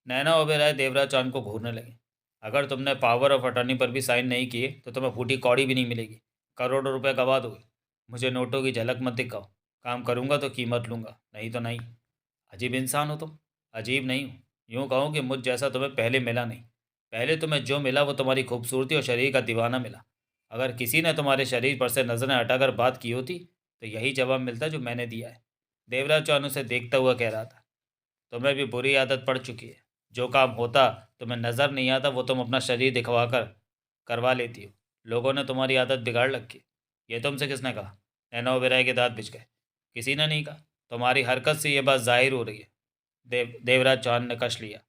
नैना ओबेरॉय देवराज चौहान को घूरने लगे। अगर तुमने पावर ऑफ अटर्नी पर भी साइन नहीं किए तो तुम्हें फूटी कौड़ी भी नहीं मिलेगी। करोड़ों रुपए गवा दोगे। मुझे नोटों की झलक मत दिखाओ। काम करूंगा तो कीमत लूंगा, नहीं तो नहीं। अजीब इंसान हो तुम। अजीब नहीं हूँ। यूँ कहूँ कि मुझ जैसा तुम्हें पहले मिला नहीं। पहले तुम्हें जो मिला वो तुम्हारी खूबसूरती और शरीर का दीवाना मिला। अगर किसी ने तुम्हारे शरीर पर से नज़रें हटाकर बात की होती तो यही जवाब मिलता जो मैंने दिया है। देवराज चौहान उसे देखता हुआ कह रहा था। तुम्हें भी बुरी आदत पड़ चुकी है। जो काम होता तुम्हें नज़र नहीं आता वो तुम अपना शरीर दिखवा कर करवा लेती हो। लोगों ने तुम्हारी आदत बिगाड़ रखी। ये तुमसे किसने कहा? नैना ओबेरॉय के दांत बिछ गए। किसी ने नहीं कहा। तुम्हारी हरकत से ये बात जाहिर हो रही है। देवराज चौहान ने कश लिया।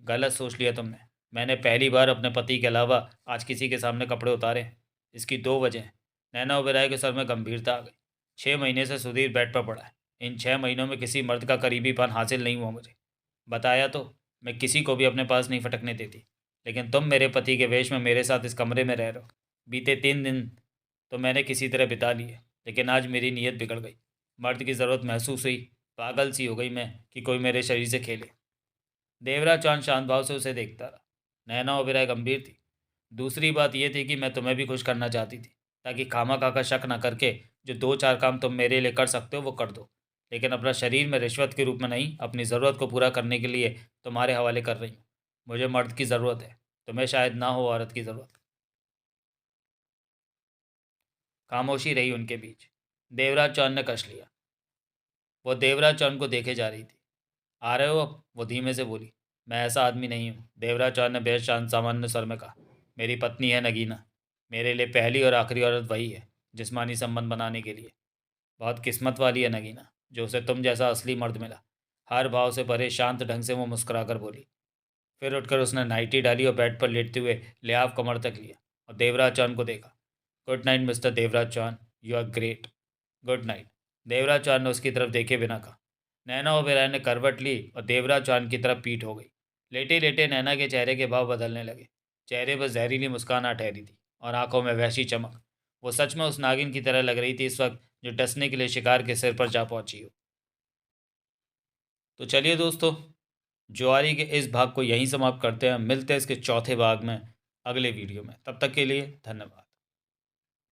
गलत सोच लिया तुमने। मैंने पहली बार अपने पति के अलावा आज किसी के सामने कपड़े उतारे हैं। इसकी दो वजह हैं। नैना ओबेरॉय के सर में गंभीरता आ गई। 6 महीने से सुधीर बेड पर पड़ा है। इन 6 महीनों में किसी मर्द का करीबीपन हासिल नहीं हुआ मुझे। बताया तो, मैं किसी को भी अपने पास नहीं फटकने देती। लेकिन तुम मेरे पति के वेश में मेरे साथ इस कमरे में रह रहे हो। बीते 3 दिन तो मैंने किसी तरह बिता लिए, लेकिन आज मेरी नीयत बिगड़ गई। मर्द की ज़रूरत महसूस हुई। पागल सी हो गई मैं कि कोई मेरे शरीर से खेले। देवराज चौहान शांत भाव से उसे देखता रहा। नैना ओबेरॉय गंभीर थी। दूसरी बात यह थी कि मैं तुम्हें भी खुश करना चाहती थी, ताकि खामा खाका शक ना करके जो 2-4 काम तुम मेरे लिए कर सकते हो वो कर दो। लेकिन अपना शरीर में रिश्वत के रूप में नहीं, अपनी ज़रूरत को पूरा करने के लिए तुम्हारे हवाले कर रही हूँ। मुझे मर्द की ज़रूरत है। तुम्हें शायद ना हो औरत की ज़रूरत। खामोशी रही उनके बीच। देवराज चौहान ने कश लिया। वो देवराज चौहान को देखे जा रही थी। आ रहे हो अब? वो धीमे से बोली। मैं ऐसा आदमी नहीं हूँ, देवराज चौहान ने बेहद शांत सामान्य स्वर में कहा। मेरी पत्नी है नगीना। मेरे लिए पहली और आखिरी औरत वही है जिस्मानी संबंध बनाने के लिए। बहुत किस्मत वाली है नगीना, जो उसे तुम जैसा असली मर्द मिला। हर भाव से भरे शांत ढंग से वो मुस्कुराकर बोली। फिर उठकर उसने नाइटी डाली और बेड पर लेटते हुए लिहाफ कमर तक लिया और देवराज चौहान को देखा। Good night mister Devraj Chauhan, you are great. Good night, Devraj Chauhan ने उसकी तरफ देखे बिना कहा। नैना ओबेरॉय ने करवट ली और देवराज चौहान की तरफ पीठ हो गई। लेटे लेटे नैना के चेहरे के भाव बदलने लगे। चेहरे पर जहरीली मुस्कान आ ठहरी थी और आंखों में वहशी चमक। वो सच में उस नागिन की तरह लग रही थी इस वक्त, जो डसने के लिए शिकार के सिर पर जा पहुंची हो। तो चलिए दोस्तों, जुआरी के इस भाग को यहीं समाप्त करते हैं। मिलते हैं इसके चौथे भाग में अगले वीडियो में। तब तक के लिए धन्यवाद।